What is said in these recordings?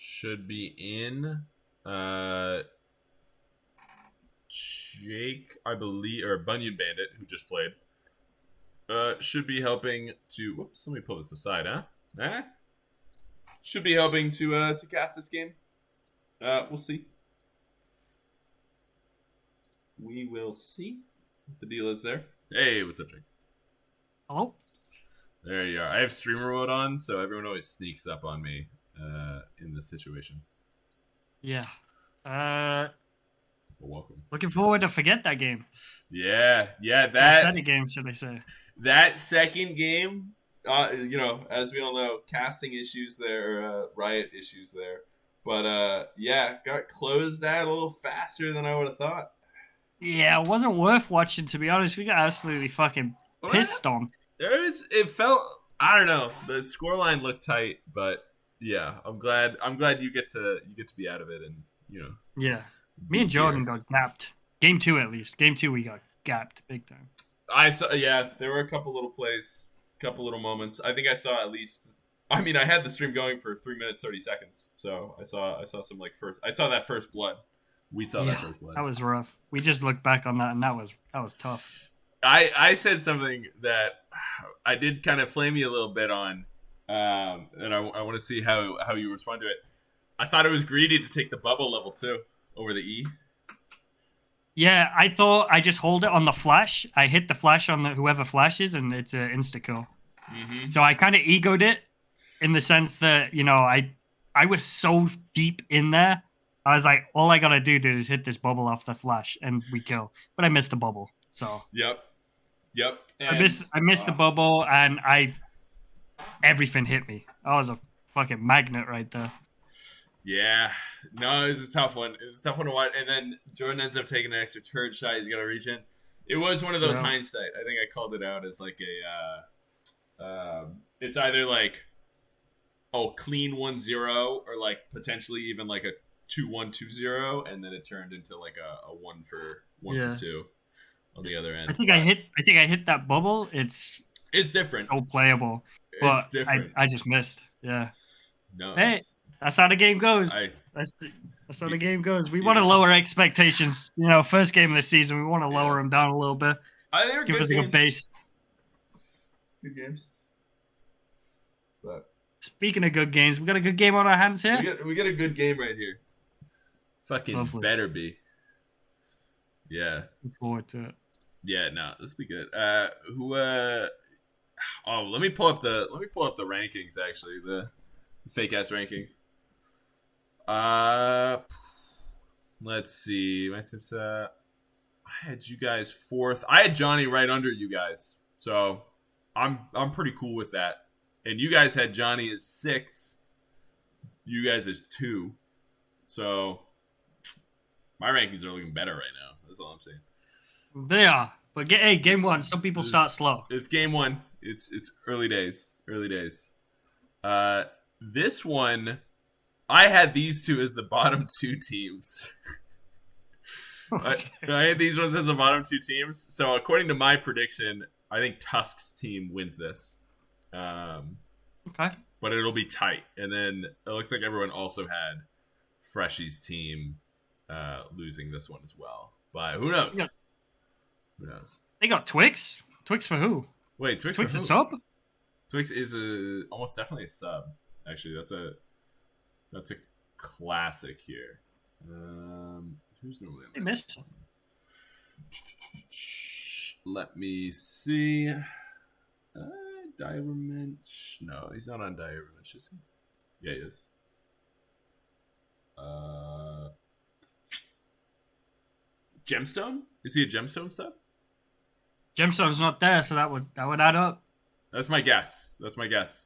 should be in. Jake, I believe, or Bunyan Bandit, who just played, should be helping to. Whoops, let me pull this aside, huh? Should be helping to cast this game. We'll see. We will see what the deal is there. Hey, what's up, Jake? Hello? There you are. I have streamer mode on, so everyone always sneaks up on me in this situation. Yeah. Well, welcome. Looking forward to forget that game. Yeah. That game, should I say? That second game, as we all know, casting issues there, riot issues there. But got closed out a little faster than I would have thought. Yeah, it wasn't worth watching, to be honest. We got absolutely fucking pissed on. It felt, I don't know, the scoreline looked tight, but yeah, I'm glad you get to be out of it, and Yeah, me and Jordan got gapped. Game 2 at least. Game 2 we got gapped big time. I saw, there were a couple little plays, couple little moments. I think I saw at least. I mean, I had the stream going for 3 minutes 30 seconds, so I saw some I saw that first blood. We saw that first blood. That was rough. We just looked back on that, and that was tough. I said something that I did kind of flame you a little bit on, and I want to see how you respond to it. I thought it was greedy to take the bubble level 2 over the E. Yeah, I thought I just hold it on the flash. I hit the flash on whoever flashes, and it's an insta-kill. Mm-hmm. So I kind of egoed it in the sense that, I was so deep in there. I was like, all I got to do, dude, is hit this bubble off the flash, and we kill. But I missed the bubble, so. Yep. And, I missed the bubble, and everything hit me. I was a fucking magnet right there. Yeah. No, it was a tough one. It was a tough one to watch. And then Jordan ends up taking an extra turret shot. He's got to reach in. It was one of those hindsight. I think I called it out as like it's either like, clean 1-0 or like potentially even like a 2-1-2-0, and then it turned into like a 1 for 2 on the other end. I think I hit that bubble. It's different. So playable. But it's different. I just missed. Yeah. No. Hey, that's how the game goes. That's how the game goes. We want to lower expectations. First game of the season, we want to lower them down a little bit. Give us a good base. Good games. But speaking of good games, we got a good game on our hands here. We got a good game right here. Fucking Lovely. Better be. Yeah. Look forward to it. Yeah, no, this will be good. Let me pull up the rankings actually, the fake ass rankings. Let's see. I had you guys 4th. I had Johnny right under you guys. So I'm pretty cool with that. And you guys had Johnny as 6. You guys as 2. So my rankings are looking better right now. That's all I'm saying. They are. But game 1. Some people start slow. It's game 1. It's early days. This one, I had these 2 as the bottom 2 teams. Okay. I had these ones as the bottom 2 teams. So according to my prediction, I think Tusk's team wins this. Okay. But it'll be tight. And then it looks like everyone also had Freshy's team losing this one as well. But who knows? Yeah. Who knows? They got Twix. Twix for who? Wait, Twix a sub? Twix is almost definitely a sub. Actually, that's a classic here. Who's normally on missed? Let me see. Ubermenschen. No, he's not on Ubermenschen, is he? Yeah, he is. Gemstone? Is he a Gemstone sub? Gemstone's not there, so that would add up. That's my guess.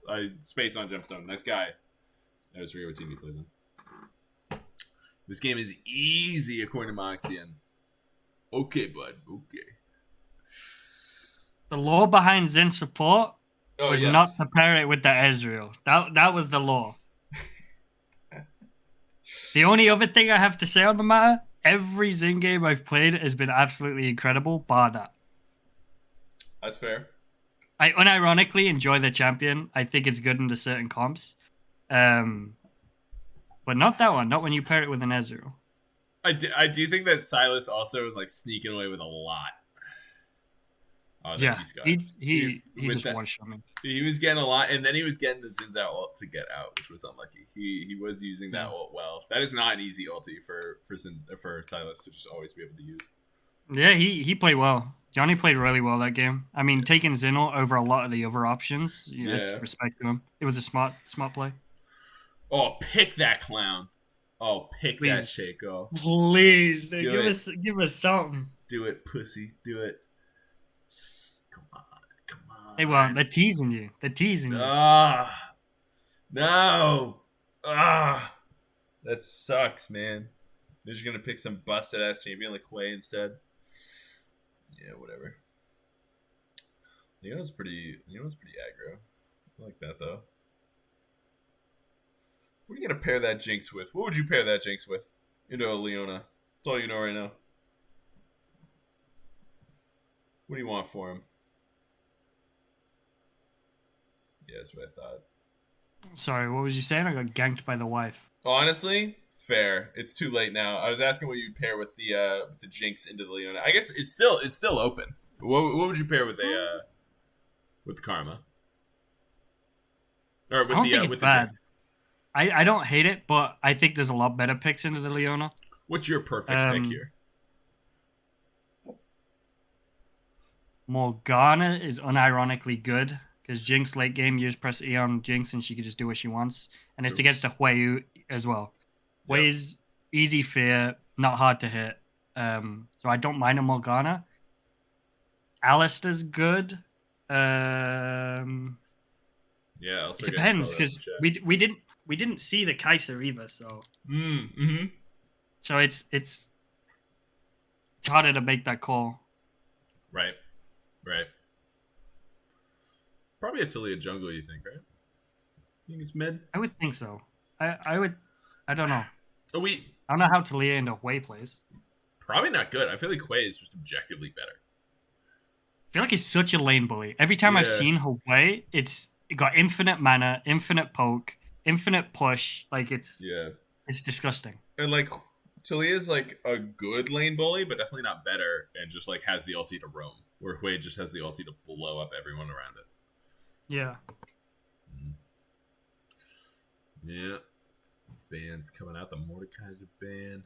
I spaced on Gemstone. Nice guy. I just forget what team he plays on. This game is easy according to Moxian. Okay, bud. Okay. The law behind Zen support was not to pair it with the Ezreal. That was the law. The only other thing I have to say on the matter, every Zen game I've played has been absolutely incredible, bar that. That's fair. I unironically enjoy the champion. I think it's good into certain comps. but not that one. Not when you pair it with an Ezreal. I do think that Silas also was like sneaking away with a lot. Oh, Yeah, he just that, one-shot me. He was getting a lot, and then he was getting the Xin Zhao ult to get out, which was unlucky. He was using that ult well. That is not an easy ulti for Silas to just always be able to use. Yeah, he played well. Johnny played really well that game. I mean, taking Zinel over a lot of the other options, respect to him. It was a smart play. Oh, pick that clown. Oh, pick that Shaco. Please, dude, give us something. Do it, pussy. Do it. Come on. Hey, well, they're teasing you. No. That sucks, man. They're just gonna pick some busted ass champion like Quay instead. Yeah, whatever. Leona's pretty aggro. I like that though. What are you gonna pair that Jinx with? What would you pair that Jinx with? Into a Leona. That's all you know right now. What do you want for him? Yeah, that's what I thought. Sorry, what was you saying? I got ganked by the wife. Honestly, fair. It's too late now. I was asking what you'd pair with the Jinx into the Leona. I guess it's still open. What would you pair with the Karma? Or with the Jinx? I don't hate it, but I think there's a lot better picks into the Leona. What's your perfect pick here? Morgana is unironically good because Jinx late game, you just press E on Jinx and she can just do what she wants. And it's against a Hui as well. Hui's easy fear, not hard to hit. So I don't mind a Morgana. Alistair's good. Yeah, it depends because we didn't see the Kai'Sa either, so so it's harder to make that call. Right. Probably a Taliyah jungle, you think, right? You think it's mid? I would think so. I don't know. I don't know how Taliyah into Hui plays. Probably not good. I feel like Hui is just objectively better. I feel like he's such a lane bully. Every time I've seen Hui, it got infinite mana, infinite poke, infinite push. Like it's disgusting. And like Taliyah's like a good lane bully, but definitely not better, and just like has the ulti to roam. Where Hui just has the ulti to blow up everyone around it. Yeah. Yeah. Band's coming out. The Mordekaiser band.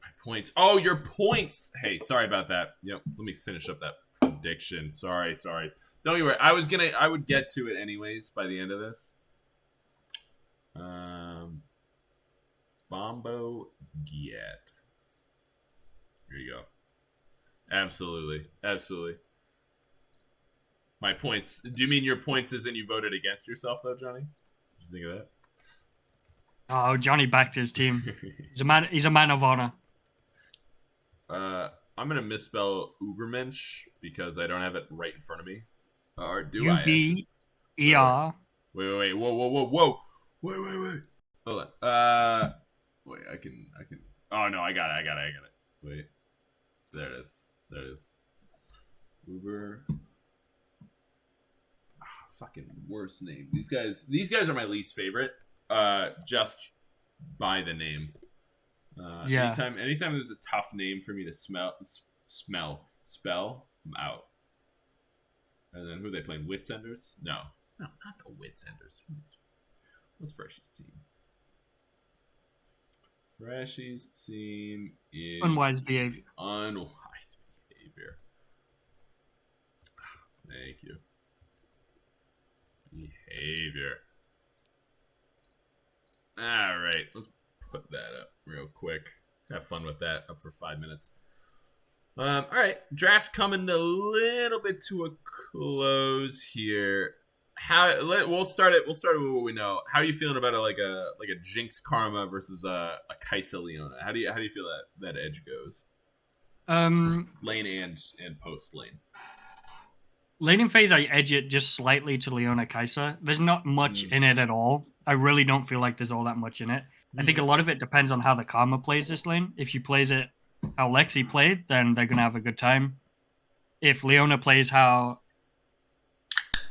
My points. Oh, your points. Hey, sorry about that. Yep. Let me finish up that prediction. Sorry. Don't you worry. I would get to it anyways by the end of this. Bombo Giat. Here you go. Absolutely. My points. Do you mean your points as in you voted against yourself, though, Johnny? Did you think of that? Oh, Johnny backed his team. He's a man of honor. I'm gonna misspell Ubermensch because I don't have it right in front of me. Or do I? UBER. Wait. Whoa. Wait. Hold on. Wait. I can. Oh no, I got it. Wait. There it is. Uber. Fucking worst name. These guys are my least favorite. Just by the name. Anytime there's a tough name for me to spell, I'm out. And then who are they playing? Witsenders? No, not the Witsenders. What's Freshy's team? Freshy's team is Unwise behavior. Thank you. Behavior. All right, let's put that up real quick. Have fun with that. Up for 5 minutes. All right, draft coming a little bit to a close here. We'll start it with what we know. How are you feeling about a Jinx Karma versus a Kai'Sa Leona? How do you feel that edge goes? Lane and post lane. Laning phase, I edge it just slightly to Leona Kai'Sa. There's not much in it at all. I really don't feel like there's all that much in it. I think a lot of it depends on how the Karma plays this lane. If she plays it how Lexi played, then they're going to have a good time. If Leona plays how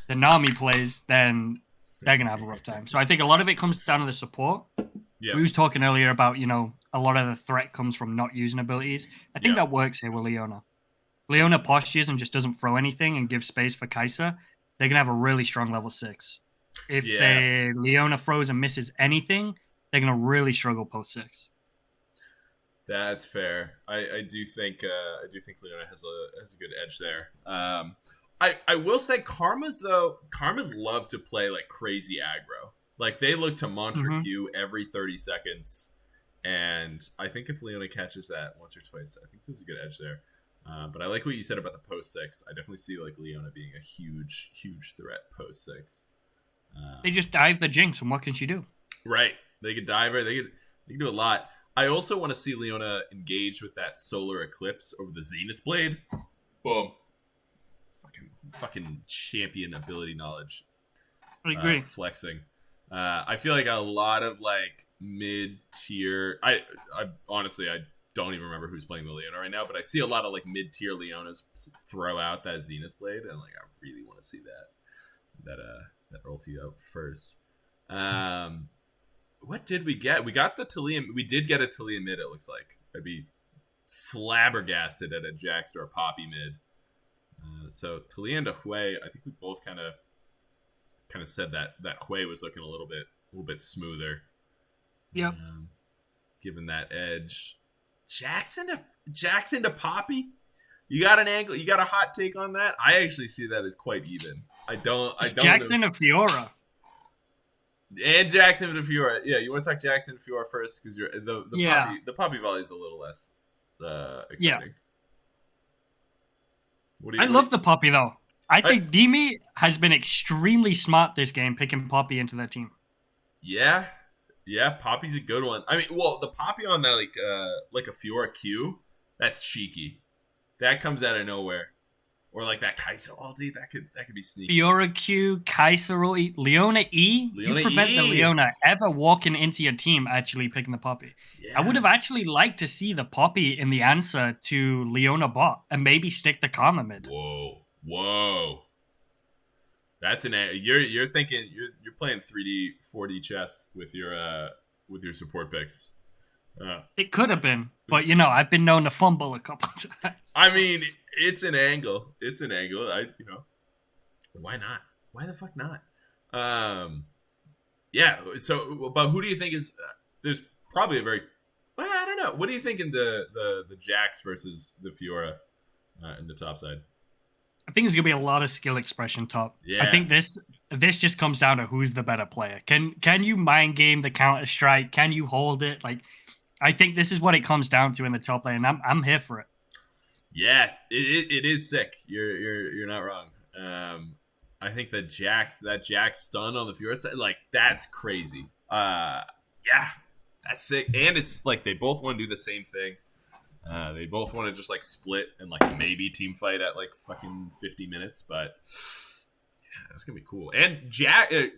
the Nami plays, then they're going to have a rough time. So I think a lot of it comes down to the support. Yeah. We was talking earlier about, a lot of the threat comes from not using abilities. I think Yeah. that works here with Leona. Leona postures and just doesn't throw anything and gives space for Kai'Sa. They're gonna have a really strong level 6. If Yeah. Leona throws and misses anything, they're gonna really struggle post 6. That's fair. I do think Leona has a good edge there. I will say Karma's love to play like crazy aggro. Like they look to Mantra Mm-hmm. Q every 30 seconds, and I think if Leona catches that once or twice, I think there's a good edge there. But I like what you said about the post 6. I definitely see like Leona being a huge threat post 6. They Um, just dive the Jinx, and what can she do? right, they could dive her. They could do a lot. I also want to see Leona engage with that solar eclipse over the Zenith Blade. Boom. Fucking champion ability knowledge I agree. flexing. I feel like a lot of like mid tier. I honestly I don't even remember who's playing the Leona right now, but I see a lot of like mid tier Leonas throw out that Zenith Blade, and like I really want to see that ulti out first. What did we get? We got the Talia. We did get a Talia mid. It looks like I'd be flabbergasted at a Jax or a Poppy mid. So Talia and a Hui, I think we both kind of said that Hui was looking a little bit smoother. Yep. Given that edge, Jackson to Poppy. You got an angle. You got a hot take on that? I actually see that as quite even. I don't. Jackson to Fiora. And Jackson to Fiora. Yeah, you want to talk Jackson to Fiora first because you're the Poppy volley is a little less exciting. Yeah. I love the Poppy though. I think Dimi has been extremely smart this game, picking Poppy into their team. Yeah, Poppy's a good one. I mean, well, the Poppy on that like a Fiora Q, that's cheeky. That comes out of nowhere, or like that Kai'Sa ulti, that could be sneaky. Fiora Q, Kai'Sa ulti, Leona E. You prevent the Leona ever walking into your team actually picking the Poppy. Yeah. I would have actually liked to see the Poppy in the answer to Leona bot and maybe stick the Karma mid. Whoa. That's you're thinking you're playing 3D 4D chess with your support picks. It could have been, but I've been known to fumble a couple times. I mean, it's an angle. Why not? Why the fuck not? Yeah. So, but who do you think is? There's probably a very. Well, I don't know. What do you think in the Jax versus the Fiora in the top side? I think there's gonna be a lot of skill expression top. Yeah. I think this just comes down to who's the better player. Can you mind game the counter strike? Can you hold it? Like, I think this is what it comes down to in the top lane. I'm here for it. Yeah, it is sick. You're not wrong. I think that Jax stun on the Fiora side, like that's crazy. Yeah, that's sick. And it's like they both want to do the same thing. They both want to just like split and like maybe team fight at like fucking 50 minutes, but yeah, that's gonna be cool. And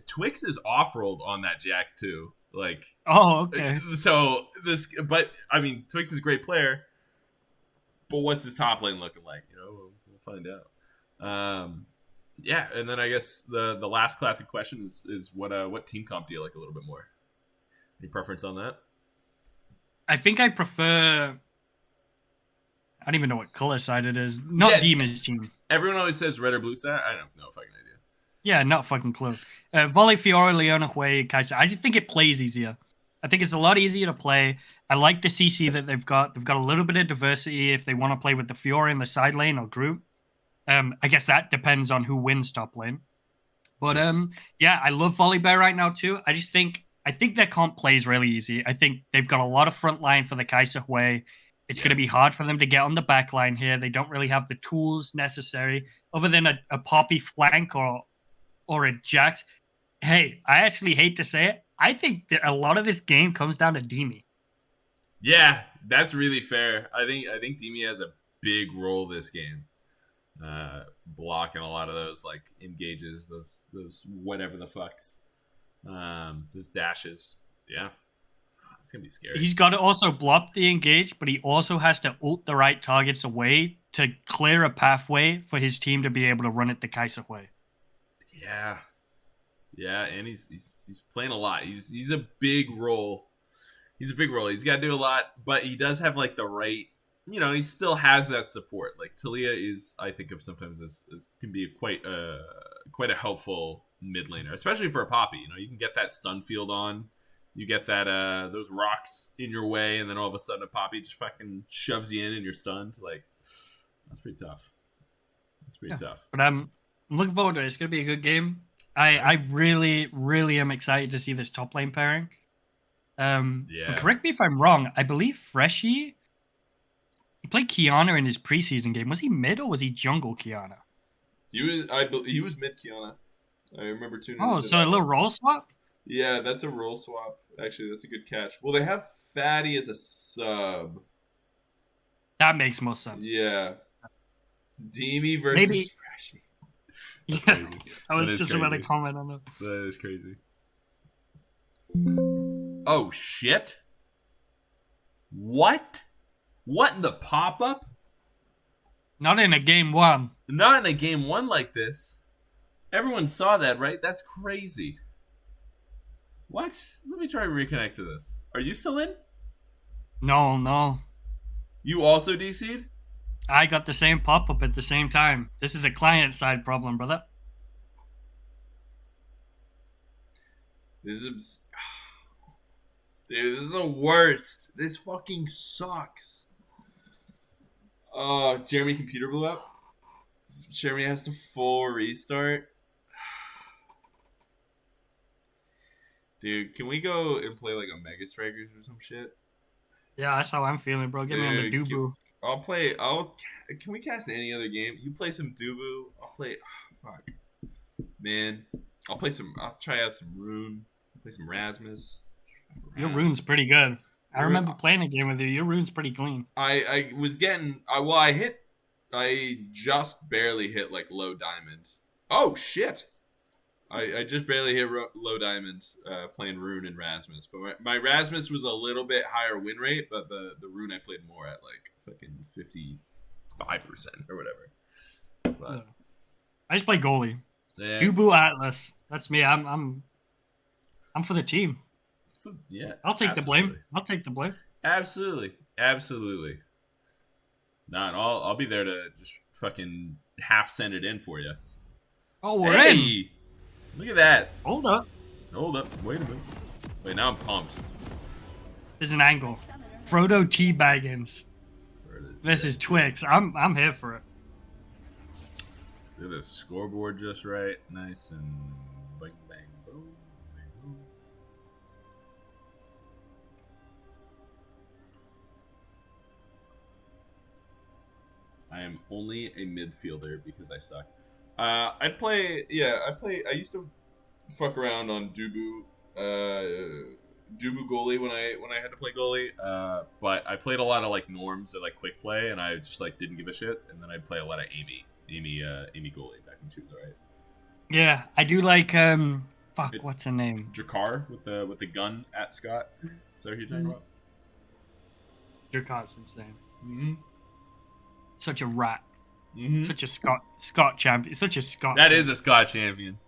Twix is off rolled on that Jax too. Like, oh, okay. So but I mean, Twix is a great player, but what's his top lane looking like? We'll find out. Yeah, and then I guess the last classic question is what team comp do you like a little bit more? Any preference on that? I think I prefer. I don't even know what color side it is. Not Demon's team. Everyone always says red or blue side. I don't have no fucking idea. Yeah, not fucking clue. Volley, Fiora, Leona, Hui, Kai'Sa. I just think it plays easier. I think it's a lot easier to play. I like the CC that they've got. They've got a little bit of diversity if they want to play with the Fiora in the side lane or group. I guess that depends on who wins top lane. But yeah, I love Volibear right now too. I think their comp plays really easy. I think they've got a lot of front line for the Kai'Sa Hui. It's going to be hard for them to get on the back line here. They don't really have the tools necessary other than a Poppy flank or a Jax. Hey, I actually hate to say it. I think that a lot of this game comes down to Dimi. Yeah, that's really fair. I think Dimi has a big role this game. Blocking a lot of those like engages, those whatever the fucks. Those dashes. Yeah. It's gonna be scary. He's got to also block the engage, but he also has to ult the right targets away to clear a pathway for his team to be able to run it the Kai'Sa way. Yeah, and he's playing a lot. He's a big role. He's a big role. He's got to do a lot, but he does have like the right. He still has that support. Like Talia is, I think of sometimes as can be quite a helpful mid laner, especially for a Poppy. You can get that stun field on, you get that those rocks in your way, and then all of a sudden a Poppy just fucking shoves you in and you're stunned. Like that's pretty tough. That's pretty tough. But I'm looking forward to it. It's gonna be a good game. I really, really am excited to see this top lane pairing. Yeah. Correct me if I'm wrong. I believe Freshie. He played Kiana in his preseason game. Was he mid or was he jungle Kiana? He was mid Kiana. I remember tuning. Oh, so a little role swap? Yeah, that's a role swap. Actually, that's a good catch. Well, they have Fatty as a sub. That makes most sense. Yeah. Demi versus Freshie. That's crazy. I was just about to comment on that. That is crazy. Oh, shit. What? What in the pop-up? Not in a game one. Not in a game one like this. Everyone saw that, right? That's crazy. What? Let me try to reconnect to this. Are you still in? No. You also DC'd? I got the same pop-up at the same time. This is a client-side problem, brother. Dude, this is the worst. This fucking sucks. Oh, Jeremy computer blew up. Jeremy has to full restart. Dude, can we go and play like a Mega Strikers or some shit? Yeah, that's how I'm feeling, bro. Get me on the Dubu. Can we cast any other game? You play some Dubu. I'll play. Fuck. Man. I'll try out some Rune. Play some Rasmus. Your Rune's pretty good. I remember playing a game with you. Your Rune's pretty clean. I just barely hit like low diamonds. Oh shit! I just barely hit low diamonds playing Rune and Rasmus. But my Rasmus was a little bit higher win rate, but the Rune I played more at like fucking 55% or whatever. But, I just play goalie. Yeah. Dubu Atlas. That's me. I'm for the team. Yeah, I'll take the blame. Absolutely. Nah, and I'll be there to just fucking half send it in for you. Oh, we're in. Look at that. Hold up. Wait a minute. Wait, now I'm pumped. There's an angle. Frodo T-Baggins. This is Twix. I'm here for it. Get the scoreboard just right. Nice and bang, bang, boom. I am only a midfielder because I suck. I used to fuck around on Dubu goalie when I had to play goalie. But I played a lot of like norms or like quick play, and I just like didn't give a shit. And then I'd play a lot of Amy goalie back in twos, right? Yeah, I do like what's her name? Jakar with the gun at Scott. Is that what you're talking about? Jakar's insane. Mm-hmm. Such a rat. Mm-hmm. Such a Scott champion. Such a Scott. That is a Scott champion.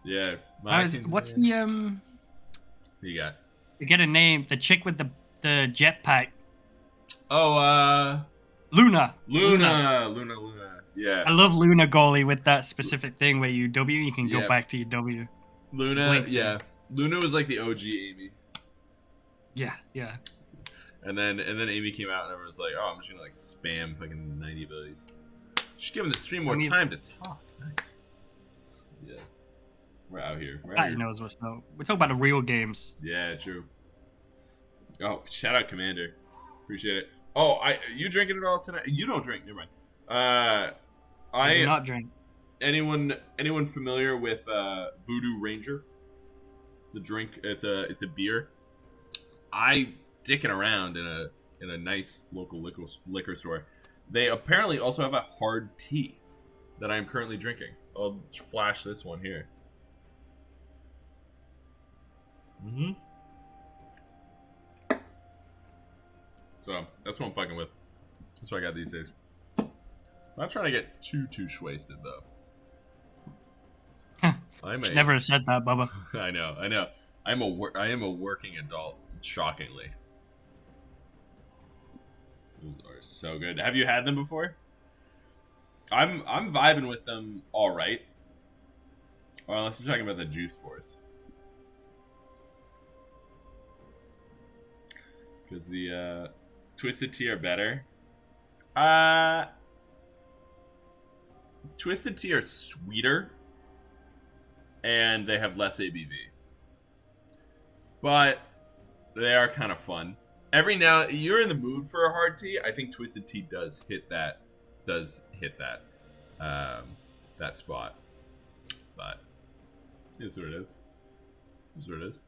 Yeah. What's the Who you got? You get a name. The chick with the jetpack. Oh, Luna. Yeah. I love Luna goalie with that specific thing where you W, you can go back to your W. Luna, Blink. yeah. Luna was like the OG Amy. Yeah. And then Amy came out and everyone was like, oh, I'm just gonna like spam fucking 90 abilities. Just giving the stream more time to talk. Nice. Yeah. We're out here. God knows what's up. We're talking about the real games. Yeah, true. Oh, shout out Commander. Appreciate it. Oh, you drinking it all tonight? You don't drink, never mind. I do not drink. Anyone familiar with Voodoo Ranger? It's a drink. It's a beer. I dicking around in a nice local liquor store. They apparently also have a hard tea that I'm currently drinking. I'll flash this one here. Mm-hmm. So that's what I'm fucking with. That's what I got these days. I'm not trying to get too wasted though. Never said that, Bubba. I know. I am a working adult. Shockingly, those are so good. Have you had them before? I'm vibing with them. All right. Well, unless you're talking about the Juice Force, because the Twisted Tea are better. Twisted Tea are sweeter, and they have less ABV. But they are kind of fun. Every now you're in the mood for a hard tea. I think Twisted Tea does hit that that spot. But it's what it is. It's what it is.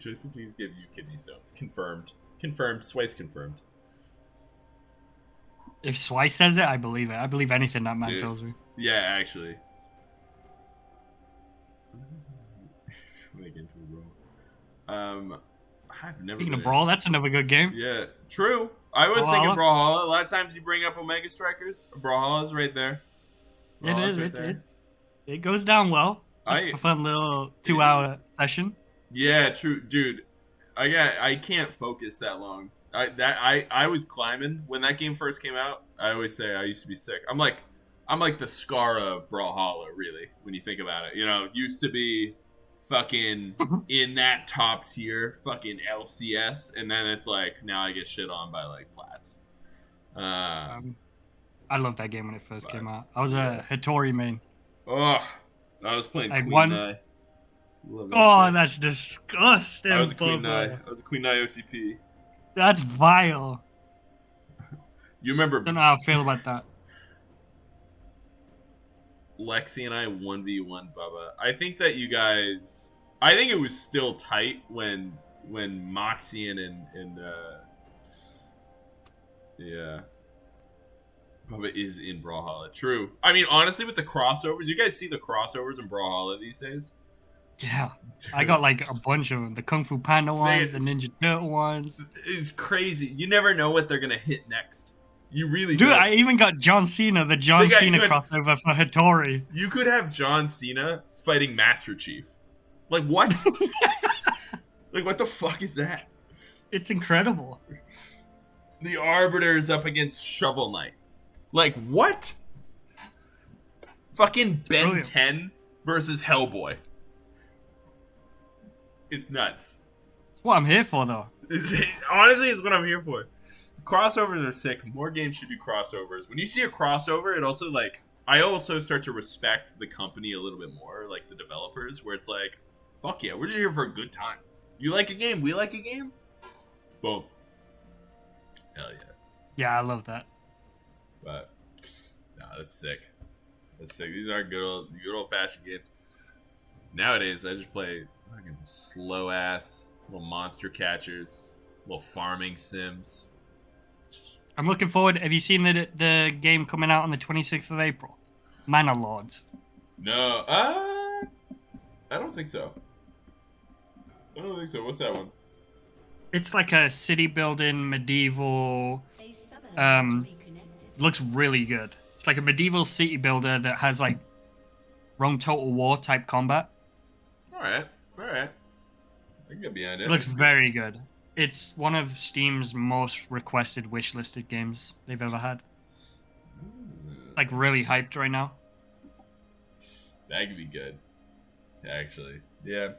Twisted Teas give you kidney stones. Confirmed. Swice confirmed. If Swice says it, I believe it. I believe anything that man tells me. Yeah, actually. Make into a brawl. I've never. Speaking of Brawl, that's another good game. Yeah, true. I was thinking Brawlhalla. A lot of times you bring up Omega Strikers. Brawlhalla's right there. Brawlhalla's it is. It goes down well. It's a fun little 2-hour session. Yeah, true, dude. I can't focus that long. I was climbing when that game first came out. I always say I used to be sick. I'm like the Scar of Brawlhalla, really, when you think about it. You know, used to be fucking in that top tier, fucking LCS, and then it's like now I get shit on by like Plats. I loved that game when it first came out. I was a Hattori main. Oh, I was playing Queen Nai. That's disgusting. I was a Queen Nai. I was a Queen Nai OCP. That's vile. You remember? I don't know how I feel about that. Lexi and I 1v1 Bubba. I think that you guys. I think it was still tight when Moxian and yeah. Bubba is in Brawlhalla. True. I mean, honestly, with the crossovers, you guys see the crossovers in Brawlhalla these days? Yeah. Dude. I got like a bunch of them. The Kung Fu Panda ones, the Ninja Turtle ones. It's crazy. You never know what they're going to hit next. You really Dude, don't. I even got John Cena, the John Cena crossover for Hattori. You could have John Cena fighting Master Chief. Like, what? Like, what the fuck is that? It's incredible. The Arbiter's up against Shovel Knight. Like, what? Fucking Ben 10 versus Hellboy. It's nuts. It's what I'm here for, though. Honestly, it's what I'm here for. Crossovers are sick. More games should do crossovers. When you see a crossover, it also, like... I also start to respect the company a little bit more, like the developers, where it's like, fuck yeah, we're just here for a good time. You like a game, we like a game? Boom. Hell yeah. Yeah, I love that. But, no, that's sick. That's sick. These are good old fashioned games. Nowadays, I just play fucking slow ass little monster catchers, little farming sims. I'm looking forward. Have you seen the game coming out on the 26th of April? Manor Lords. No, I don't think so. What's that one? It's like a city building medieval. Looks really good. It's like a medieval city builder that has like Rome Total War type combat. All right. I can get behind it. It looks very good. It's one of Steam's most requested wishlisted games they've ever had. Like really hyped right now. That could be good. Actually, yeah.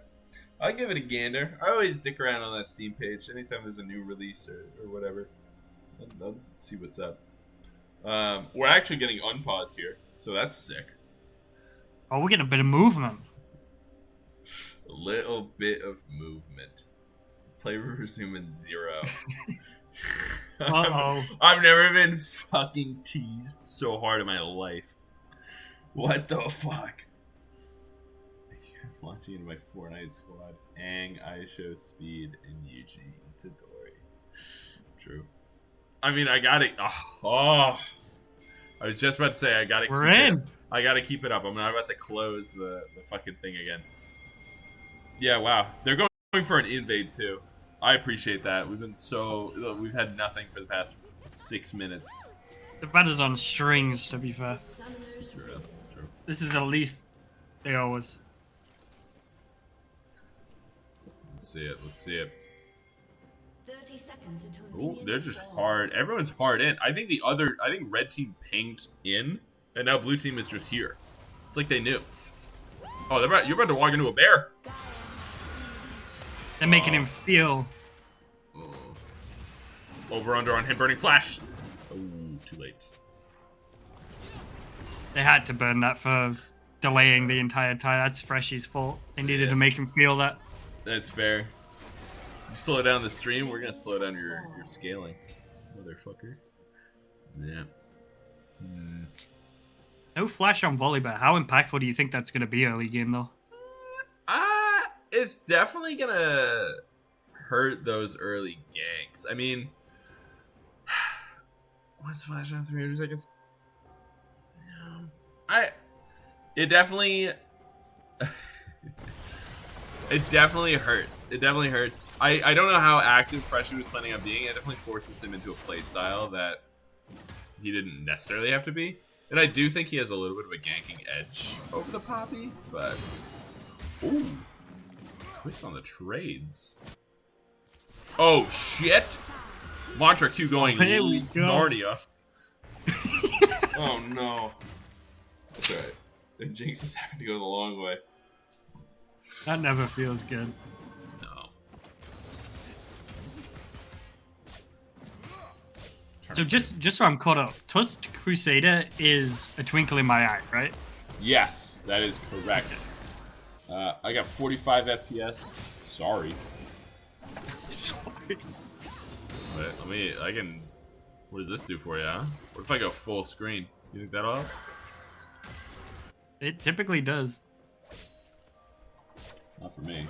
I'll give it a gander. I always dick around on that Steam page anytime there's a new release or whatever. I'll see what's up. We're actually getting unpaused here, so that's sick. Oh, we're getting a bit of movement. A little bit of movement. Play resuming 0. Uh-oh. I've never been fucking teased so hard in my life. What the fuck? Launching into my Fortnite squad. Aang, Aisho, Speed, and Yuji. Itadori. True. I mean, I got it. Oh. I was just about to say, I got to We're in. I got to keep it up. I'm not about to close the fucking thing again. Yeah, wow. They're going for an invade, too. I appreciate that. We've had nothing for the past 6 minutes. The batter's on strings, to be fair. True. This is the least they always. Let's see it. Let's see it. 30 seconds until Ooh, they're just hard. Everyone's hard in. I think red team pinged in, and now blue team is just here. It's like they knew. Oh, you're about to walk into a bear. They're making him feel. Oh. Over under on him burning flash. Oh, too late. They had to burn that for delaying the entire time. That's Freshy's fault. They needed to make him feel that. That's fair. You slow down the stream, we're gonna slow down your scaling, motherfucker. Yeah. No flash on Volibear. How impactful do you think that's gonna be early game though? It's definitely gonna hurt those early ganks. I mean, what's flash on 300 seconds? It definitely hurts. It definitely hurts. I don't know how active Freshy was planning on being. It definitely forces him into a play style that he didn't necessarily have to be. And I do think he has a little bit of a ganking edge over the Poppy, but ooh, twist on the trades. Oh shit! Mantra Q going Narnia. Oh no. That's alright. And Jinx is having to go the long way. That never feels good. No. So just so I'm caught up, Tusk Crusader is a twinkle in my eye, right? Yes, that is correct. I got 45 FPS. Sorry. Sorry. Wait, what does this do for you, huh? What if I go full screen? You think that'll help? It typically does. Not for me.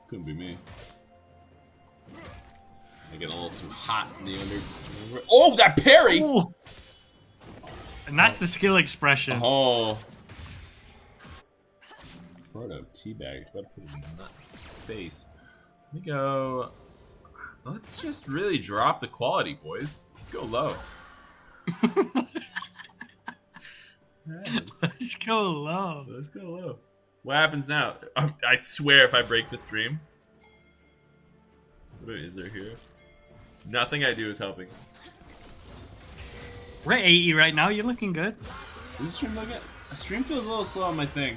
Couldn't be me. I get a little too hot in the under. Oh, that parry! Ooh. And that's the skill expression. Oh. Frodo teabags. About to put his nut in his face. Let me go. Let's just really drop the quality, boys. Let's go low. Let's go low. Let's go low. What happens now? I swear if I break the stream. What is there here? Nothing I do is helping. We're at 80 right now. You're looking good. Does the stream look at? The stream feels a little slow on my thing.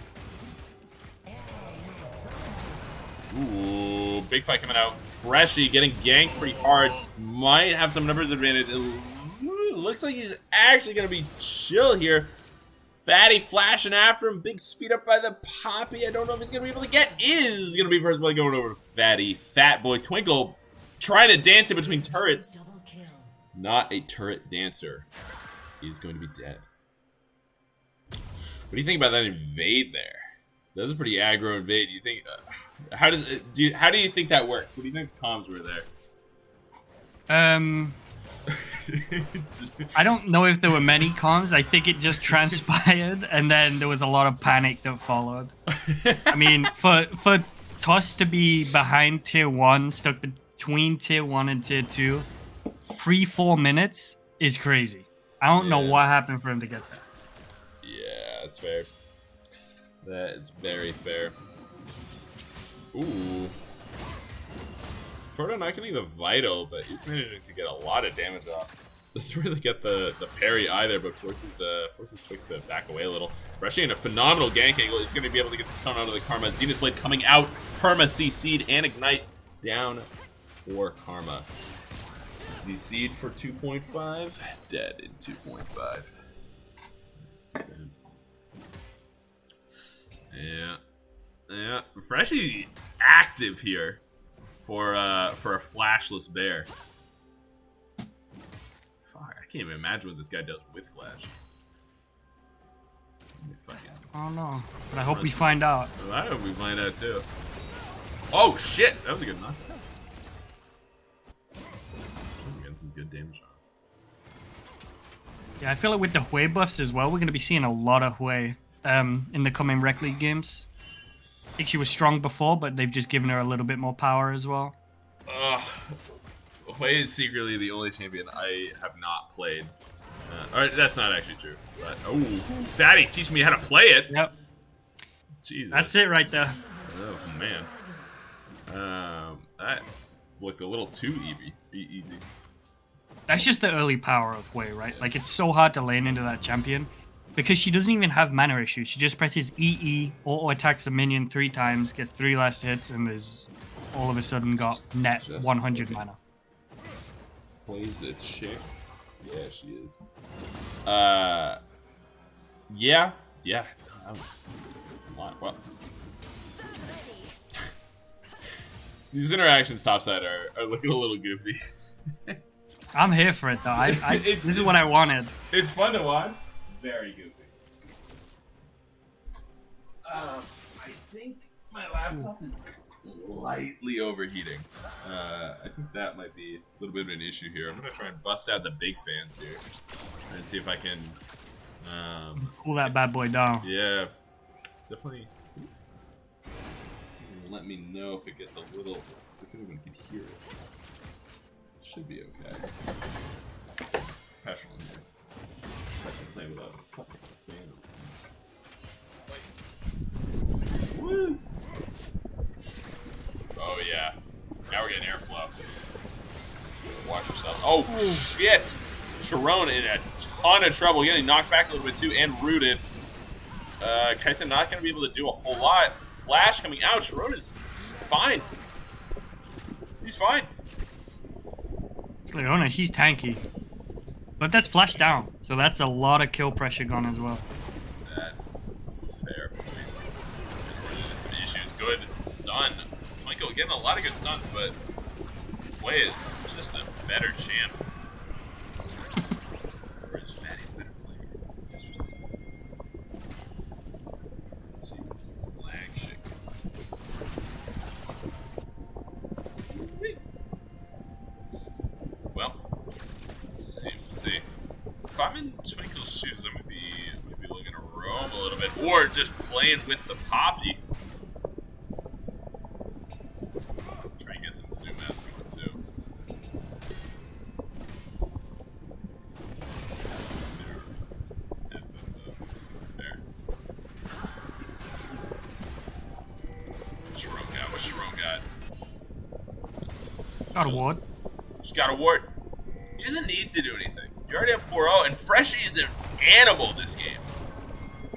Ooh, big fight coming out. Freshy getting ganked pretty hard. Might have some numbers advantage. It looks like he's actually going to be chill here. Fatty flashing after him. Big speed up by the Poppy. I don't know if he's going to be able to get. Is going to be first blood going over to Fatty. Fat boy Twinkle trying to dance in between turrets. Not a turret dancer. He's going to be dead. What do you think about that invade there? That was a pretty aggro invade. Do you think? How do you think that works? What do you think the comms were there? I don't know if there were many comms. I think it just transpired, and then there was a lot of panic that followed. I mean, for Tusk to be behind tier 1, stuck between tier 1 and tier 2, 3-4 minutes is crazy. I don't know what happened for him to get there. Yeah, that's fair. That is very fair. Ooh. Frodo not getting the vital, but he's managing to get a lot of damage off. Doesn't really get the parry either, but forces Twix to back away a little. Freshy in a phenomenal gank angle. He's going to be able to get the stun out of the Karma. Zenith Blade coming out. Perma CC'd and Ignite down for Karma. CC'd for 2.5. Dead in 2.5. Yeah. Freshy active here for a flashless bear. Fuck, I can't even imagine what this guy does with flash. I don't know, but I hope we find out. Well, I hope we find out too. Oh shit, that was a good knock. Getting some good damage off. Yeah, I feel like with the Hui buffs as well, we're going to be seeing a lot of Hui in the coming Rec League games. I think she was strong before, but they've just given her a little bit more power as well. Hui is secretly the only champion I have not played. Alright, that's not actually true. But, oh, Fatty teaching me how to play it. Yep. Jesus. That's it right there. Oh, man. That looked a little too easy. That's just the early power of Wei, right? Like, it's so hard to lane into that champion because she doesn't even have mana issues. She just presses EE, auto attacks a minion 3 times, gets 3 last hits, and is all of a sudden got net 100 mana. Plays a chick. Yeah, she is. Yeah. That was a lot. Well, these interactions topside are looking a little goofy. I'm here for it, though. This is what I wanted. It's fun to watch. Very goofy. I think my laptop is lightly overheating. I think that might be a little bit of an issue here. I'm gonna try and bust out the big fans here and see if I can cool that bad boy down. Yeah, definitely. Let me know if it gets a little, if anyone can hear it. Should be okay. Passion on here. I can play without a fucking fan. Woo! Oh yeah. Now we're getting airflow. Watch yourself. Oh shit! Sharon in a ton of trouble, getting knocked back a little bit too, and rooted. Kaisen not gonna be able to do a whole lot. Flash coming out. Sharon is fine. He's fine. Leona, she's tanky. But that's flash down, so that's a lot of kill pressure gone as well. That is a fair point. Some issues. Good stun. Michael getting a lot of good stuns, but Wei is just a better champ. Or is Fatty a better player? Interesting. Let's see this lag shit. Well, we'll see. If I'm in Twinkle's shoes, I'm gonna be looking to roam a little bit, or just playing with the Poppy. Try and get some zoom outs going too. There. What's Sharon got? Got a ward. She's got a ward. He doesn't need to do anything. You already have 4-0, and Freshie is an animal this game.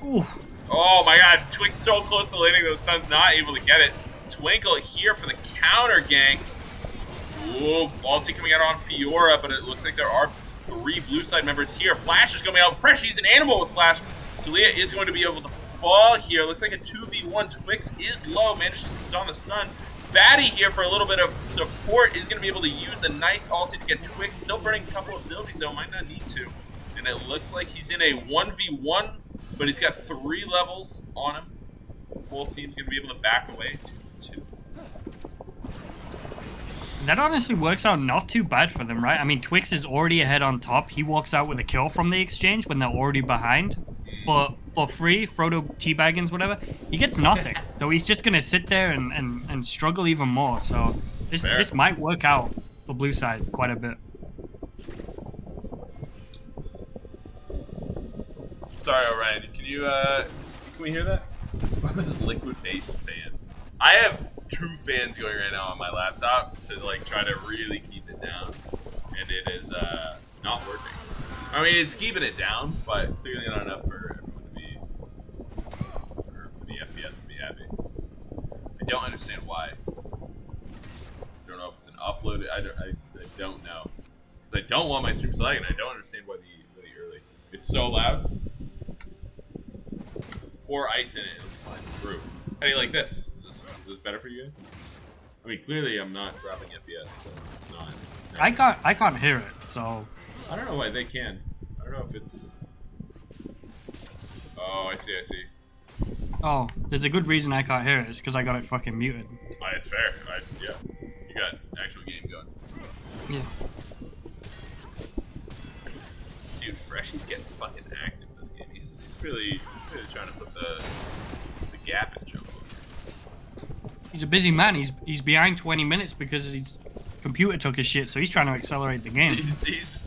Ooh. Oh my god, Twink's so close to landing those stuns, not able to get it. Twinkle here for the counter gank. Ooh, ulti coming out on Fiora, but it looks like there are 3 blue side members here. Flash is coming out. Freshie's an animal with Flash. Talia is going to be able to fall here. Looks like a 2v1. Twix is low, manages to don the stun. Fatty here for a little bit of support is going to be able to use a nice ulti to get Twix. Still burning a couple of abilities, though. Might not need to. And it looks like he's in a 1v1, but he's got 3 levels on him. Both teams going to be able to back away 2-2. That honestly works out not too bad for them, right? I mean, Twix is already ahead on top. He walks out with a kill from the exchange when they're already behind. But for free, Frodo teabaggins, whatever, he gets nothing. So he's just going to sit there and struggle even more. So this might work out for blue side quite a bit. Sorry, Orion. Can we hear that? What was this liquid-based fan? I have 2 fans going right now on my laptop to like try to really keep it down, and it is not working. I mean, it's keeping it down, but clearly not enough for everyone to be, or for the FPS to be happy. I don't understand why. I don't know if it's an upload. I don't know, because I don't want my stream lagging. I don't understand why the early. It's so loud. Pour ice in it, it'll be fine. True. How do you like this? Is this better for you guys? I mean, clearly I'm not dropping FPS, so it's not. I can't hear it, so. I don't know why they can. I don't know if it's. Oh, I see. Oh, there's a good reason I can't hear it. It's because I got it fucking muted. Oh, it's fair. Yeah. You got actual game going. Yeah. Dude, Freshie's getting fucking active this game. He's really trying to put the gap in jump. He's a busy man. He's behind 20 minutes because his computer took his shit, so he's trying to accelerate the game. He's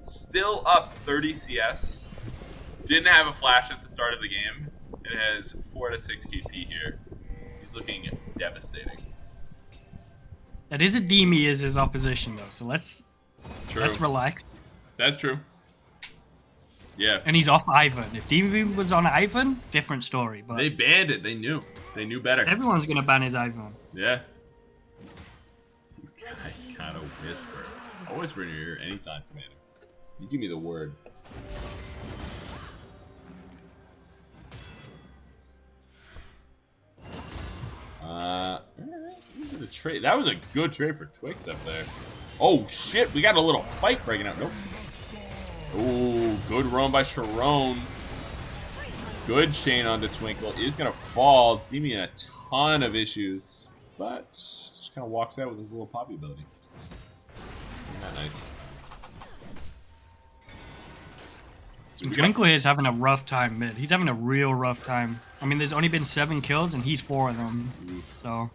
still up 30 CS. Didn't have a flash at the start of the game. It has 4 to 6 KP here. He's looking devastating. That is a Demi is his opposition though, so let's relax. That's true. Yeah. And he's off Ivan. If Demi was on Ivan, different story. But they banned it. They knew. They knew better. Everyone's gonna ban his Ivan. Yeah. You guys gotta whisper. I'll whisper in your ear anytime, Commander. You give me the word. The trade. That was a good trade for Twix up there. Oh shit, we got a little fight breaking out. Nope. Oh, good run by Sharon. Good chain onto Twinkle. He's gonna fall. Demi in a ton of issues, but just kind of walks out with his little poppy ability. Isn't that nice? Twinkle is having a rough time mid. He's having a real rough time. I mean, there's only been 7 kills and he's 4 of them. So.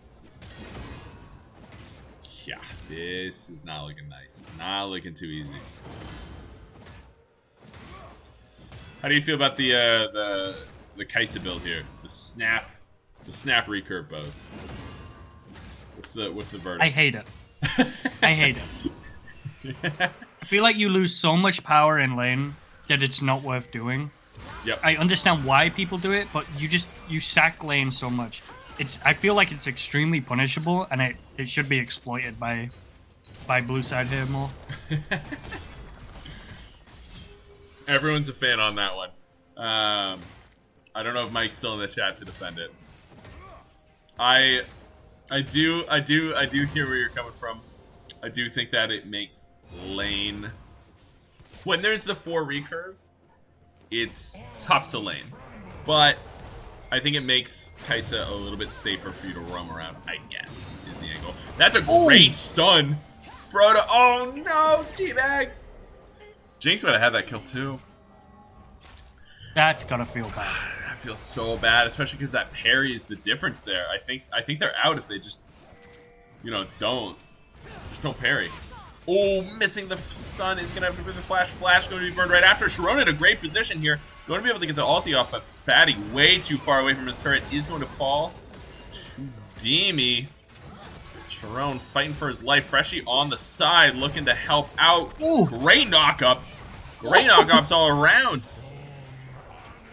Yeah, this is not looking nice. Not looking too easy. How do you feel about the Kaisa build here? The snap recurve bows. What's the verdict? I hate it. I hate it. I feel like you lose so much power in lane that it's not worth doing. Yep. I understand why people do it, but you sack lane so much. I feel like it's extremely punishable, and it should be exploited by blue side here more. Everyone's a fan on that one. I don't know if Mike's still in the chat to defend it. I do hear where you're coming from. I do think that it makes lane, when there's the 4 recurve, it's tough to lane. But I think it makes Kaisa a little bit safer for you to roam around, I guess, is the angle. That's a great stun. Frodo. Oh no, teabags. Jinx would have had that kill too. That's gonna feel bad. That feels so bad, especially because that parry is the difference there. I think they're out if they just, don't parry. Oh, missing the stun is gonna have to bring the flash. Flash going to be burned right after. Sharon in a great position here. Going to be able to get the ulti off, but Fatty way too far away from his turret is going to fall to Demi. Sharon fighting for his life. Freshie on the side looking to help out. Ooh. Great knock-up. Great knock-ups all around.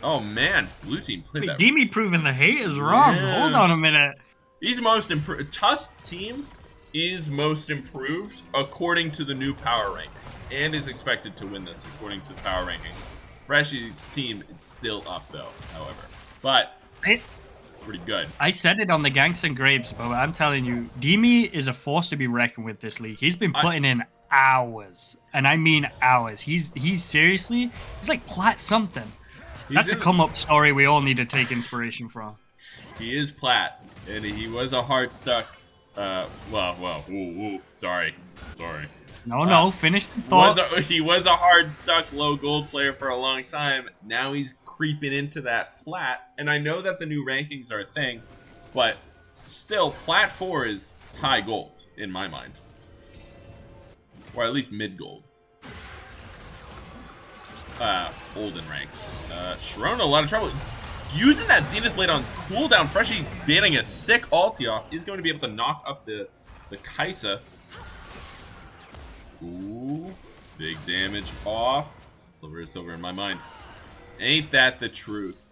Oh, man. Blue team played that. Demi proving the hate is wrong. Yeah. Hold on a minute. He's most improved. Tusk's team is most improved according to the new power rankings and is expected to win this according to the power rankings. Freshie's team is still up though, however, but pretty good. I said it on the Gangs and Grapes, but I'm telling you, Demi is a force to be reckoned with this league. He's been putting in hours, and I mean hours. He's seriously, he's like plat something. That's a come-up story we all need to take inspiration from. He is plat, and he was a hard stuck. Sorry. No, finish the thought. He was a hard stuck low gold player for a long time. Now he's creeping into that plat, and I know that the new rankings are a thing, but still, plat 4 is high gold in my mind, or at least mid gold. Olden ranks. Sharon in a lot of trouble. Using that Zenith Blade on cooldown, Freshie banning a sick ulti off is going to be able to knock up the Kaisa. Ooh, big damage off. Silver is silver in my mind. Ain't that the truth?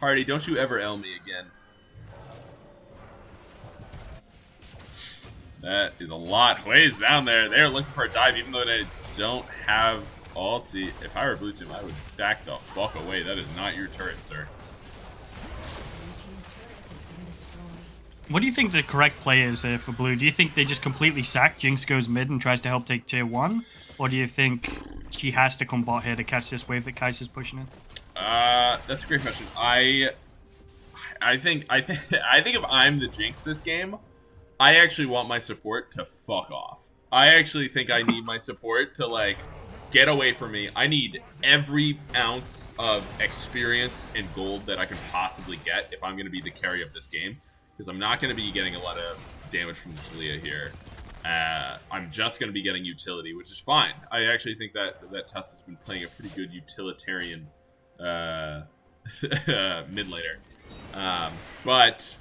Hardy, don't you ever L me again. That is a lot ways down there. They're looking for a dive, even though they don't have ulti. If I were blue team, I would back the fuck away. That is not your turret, sir. What do you think the correct play is for blue? Do you think they just completely sack, Jinx goes mid and tries to help take tier 1? Or do you think she has to come bot here to catch this wave that Kaiser's pushing in? That's a great question. I think if I'm the Jinx this game, I actually want my support to fuck off. I actually think I need my support to, like, get away from me. I need every ounce of experience and gold that I can possibly get if I'm going to be the carry of this game. Because I'm not going to be getting a lot of damage from the Talia here. I'm just going to be getting utility, which is fine. I actually think that Tusk has been playing a pretty good utilitarian mid laner. But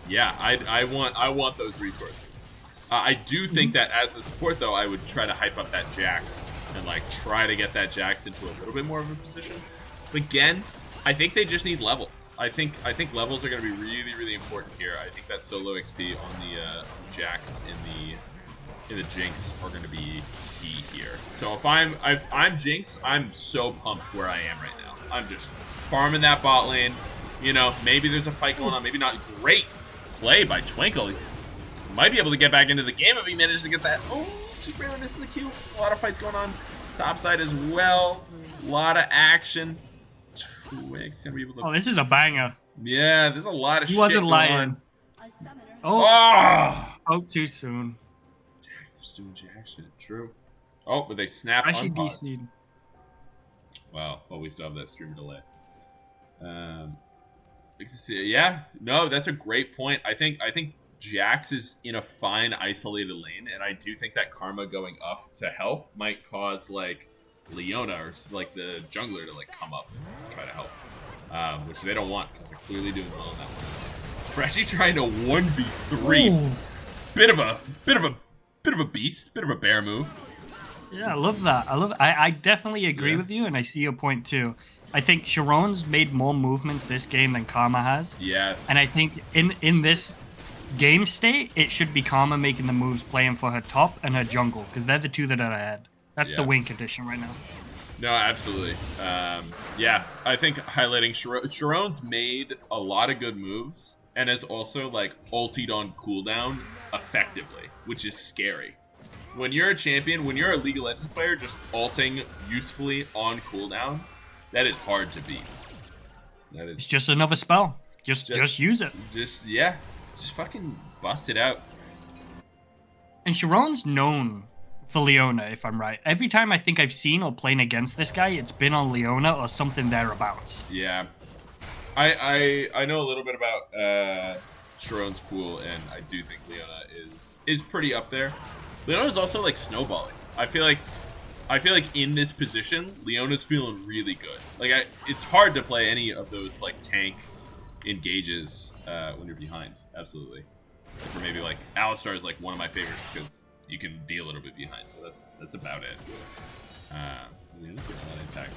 Yeah, I want those resources. I do think that as a support, though, I would try to hype up that Jax and like try to get that Jax into a little bit more of a position. But again, I think they just need levels. I think levels are going to be really, really important here. I think that solo XP on the Jax in the Jinx are going to be key here. So if I'm Jinx, I'm so pumped where I am right now. I'm just farming that bot lane. You know, maybe there's a fight going on, maybe not. Great play by Twinkle. He might be able to get back into the game if he manages to get that. Oh, just barely missing the Q. A lot of fights going on. Top side as well. A lot of action. Twink's gonna be able to. Oh, this is a banger. Yeah, there's a lot of He shit wasn't going lying. on. Oh, too soon. Jax is doing jack shit. True. Oh, but they snap Actually, unpause. DC'd. Wow. Well, we still have that streamer delay. Yeah, no, that's a great point. I think Jax is in a fine isolated lane, and I do think that Karma going up to help might cause like Leona or like the jungler to like come up and try to help, which they don't want because they're clearly doing well in that one. Freshy trying to 1v3, Ooh. bit of a beast, bit of a bear move. Yeah, I love that. I definitely agree with you, and I see your point too. I think Sharon's made more movements this game than Karma has. Yes. And I think in this game state, it should be Karma making the moves, playing for her top and her jungle, because they're the two that are ahead. That's the win condition right now. No, absolutely. Yeah, I think highlighting Sharon's made a lot of good moves and has also like ultied on cooldown effectively, which is scary. When you're a champion, when you're a League of Legends player, just ulting usefully on cooldown, that is hard to beat. That is It's just another spell. Just use it. just fucking bust it out. And Sharon's known for Leona, if I'm right. Every time I think I've seen or playing against this guy, it's been on Leona or something thereabouts. Yeah. I know a little bit about Sharon's pool, and I do think Leona is pretty up there. Leona's also like snowballing. I feel like in this position, Leona's feeling really good. Like it's hard to play any of those like tank engages when you're behind. Absolutely. Except for maybe like Alistar is like one of my favorites because you can be a little bit behind. But that's about it. Leona's getting a lot of attacks.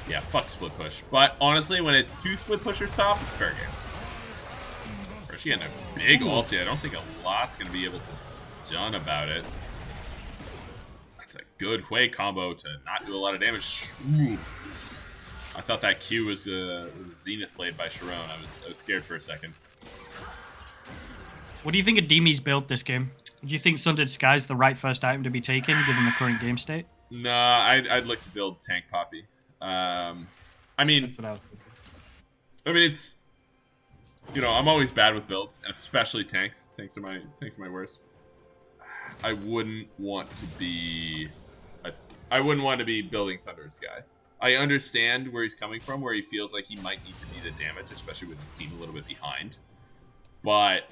Yeah, fuck split push. But honestly, when it's two split pushers top, it's fair game. Or she getting a big ulti. I don't think a lot's gonna be able to done about it. That's a good Hui combo to not do a lot of damage. Ooh. I thought that Q was Zenith played by Sharon. I was scared for a second. What do you think of Demi's build this game? Do you think Sundered Sky's the right first item to be taken, given the current game state? Nah, I'd look to build Tank Poppy. I mean, That's what I was thinking. I mean, it's, you know, I'm always bad with builds, and especially tanks. Tanks are my worst. I wouldn't want to be building Sundered Sky. I understand where he's coming from, where he feels like he might need to be the damage, especially with his team a little bit behind. But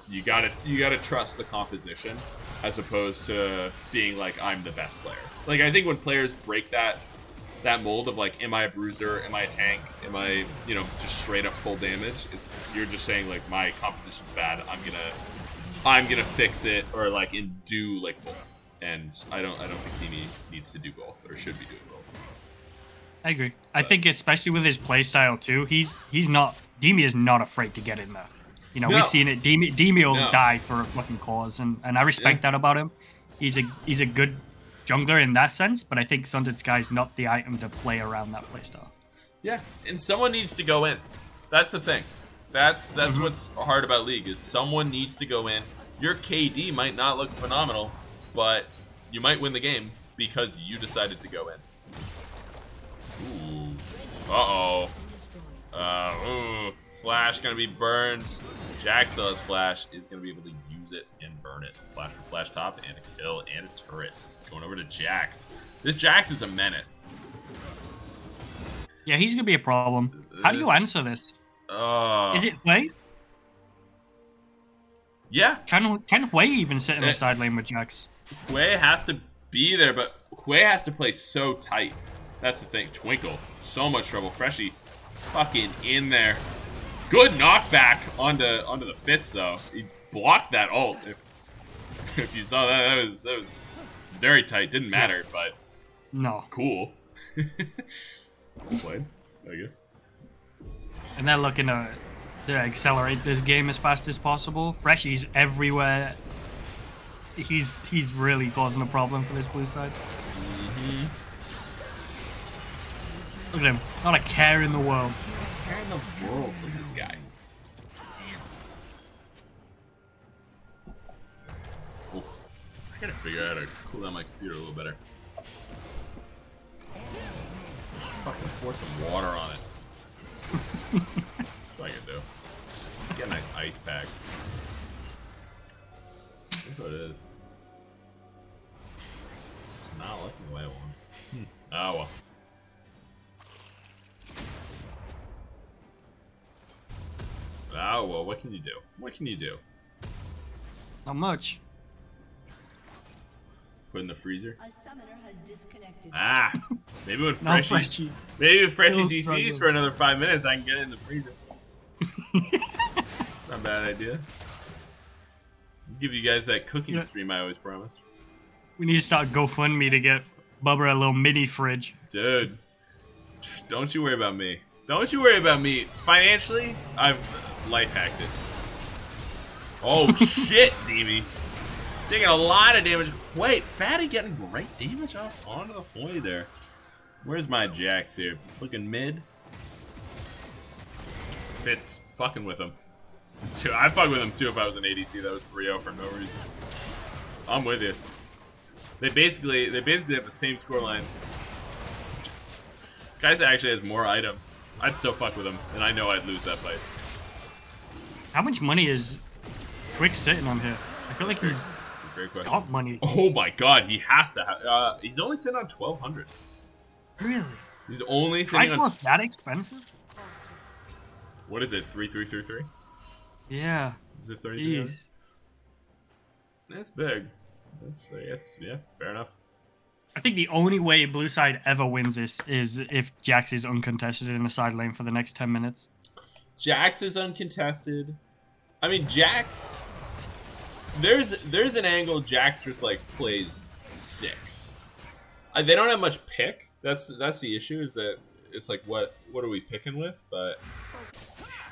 you gotta trust the composition as opposed to being like, I'm the best player. Like, I think when players break that mold of like, am I a bruiser, am I a tank, am I, you know, just straight up full damage, you're just saying like, my composition's bad, I'm gonna fix it, or like do like both. And I don't think Demi needs to do both, or should be doing both. I agree. I think especially with his playstyle too, Demi is not afraid to get in there. You know, we've seen it. Demi will die for a fucking cause, and I respect that about him. He's a good jungler in that sense, but I think Sundered Sky is not the item to play around that playstyle. Yeah, and someone needs to go in. That's the thing. That's what's hard about League, is someone needs to go in. Your KD might not look phenomenal, but you might win the game because you decided to go in. Ooh. Uh-oh. Flash gonna be burned. Jax still has flash, is gonna be able to use it and burn it. Flash for flash top, and a kill, and a turret. Going over to Jax. This Jax is a menace. Yeah, he's gonna be a problem. How do you answer this? Is it Hui? Yeah. Can Hui even sit in the side lane with Jax? Hui has to be there, but Hui has to play so tight. That's the thing. Twinkle, so much trouble. Freshie, fucking in there. Good knockback onto the Fitz though. He blocked that ult. If you saw that, that was very tight. Didn't matter, but No. cool. Played, I guess. And they're looking to accelerate this game as fast as possible. Freshy's everywhere. He's really causing a problem for this blue side. Mm-hmm. Look at him. Not a care in the world. Care in the world with this guy. Oh, I gotta figure out how to cool down my computer a little better. Just fucking pour some water on it. That's what I can do. Get a nice ice pack. That's what it is. It's just not looking the way I want. Oh well. Oh well, what can you do? What can you do? Not much. Put in the freezer. A summoner has disconnected. Ah, maybe with No Freshie, Freshy. maybe with Freshie Still DCs struggling. for another 5 minutes, I can get it in the freezer. It's not a bad idea. Give you guys that cooking stream I always promised. We need to start GoFundMe to get Bubba a little mini fridge. Dude, don't you worry about me. Don't you worry about me. Financially, I've life hacked it. Oh shit, Deemy. Taking a lot of damage. Wait, Fatty getting great damage off onto the Foy there. Where's my Jax here? Looking mid. Fitz fucking with him. I'd fuck with him too if I was an ADC that was 3-0 for no reason. I'm with you. They basically have the same scoreline. Guys actually has more items. I'd still fuck with him, and I know I'd lose that fight. How much money is Quick sitting on here? I feel like he's Great question. got money. Oh my god, he has to have. He's only sitting on 1,200. Really? He's only sitting on. Trifle's that expensive? What is it? 3,333? Yeah. Is it 33? Jeez. That's big. That's, I guess, yeah, fair enough. I think the only way Blue Side ever wins this is if Jax is uncontested in the side lane for the next 10 minutes. Jax is uncontested. I mean, Jax. There's an angle Jax just like plays sick. They don't have much pick. That's the issue. Is that it's like what are we picking with? But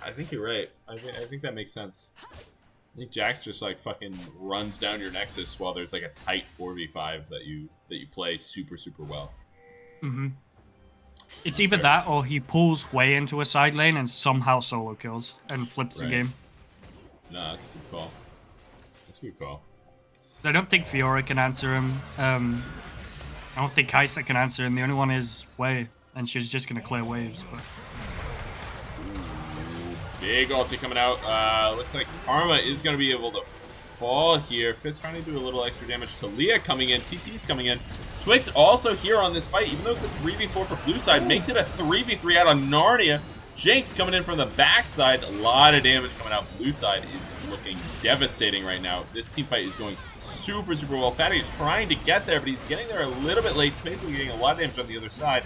I think you're right. I think that makes sense. I think Jax just like fucking runs down your Nexus while there's like a tight 4v5 that you play super well. Mm-hmm. It's That's either fair. that or he pulls way into a side lane and somehow solo kills and flips the Right. game. Nah, that's a good call. That's a good call. I don't think Fiora can answer him. I don't think Kaisa can answer him. The only one is Wei, and she's just gonna clear waves. But Big ulti coming out. Looks like Karma is going to be able to fall here. Fitz trying to do a little extra damage to Leah coming in. TP's coming in. Twix also here on this fight, even though it's a 3v4 for blue side, makes it a 3v3 out on Narnia. Jinx coming in from the backside. A lot of damage coming out. Blue side is looking devastating right now. This team fight is going super well. Fatty is trying to get there, but he's getting there a little bit late. Twix getting a lot of damage on the other side.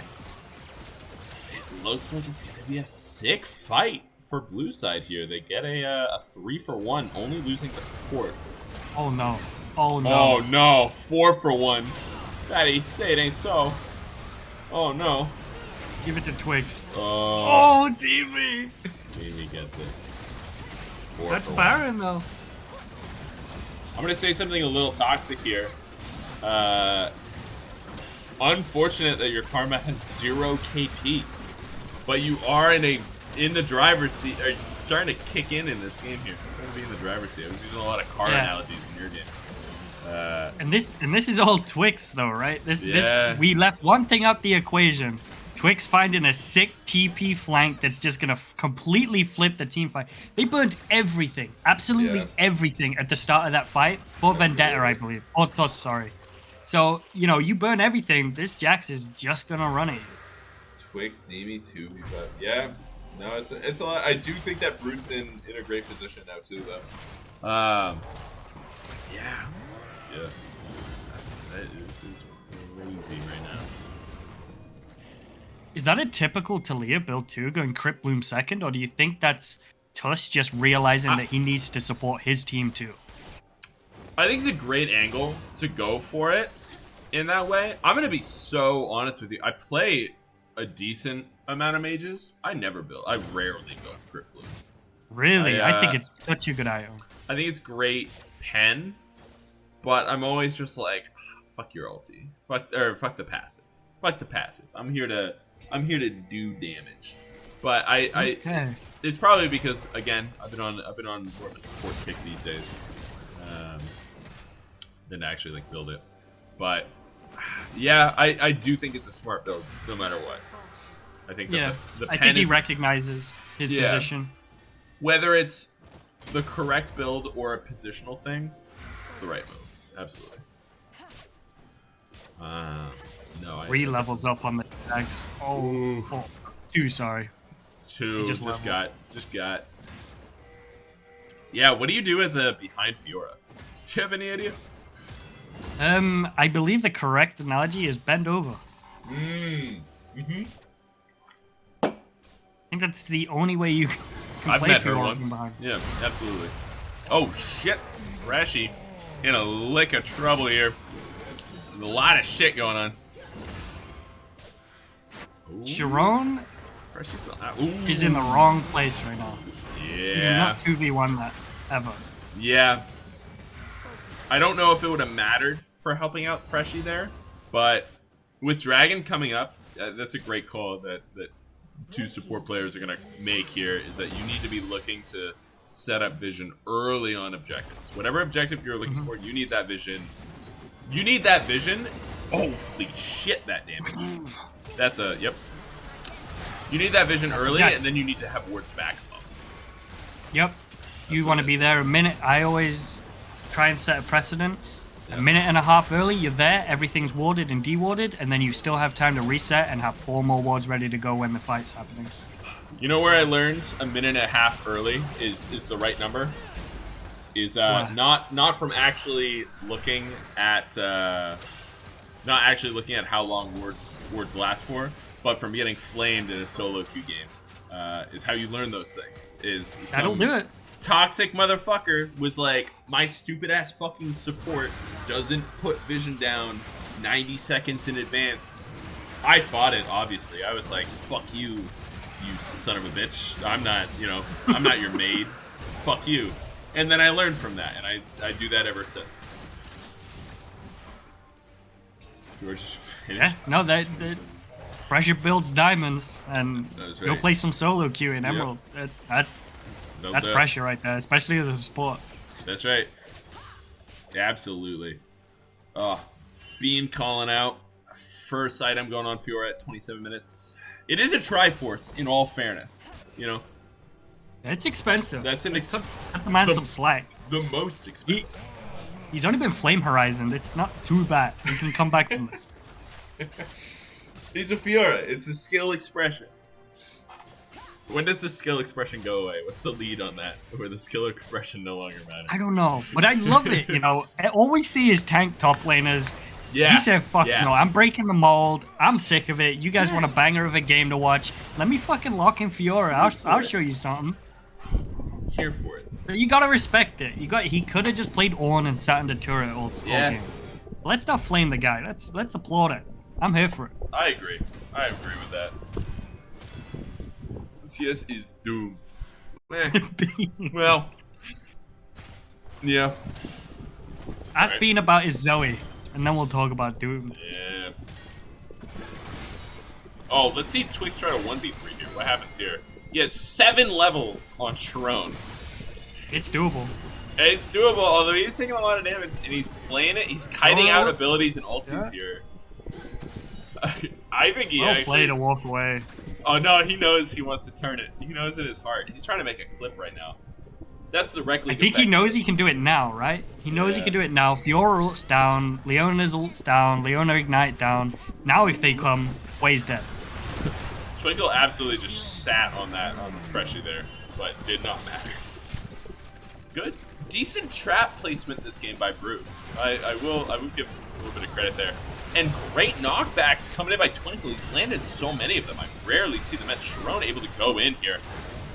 It looks like it's going to be a sick fight for blue side here. They get a 3-for-1, only losing the support. oh no, oh no, Oh no, 4-for-1. Fatty, say it ain't so. Oh no. give it to Twigs. Oh, Oh, TV. Jamie gets it. 4 That's for 1. Baron though. I'm gonna say something a little toxic here. Unfortunate that your Karma has 0 KP, but you are in the driver's seat. Are starting to kick in this game here. Starting to be in the driver's seat. I was using a lot of car analogies in your game. And this is all Twix though, right? This we left one thing out the equation. Twix finding a sick TP flank that's just gonna completely flip the team fight. They burned everything, absolutely everything at the start of that fight for Vendetta, I believe. Oh, Toss, sorry. So you burn everything. This Jax is just gonna run it. Twix, Demi, 2v5. Yeah. No, it's a lot. I do think that Brute's in a great position now too, though. Yeah. This is crazy right now. Is that a typical Talia build too, going Crypt Bloom second, or do you think that's Tuss just realizing that he needs to support his team too. I think it's a great angle to go for it in that way. I'm going to be so honest with you. I play a decent amount of mages. I rarely go Crypt Blue. Really? I think it's such a good item. I think it's great pen, but I'm always just like, fuck your ulti. Fuck the passive. Fuck the passive. I'm here to do damage. But it's probably because, again, I've been on more of a support kick these days than to actually like build it. But yeah, I do think it's a smart build no matter what. I think the pen I think he recognizes his position. Whether it's the correct build or a positional thing, it's the right move. Absolutely. No. 3 levels up on the tags. Oh, 2, sorry. 2 just got. Yeah, what do you do as a behind Fiora? Do you have any idea? I believe the correct analogy is bend over. Mm-hmm. I think that's the only way you can I've play met her Fiora once. from behind. Yeah, absolutely. Oh shit, Freshy in a lick of trouble here. There's a lot of shit going on. Sharon Freshy's is in the wrong place right now. Yeah. Not 2v1 that ever. Yeah. I don't know if it would have mattered for helping out Freshy there, but with Dragon coming up, that's a great call that 2 support players are going to make here, is that you need to be looking to set up vision early on objectives. Whatever objective you're looking for, you need that vision. You need that vision. Holy shit, that damage. That's a, yep. You need that vision early, and then you need to have wards back up. Yep. You want to be there a minute. I always try and set a precedent. A minute and a half early, you're there, everything's warded and dewarded, and then you still have time to reset and have 4 more wards ready to go when the fight's happening. You know where I learned a minute and a half early is the right number? Is not from actually looking at how long wards last for, but from getting flamed in a solo queue game. Is how you learn those things. That'll do it. Toxic motherfucker was like, my stupid ass fucking support doesn't put vision down 90 seconds in advance. I fought it, obviously. I was like, fuck you, you son of a bitch. I'm not your maid. Fuck you. And then I learned from that, and I do that ever since. George just finished. Yeah, no, that pressure builds diamonds, and right. You'll play some solo queue in Emerald. Yep. That's pressure right there, especially as a support. That's right. Absolutely. Bean calling out. First item going on Fiora at 27 minutes. It is a Triforce, in all fairness. You know? It's expensive. That's Cut the man some slack. The most expensive. He's only been Flame Horizoned. It's not too bad. He can come back from this. He's a Fiora. It's a skill expression. When does the skill expression go away? What's the lead on that? Where the skill expression no longer matters? I don't know, but I love it. All we see is tank top laners. Yeah. He said, fuck no, I'm breaking the mold. I'm sick of it. You guys want a banger of a game to watch. Let me fucking lock in Fiora. I'll show you something. Here for it. But you gotta respect it. He could have just played Ornn and sat in the turret all game. Let's not flame the guy. Let's applaud it. I'm here for it. I agree with that. CS is doomed. Well, yeah. Ask Bean about his Zoe, and then we'll talk about Doom. Yeah. Oh, let's see Twix try to 1v3 here. What happens here? He has 7 levels on Sharon. It's doable. It's doable, although he's taking a lot of damage, and he's playing it. He's kiting out abilities and ultis here. I think he actually play to walk away. Oh no, he knows he wants to turn it. He knows in his heart. He's trying to make a clip right now. That's directly. I think he knows he can do it now, right? He knows he can do it now. Fiora ult's down. Leona's ult's down. Leona Ignite down. Now if they come, Way's dead. Twinkle absolutely just sat on Freshy there, but did not matter. Good. Decent trap placement this game by Brute. I will give a little bit of credit there. And great knockbacks coming in by Twinkle. He's landed so many of them. I rarely see them as Sharon able to go in here.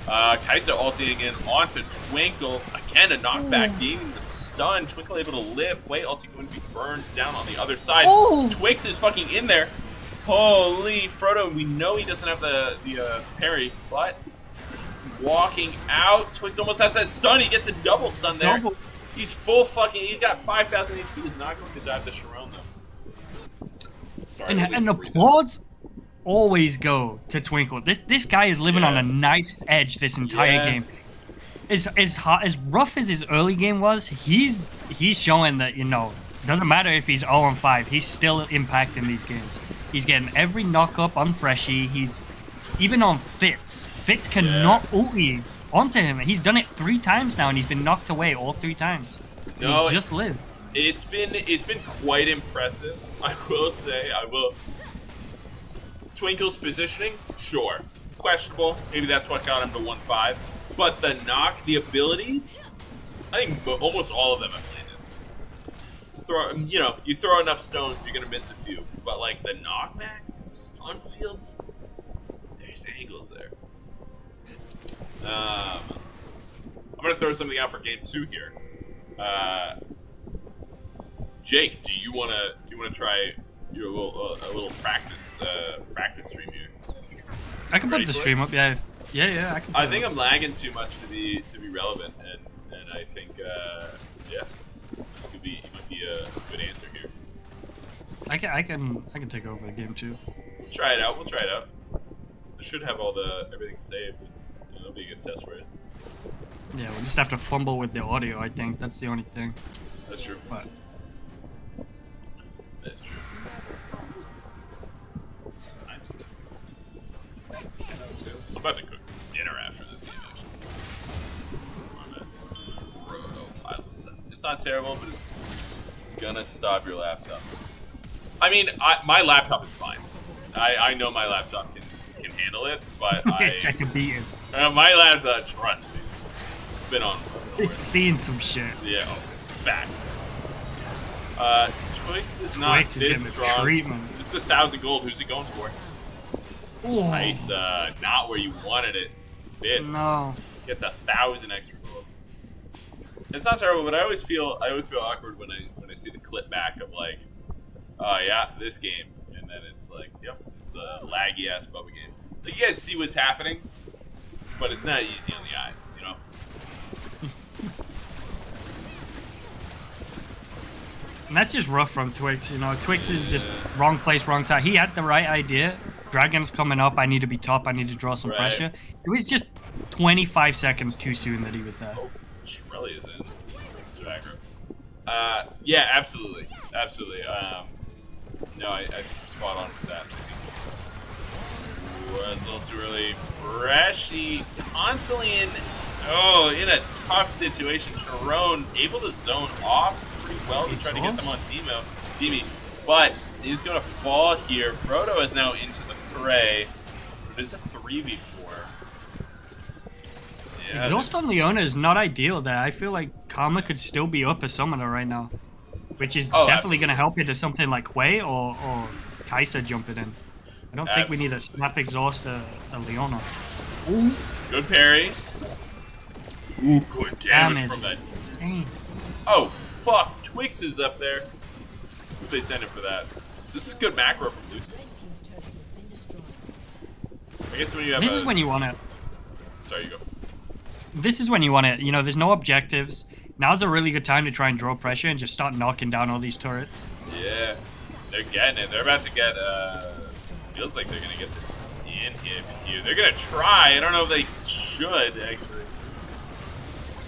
Kaisa ulting in onto Twinkle. Again, a knockback, gaining the stun. Twinkle able to live. Wei ulti going to be burned down on the other side. Twix is fucking in there. Holy Frodo, we know he doesn't have the parry, but he's walking out. Twix almost has that stun. He gets a double stun there. He's full fucking, he's got 5,000 HP. He's not going to dive the Sharon though. Sorry, and applauds always go to Twinkle. This guy is living on a knife's edge this entire game. As rough as his early game was, he's showing that, you know, doesn't matter if he's 0-5, he's still impacting these games. He's getting every knock up on Freshie. He's even on Fitz. Fitz cannot ulti onto him. He's done it 3 times now, and he's been knocked away all 3 times. No, he's just lived. It's been quite impressive. I will say, Twinkle's positioning, sure, questionable. Maybe that's what got him to 1-5. But the abilities, I think almost all of them have landed. You throw enough stones, you're gonna miss a few. But like the knockbacks, the stun fields, there's angles there. I'm gonna throw something out for game 2 here. Jake, do you wanna try your little practice stream here? I can put the stream up, yeah. I can. I think I'm lagging too much to be relevant, and I think you might be a good answer here. I can take over game 2. We'll try it out. I should have everything saved. That'll be a good test for you. Yeah, we'll just have to fumble with the audio. I think that's the only thing. That's true. But that's true. I'm about to cook dinner after this game, actually. It's not terrible, but it's gonna stop your laptop. I mean, my laptop is fine. I know my laptop can handle it, but it's a beating. My laptop, trust me, been on. It's seen some shit. Yeah, fact. Twix is not this strong. This is 1,000 gold. Who's he going for? Ooh. Nice, not where you wanted it. Fits. No. Gets 1,000 extra gold. It's not terrible, but I always feel awkward when I see the clip back of like, oh yeah, this game, and then it's like, yep, it's a laggy ass Bubba game. Like, you guys see what's happening, but it's not easy on the eyes, you know. And that's just rough from Twix, you know. Twix is just wrong place, wrong time. He had the right idea. Dragon's coming up. I need to be top. I need to draw some pressure. It was just 25 seconds too soon that he was there. Oh, Shirelli is in. It's aggro. Yeah, absolutely. No, I think you're spot on with that. Was a little too early. Freshie constantly in a tough situation. Sharon able to zone off pretty well to try to get them on Demi, but he's going to fall here. Frodo is now into the fray. It is a 3v4. Yeah, Exhaust on Leona is not ideal there. I feel like Karma could still be up as summoner right now, which is definitely going to help into something like Wei or Kaisa jumping in. I don't think we need a snap exhaust a Leona. Ooh. Good parry. Ooh, good damage from that. Insane. Oh, fuck. Twix is up there. Who'd they send him for that? This is good macro from Lucy. I guess when you have This is when you want it. Sorry, you go. This is when you want it. You know, there's no objectives. Now's a really good time to try and draw pressure and just start knocking down all these turrets. Yeah. They're getting it. They're about to get, feels like they're going to get this in here. They're going to try. I don't know if they should, actually.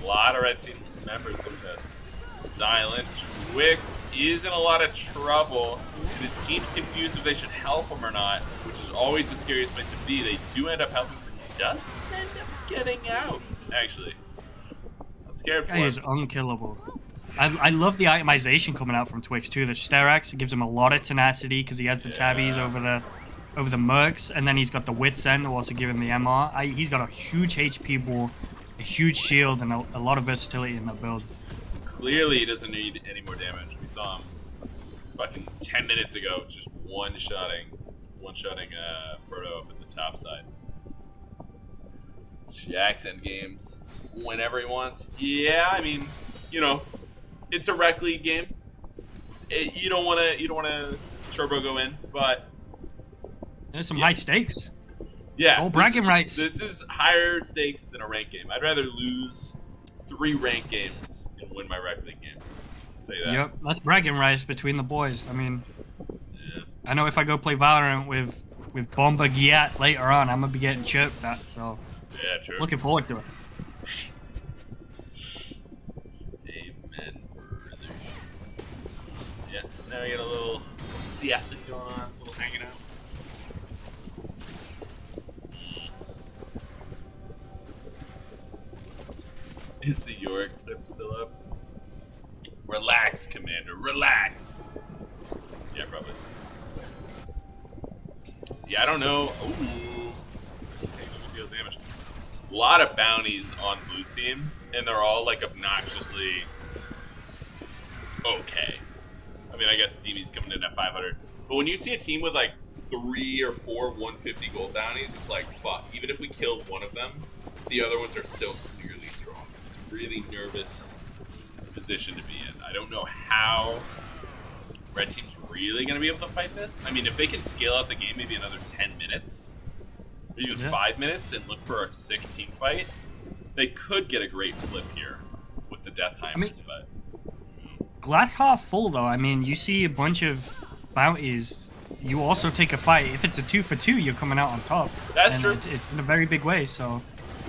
A lot of Red Team members. Look at that. Silent. Twix is in a lot of trouble, and his team's confused if they should help him or not, which is always the scariest place to be. They do end up helping, but he does end up getting out, actually. I'm scared for him. He is unkillable. I love the itemization coming out from Twix, too. The Sterax gives him a lot of tenacity because he has the tabbies over the mercs, and then he's got the Wits End, also giving the MR. He's got a huge HP ball, a huge shield, and a lot of versatility in that build. Clearly, he doesn't need any more damage. We saw him fucking 10 minutes ago, just one-shotting Frodo up at the top side. Jackson games whenever he wants. Yeah, I mean, it's a rec league game. You don't want to turbo go in, but there's some high stakes. Yeah, all bragging rights. This is higher stakes than a rank game. I'd rather lose 3 rank games and win my rec league games. I'll tell you that. Yep, that's bragging rights between the boys. I mean, yeah. I know if I go play Valorant with Bomba Giat later on, I'm gonna be getting chirped at. So yeah, true. Looking forward to it. Amen, brother. Yeah, now we get a little siesta going on, a little hanging out. Is the York clip still up? Relax, Commander, relax. Yeah, probably. Yeah, I don't know. Ooh. Deal damage. A lot of bounties on blue team, and they're all like obnoxiously okay. I mean, I guess Demi's coming in at 500. But when you see a team with like 3 or 4 150 gold bounties, it's like, fuck. Even if we kill one of them, the other ones are still clearly strong. It's a really nervous position to be in. I don't know how red team's really going to be able to fight this. I mean, if they can scale out the game maybe another 10 minutes, or even 5 minutes, and look for a sick team fight, they could get a great flip here with the death timers, but... Glass half full, though. I mean, you see a bunch of bounties. You also take a fight. If it's a 2-for-2, you're coming out on top. That's true. It's in a very big way, so...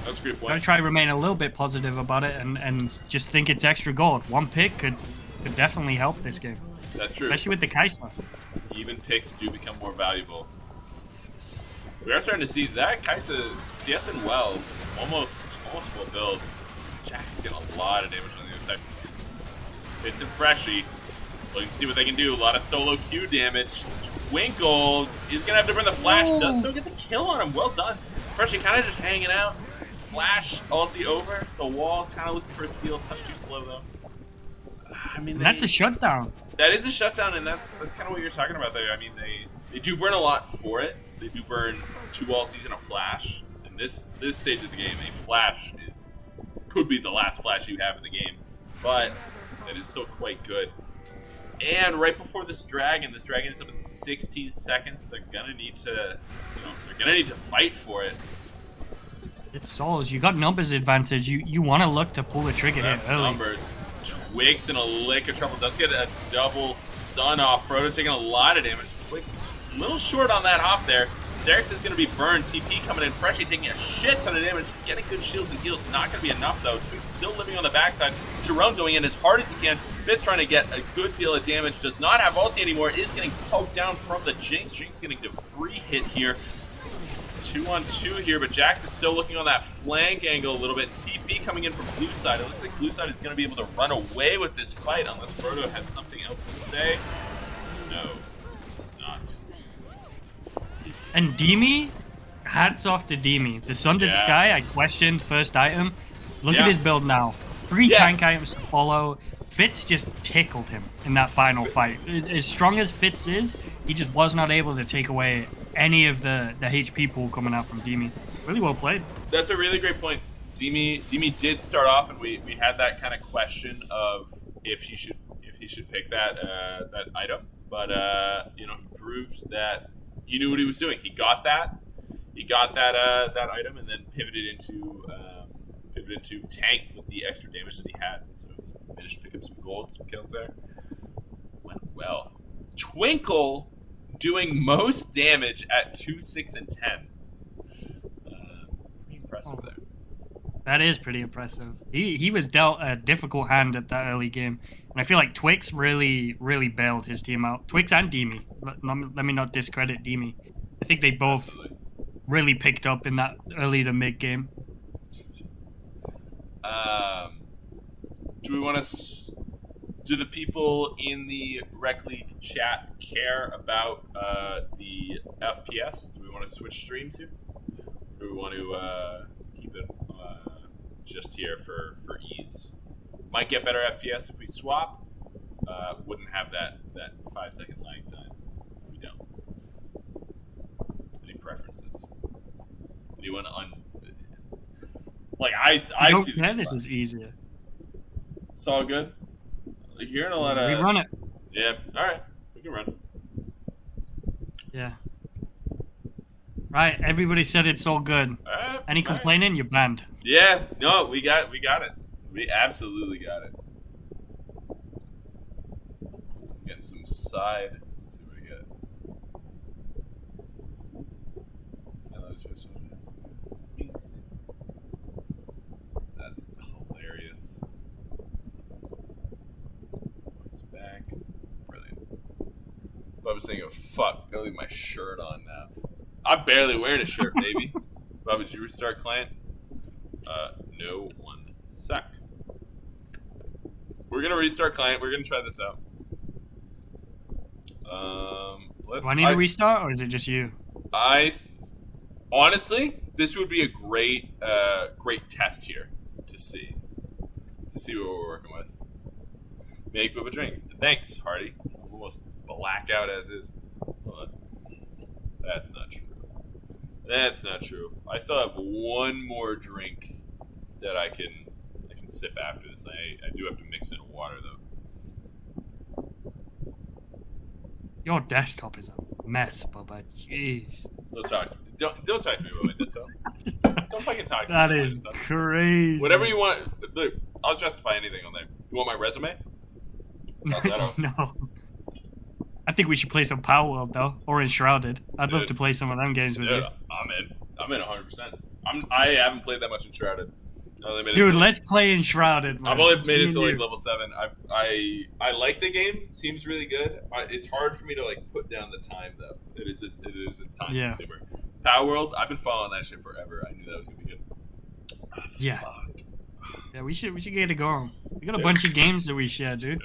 That's a great point. Gotta try to remain a little bit positive about it and just think it's extra gold. One pick could definitely help this game. That's true. Especially with the Kaisa. Even picks do become more valuable. We are starting to see that Kaisa CS and well, almost full build. Jack's getting a lot of damage on the other side. Fitz and Freshy looking to see what they can do. A lot of solo Q damage. Twinkle is gonna have to burn the flash. Whoa. Does still get the kill on him. Well done. Freshy kind of just hanging out. Flash ulti over the wall. Kind of looking for a steal. Touch too slow though. I mean, That's a shutdown. That is a shutdown, and that's kind of what you're talking about there. I mean, they do burn a lot for it. They do burn 2 ultis and a flash. In this stage of the game, a flash could be the last flash you have in the game, but that is still quite good. And right before this dragon is up in 16 seconds. They're gonna need to, fight for it. It's souls. You got numbers advantage. You want to look to pull the trigger here early. Numbers. Twigs and a lick of trouble. Does get a double stun off. Frodo taking a lot of damage. Twig a little short on that hop there. Sterix is going to be burned. TP coming in. Freshy taking a shit ton of damage. Getting good shields and heals. Not going to be enough, though. Twig's still living on the backside. Sharon going in as hard as he can. Fitz trying to get a good deal of damage. Does not have ulti anymore. Is getting poked down from the Jinx. Jinx getting the free hit here. 2-on-2 here, but Jax is still looking on that flank angle a little bit. TP coming in from blue side. It looks like blue side is going to be able to run away with this fight unless Frodo has something else to say. No, it's not. And Demi, hats off to Demi. The Sundered Sky, I questioned first item. Look at his build now. 3 tank items to follow. Fitz just tickled him in that final fight. As strong as Fitz is, he just was not able to take away any of the HP pool coming out from Demi. Really well played. That's a really great point. Demi did start off, and we had that kind of question of if he should pick that item, but he proved that he knew what he was doing. He got that item, and then pivoted into tank with the extra damage that he had. So he managed to pick up some gold, some kills there. Went well. Twinkle doing most damage at 2, 6, and 10. Pretty impressive there. That is pretty impressive. He was dealt a difficult hand at that early game. And I feel like Twix really bailed his team out. Twix and Demi. Let me not discredit Demi. I think they both really picked up in that early to mid game. Do the people in the Rec League chat care about the FPS? Do we want to switch stream to? Or do we want to keep it just here for ease? Might get better FPS if we swap. Wouldn't have that 5-second lag time if we don't. Any preferences? Anyone Like I see the Tennis is easier. It's all good. You're hearing a lot of. We run it. Yeah. All right. We can run. Yeah. Right. Everybody said it's all good. All right. Any complaining, you're banned. Yeah. No, we got it. We absolutely got it. Getting some side. Let's see what we get. That's hilarious. He's back. Brilliant. I was thinking, fuck, gotta leave my shirt on now. I'm barely wearing a shirt, baby. Bubba, did you restart client? No, 1 sec. We're gonna restart client. We're gonna try this out. Do I need to restart, or is it just you? Honestly, this would be a great test here to see what we're working with. Make Bubba drink. Thanks, Hardy. I'm almost blackout as is. Hold on. That's not true. That's not true. I still have one more drink that I can sip after this. I do have to mix in water though. Your desktop is a mess, Bubba. Jeez. Don't talk to me. Don't talk to me about my desktop. Don't fucking talk to me. That is crazy. Whatever you want. Look, I'll justify anything on there. You want my resume? No. I think we should play some Power World though, or Enshrouded. I'd love to play some of them games with you. I'm in 100%. I haven't played that much Enshrouded. Dude, let's play Enshrouded. Man. I've only made it to like level 7. I like the game. Seems really good. It's hard for me to like put down the time though. It is a time consumer. Power World. I've been following that shit forever. I knew that was gonna be good. Oh, yeah. Fuck. Yeah, we should get it going. We got a bunch of games that we share, dude.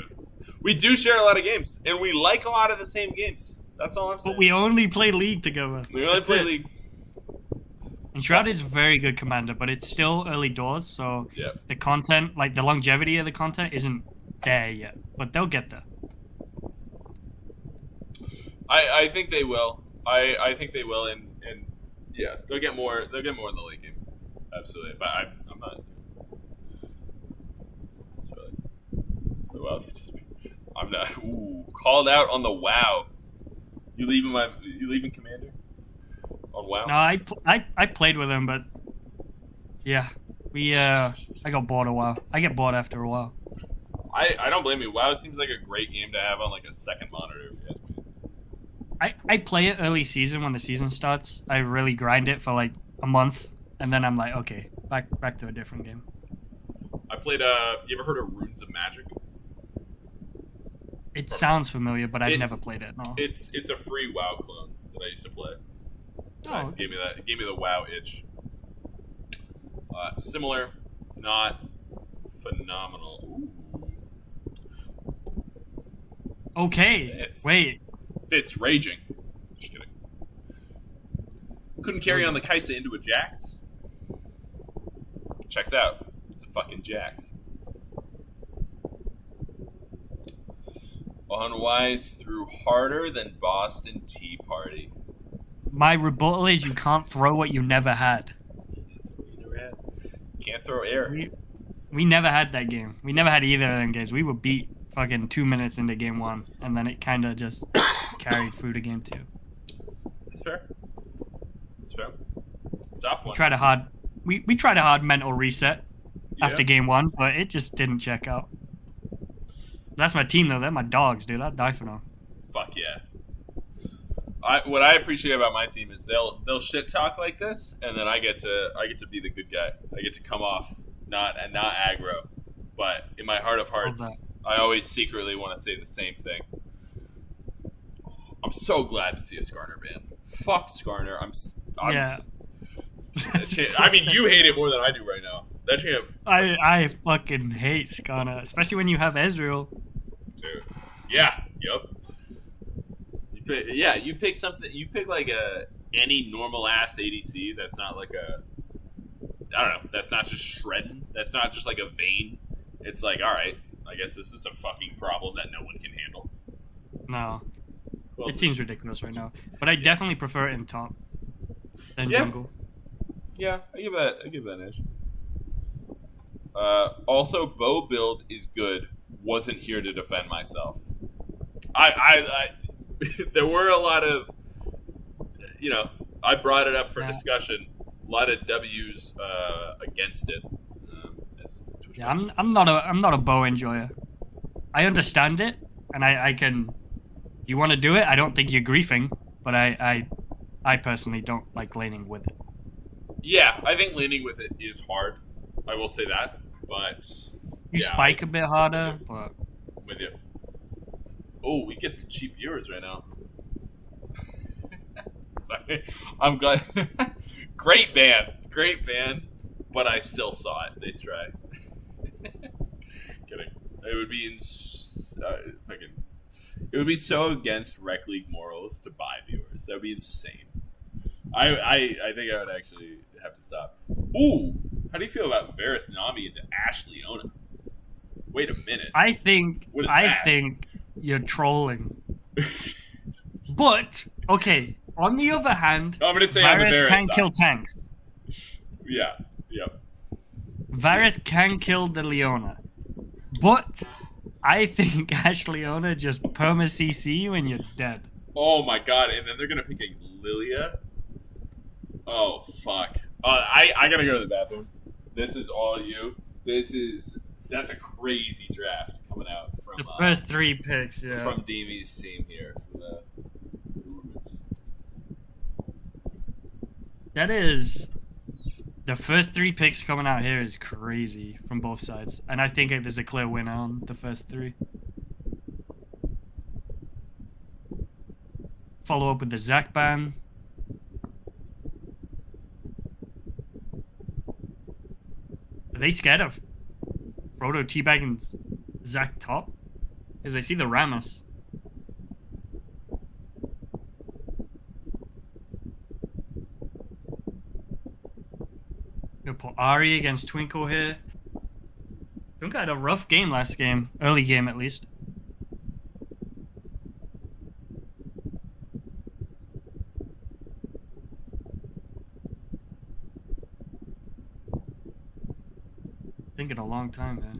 We do share a lot of games, and we like a lot of the same games. That's all I'm saying. But we only play League together. We only play League. Enshrouded is a very good commander, but it's still early doors, so the content, like the longevity of the content, isn't there yet. But they'll get there. I think they will. I think they will, and yeah, they'll get more. They'll get more in the late game. Absolutely, but I'm not. Well, I'm not. Ooh, called out on the WoW. You leaving Commander? On WoW? No, I played with him, but yeah, I got bored a while. I get bored after a while. I don't blame you. WoW seems like a great game to have on like a second monitor. If you ask me. I play it early season when the season starts. I really grind it for like a month, and then I'm like, okay, back to a different game. I played. You ever heard of Runes of Magic? It sounds familiar, but I've never played it. No. It's a free WoW clone that I used to play. Oh. It gave me the WoW itch. Similar, not phenomenal. Ooh. Okay. Wait. Fitz raging. Just kidding. Couldn't carry on the Kaisa into a Jax. Checks out. It's a fucking Jax. Unwise threw harder than Boston Tea Party. My rebuttal is you can't throw what you never had. Can't throw air. We never had that game. We never had either of them games. We were beat fucking 2 minutes into game 1, and then it kind of just carried through to game 2. That's fair. It's fair. It's a tough one. We tried a hard mental reset after game 1, but it just didn't check out. That's my team, though. They're my dogs, dude. I'd die for them. Fuck yeah. What I appreciate about my team is they'll shit talk like this, and then I get to be the good guy. I get to come off not aggro, but in my heart of hearts, I always secretly want to say the same thing. I'm so glad to see a Skarner ban. Fuck Skarner. I mean, you hate it more than I do right now. That him. I fucking hate Skarner, especially when you have Ezreal. Dude. Yeah. Yep. You pick something. You pick like any normal ass ADC that's not like I don't know. That's not just shredding. That's not just like a Vayne. It's like, all right, I guess this is a fucking problem that no one can handle. No. It seems ridiculous right now, but I definitely prefer it in top than jungle. Yeah, I give that an edge. Also, bow build is good. Wasn't here to defend myself. I there were a lot of, I brought it up for discussion. A lot of W's against it. Yeah, I'm not a bow enjoyer. I understand it, and I can. If you want to do it, I don't think you're griefing, but I personally don't like laning with it. Yeah, I think laning with it is hard. I will say that, but you spike a bit harder. But I'm with you. Oh, we get some cheap viewers right now. Sorry, I'm glad. Great band, but I still saw it. Nice try. Kidding. It would be It would be so against Rec League morals to buy viewers. That would be insane. I think I would actually have to stop. Ooh, how do you feel about Varus Nami into Ash Leona? Wait a minute. I think you're trolling. But okay, on the other hand, I'm gonna say Varus can side. Kill tanks. Yeah. Varus can kill the Leona, but I think Ash Leona just perma CC you and you're dead. Oh my god! And then they're gonna pick a Lilia. Oh fuck! I gotta go to the bathroom. This is all you. That's a crazy draft coming out from the first 3 picks. Yeah. From Davey's team here. That is the first 3 picks coming out here is crazy from both sides, and I think there's a clear winner on the first 3. Follow up with the Zac ban. Are they scared of Frodo teabagging Zac top? Because they see the Rammus. Gonna put Ari against Twinkle here. Twinkle had a rough game last game. Early game, at least. Thinking a long time, man.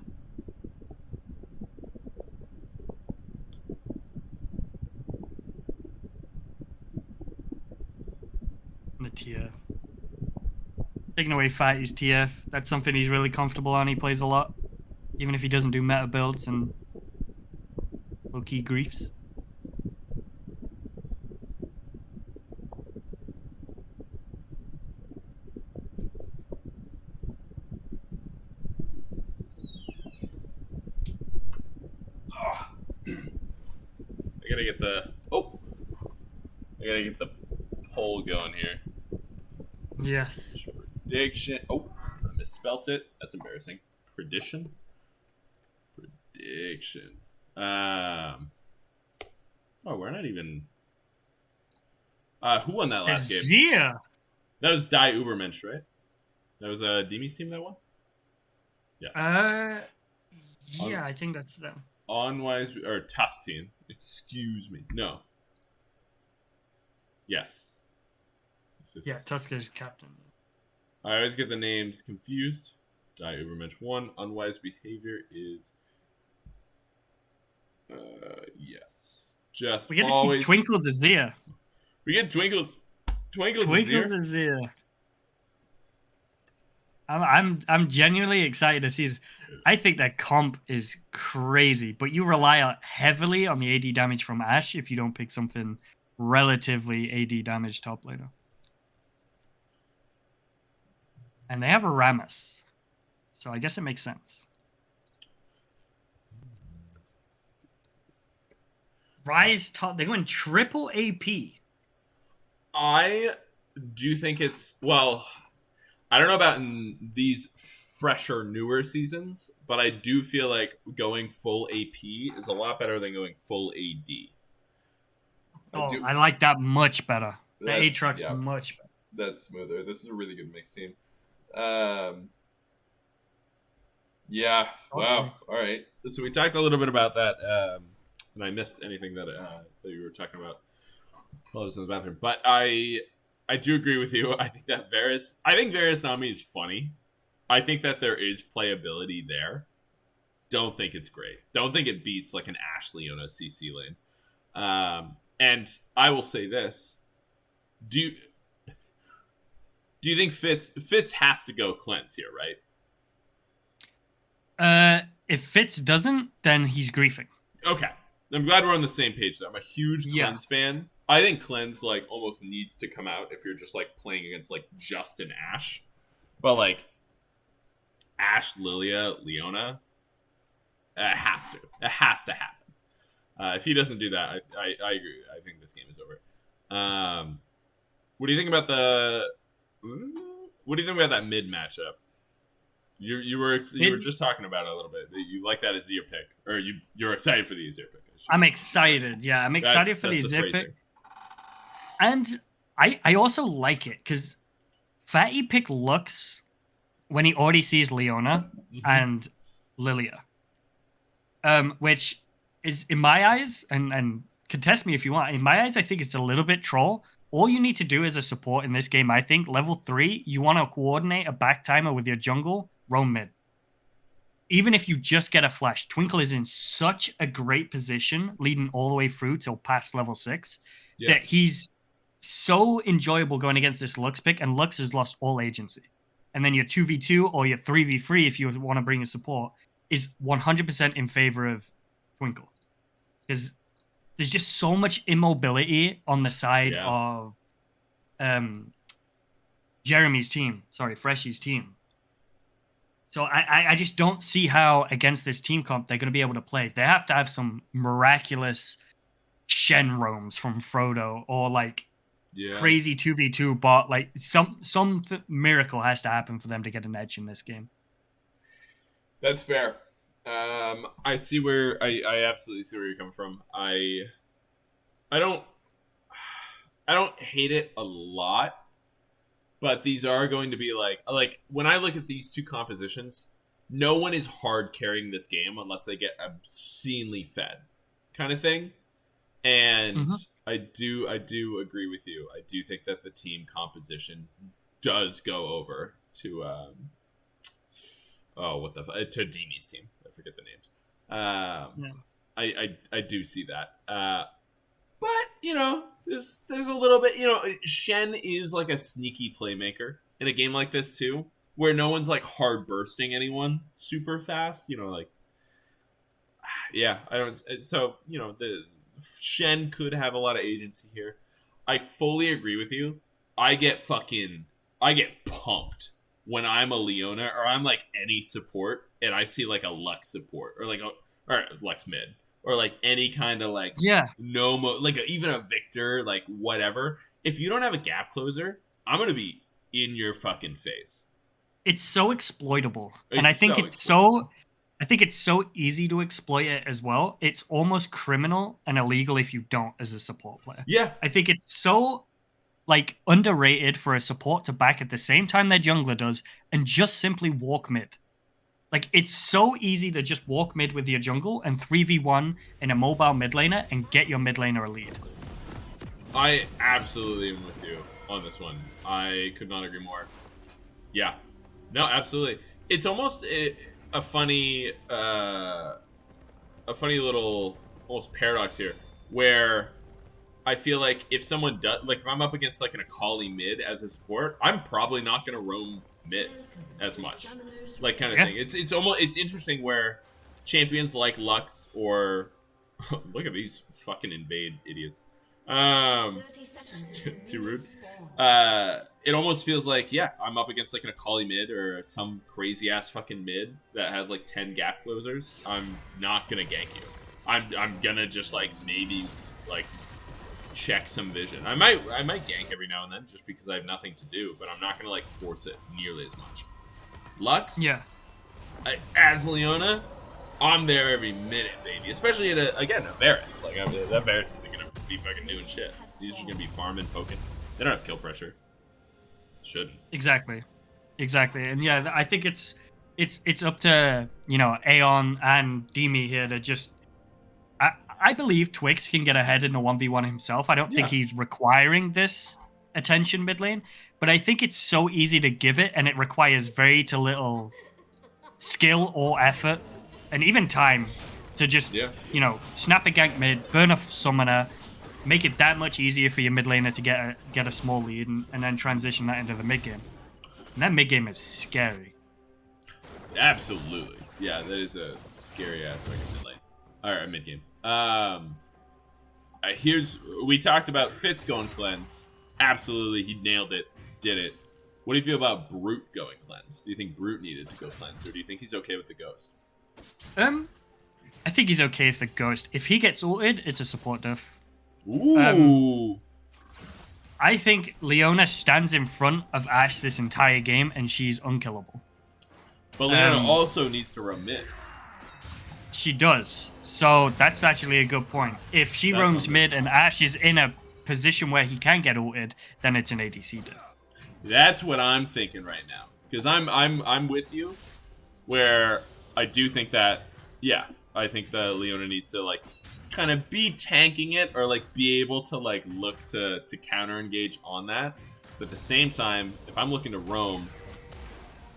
The TF. Taking away Fatty's TF. That's something he's really comfortable on. He plays a lot. Even if he doesn't do meta builds and low-key griefs. I gotta get the poll going here. Yes. Prediction. Oh, I misspelt it. That's embarrassing. Prediction. Oh, we're not even. Who won that last game? Azir. That was Die Ubermensch, right? That was Demi's team that won. Yes. Yeah, I think that's them. Unwise or Tusk team. Excuse me. No. Yes. Yeah, Tusk is captain. I always get the names confused. Die Ubermensch 1. Unwise behavior is. Yes. Just we get always. To see Twinkle's Azir. We get Twinkle's Azir. I'm genuinely excited to see this. I think that comp is crazy, but you rely heavily on the AD damage from Ashe if you don't pick something relatively AD damage top laner. And they have a Rammus, so I guess it makes sense. Rise top, they're going triple AP. I do think it's, well, I don't know about in these fresher, newer seasons, but I do feel like going full AP is a lot better than going full AD. I like that much better. The Aatrox much better. That's smoother. This is a really good mixed team. Yeah. Wow. All right. So we talked a little bit about that, and I missed anything that you were talking about while I was in the bathroom. But I do agree with you. I think Varus Nami is funny. I think that there is playability there. Don't think it's great. Don't think it beats like an Ashe Leona CC lane. And I will say this: do you think Fitz has to go cleanse here, right? If Fitz doesn't, then he's griefing. Okay, I'm glad we're on the same page. Though I'm a huge cleanse fan. I think cleanse like almost needs to come out if you're just like playing against like just an Ashe, but like Ashe, Lilia, Leona, it has to happen. If he doesn't do that, I agree. I think this game is over. What do you think about that mid matchup? You were just talking about it a little bit. You like that Azir pick, or you're excited for the Azir pick? I'm excited. Yeah, I'm excited for the Azir pick, and I also like it because Fatty pick Lux when he already sees Leona and Lilia, which is in my eyes, and contest me if you want. In my eyes, I think it's a little bit troll. All you need to do as a support in this game, I think, level 3, you want to coordinate a back timer with your jungle, roam mid. Even if you just get a flash, Twinkle is in such a great position, leading all the way through till past level 6, that he's so enjoyable going against this Lux pick, and Lux has lost all agency. And then your 2v2 or your 3v3, if you want to bring a support, is 100% in favor of Twinkle. Because there's just so much immobility on the side of Jeremy's team. Sorry, Freshy's team. So I just don't see how against this team comp they're going to be able to play. They have to have some miraculous Shen roams from Frodo or like crazy 2v2 bot. Like some miracle has to happen for them to get an edge in this game. That's fair. I see where I absolutely see where you're coming from. I don't hate it a lot, but these are going to be like when I look at these two compositions, no one is hard carrying this game unless they get obscenely fed, kind of thing. And I do agree with you. I do think that the team composition does go over to to Demi's team. I forget the names. I do see that. But there's a little bit. Shen is like a sneaky playmaker in a game like this too, where no one's like hard bursting anyone super fast. I don't. So the Shen could have a lot of agency here. I fully agree with you. I get pumped when I'm a Leona or I'm like any support and I see like a Lux support or or Lux mid or like any kind of like even a Victor, like whatever. If you don't have a gap closer, I'm gonna be in your fucking face. It's so exploitable, and I think it's so easy to exploit it as well. It's almost criminal and illegal if you don't as a support player. Yeah, I think it's so like underrated for a support to back at the same time their jungler does and just simply walk mid. Like it's so easy to just walk mid with your jungle and 3v1 in a mobile mid laner and get your mid laner a lead. I absolutely am with you on this one. I could not agree more. Yeah, no, absolutely. It's almost a funny little almost paradox here where I feel like if someone does, like if I'm up against like an Akali mid as a support, I'm probably not going to roam mid as much, like kind of thing. It's interesting where champions like Lux or look at these fucking invade idiots. Too rude. It almost feels like I'm up against like an Akali mid or some crazy ass fucking mid that has like 10 gap closers. I'm not gonna gank you. I'm gonna just like maybe like check some vision. I might gank every now and then just because I have nothing to do, but I'm not gonna like force it nearly as much. Lux, as Leona, I'm there every minute, baby. Especially at a Varus. Like that Varus isn't gonna be fucking doing shit. He's just gonna be farming, poking. They don't have kill pressure. Shouldn't. Exactly, and I think it's up to Aeon and Demi here to just. I believe Twix can get ahead in a 1v1 himself. I don't think he's requiring this attention mid lane, but I think it's so easy to give it, and it requires very to little skill or effort, and even time to just, snap a gank mid, burn a summoner, make it that much easier for your mid laner to get a small lead, and then transition that into the mid game. And that mid game is scary. Absolutely. Yeah, that is a scary aspect of mid lane. Or mid game. We talked about Fitz going cleanse. Absolutely, he nailed it, did it. What do you feel about Brute going cleanse? Do you think Brute needed to go cleanse, or do you think he's okay with the Ghost? I think he's okay with the Ghost. If he gets ulted, it's a support diff. Ooh. I think Leona stands in front of Ashe this entire game, and she's unkillable. But Leona also needs to run mid. She does. So that's actually a good point. If she roams mid and Ashe is in a position where he can get ulted, then it's an ADC diff. That's what I'm thinking right now. Because I'm with you, where I do think that, I think that Leona needs to, like, kind of be tanking it, or, like, be able to, like, look to counter engage on that. But at the same time, if I'm looking to roam,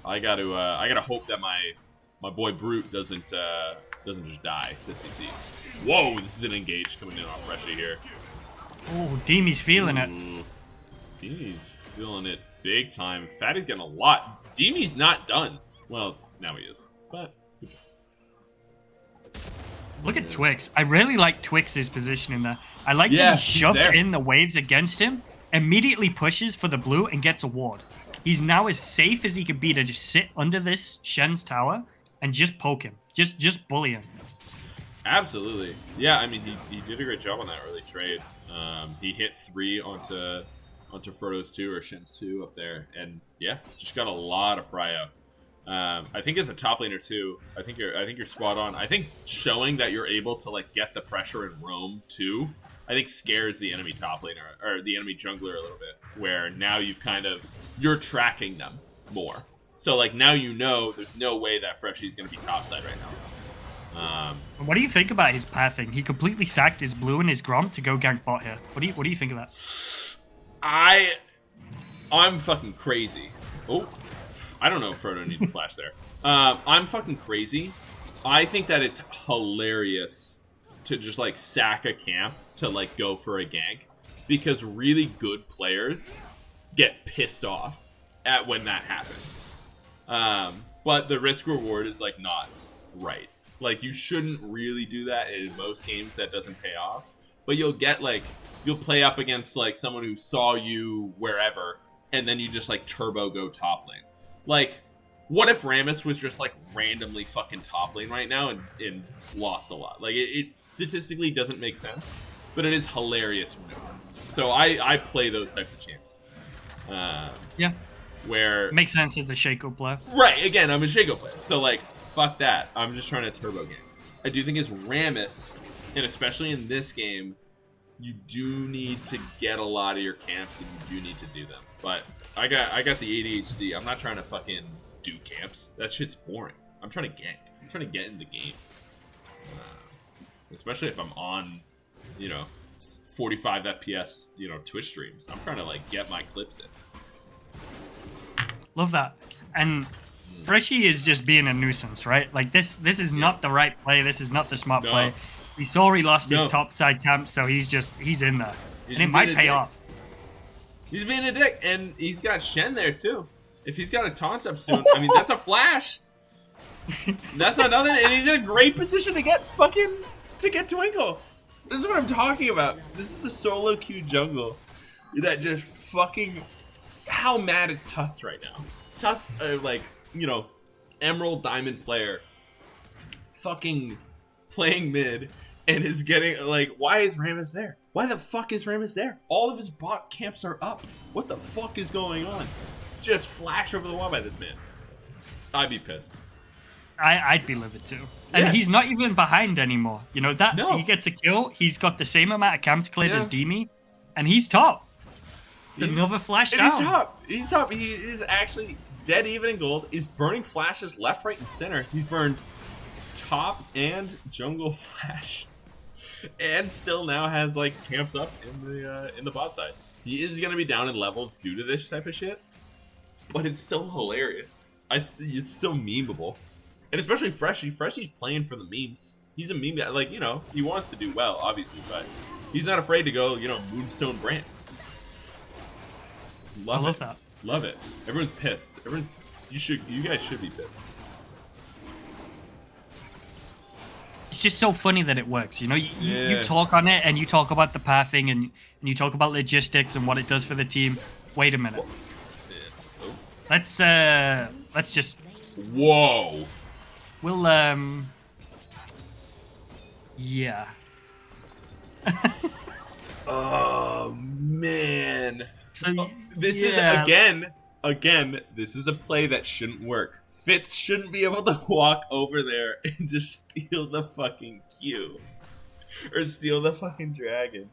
I gotta hope that my boy Brute doesn't just die to CC. Whoa, this is an engage coming in on Freshie here. Oh, Demi's feeling it. Demi's feeling it big time. Fatty's getting a lot. Demi's not done. Well, now he is. But look at Twix. I really like Twix's position in there. I like that he shoved in the waves against him, immediately pushes for the blue, and gets a ward. He's now as safe as he could be to just sit under this Shen's tower and just poke him. Just bully him. Absolutely. Yeah, I mean, he did a great job on that early trade. He hit 3 onto Frodo's 2 or Shen's 2 up there, and just got a lot of prio. I think as a top laner too, I think you're spot on. I think showing that you're able to, like, get the pressure in roam too, I think scares the enemy top laner or the enemy jungler a little bit, where now you're tracking them more. So, like, now there's no way that Freshie's going to be topside right now. What do you think about his pathing? He completely sacked his blue and his Grom to go gank bot here. What do you think of that? I'm fucking crazy. Oh, I don't know if Frodo needed to flash there. I'm fucking crazy. I think that it's hilarious to just, like, sack a camp to, like, go for a gank, because really good players get pissed off at when that happens. But the risk reward is, like, not right. Like, you shouldn't really do that. In most games that doesn't pay off. But you'll play up against, like, someone who saw you wherever, and then you just, like, turbo go top lane. Like, what if Rammus was just, like, randomly fucking top lane right now and lost a lot? Like, it statistically doesn't make sense, but it is hilarious when it works. So I play those types of champs. Where makes sense as a Shaco player. Right, again, I'm a Shaco player. So, like, fuck that. I'm just trying to turbo game. I do think as Rammus, and especially in this game, you do need to get a lot of your camps, and you do need to do them. But I got the ADHD. I'm not trying to fucking do camps. That shit's boring. I'm trying to gank. I'm trying to get in the game. Especially if I'm on, 45 FPS, Twitch streams. I'm trying to, like, get my clips in. Love that. And Freshie is just being a nuisance, right? Like, this is not the right play. This is not the smart play. We saw he lost his top side camp, so he's in there. And it might pay off. He's being a dick, and he's got Shen there too. If he's got a taunt up soon, I mean, that's a flash. That's not nothing, and he's in a great position to get Twinkle. This is what I'm talking about. This is the solo queue jungle that just fucking. How mad is Tuss right now? Tuss, Emerald Diamond player, fucking playing mid, and is getting, like, why is Rammus there? Why the fuck is Rammus there? All of his bot camps are up. What the fuck is going on? Just flash over the wall by this man. I'd be pissed. I'd be livid too. And he's not even behind anymore. He gets a kill. He's got the same amount of camps cleared as Demi, and he's top. Another flash down. He's top. He is actually dead even in gold. He's burning flashes left, right, and center. He's burned top and jungle flash, and still now has, like, camps up in the bot side. He is gonna be down in levels due to this type of shit, but it's still hilarious. It's still memeable, and especially Freshie. Freshie's playing for the memes. He's a meme guy. Like, you know, he wants to do well, obviously, but he's not afraid to go, you know, Moonstone Brand. I love that. Love it. Everyone's pissed. You guys should be pissed. It's just so funny that it works. You know, you talk on it and you talk about the pathing and you talk about logistics and what it does for the team. Wait a minute. Let's just. Whoa. We'll yeah. Oh man. So this is again. This is a play that shouldn't work. Fitz shouldn't be able to walk over there and just steal the fucking Q. Or steal the fucking dragon.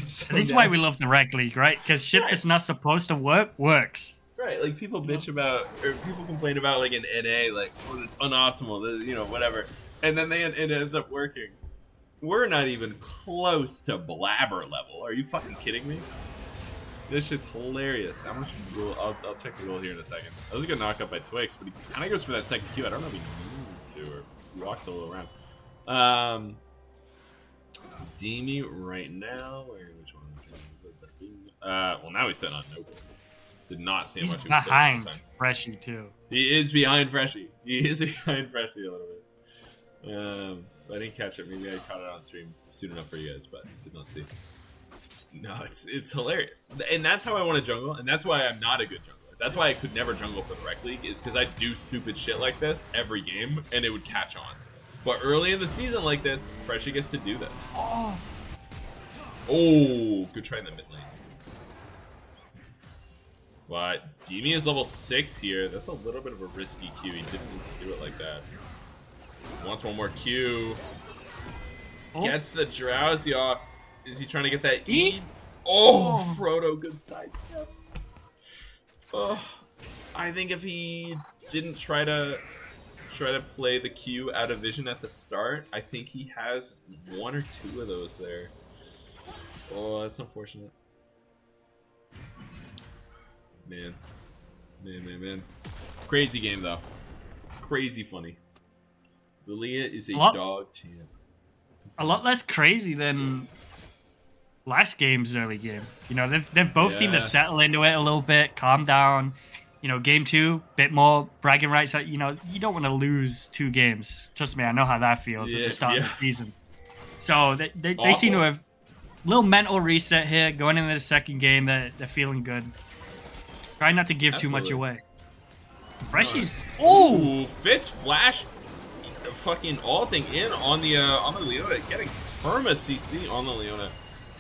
So this is why we love the Rec League, right? Because shit that's not supposed to work, works. Right, like people bitch about, or people complain about like in NA, like, oh, it's unoptimal, you know, whatever. And then it ends up working. We're not even close to blabber level. Are you fucking kidding me? This shit's hilarious. How much goal? I'll check the goal here in a second. I was gonna knock up by Twix, but he kind of goes for that second Q. I don't know if he moved to or he walks all the way around. Demi right now. Which one? Well, now he's sitting on no goal. Did not see how much he was behind Freshie too. He is behind Freshie. He is behind Freshie a little bit. I didn't catch it. Maybe I caught it on stream soon enough for you guys, but did not see. No, it's hilarious, and that's how I want to jungle, and that's why I'm not a good jungler. That's why I could never jungle for the Rec League, is because I do stupid shit like this every game, and it would catch on. But early in the season like this, Freshie gets to do this. Oh, good try in the mid lane. But Demi is level 6 here. That's a little bit of a risky Q. He didn't need to do it like that. Wants one more Q. Gets the Drowsy off. Is he trying to get that E? Oh, Frodo, good sidestep. Oh, I think if he didn't try to play the Q out of vision at the start, I think he has 1 or 2 of those there. Oh, that's unfortunate. Man. Crazy game, though. Crazy funny. Lilia is a dog champ. A lot less crazy than last game's early game. You know, they've both seemed to settle into it a little bit, calm down. You know, game 2, bit more bragging rights. You know, you don't want to lose 2 games. Trust me, I know how that feels at the start of the season. So they seem to have a little mental reset here, going into the second game. They're feeling good. Try not to give too much away. Freshie's. Oh, Fitz flash, fucking ulting in on the Leona, getting perma CC on the Leona.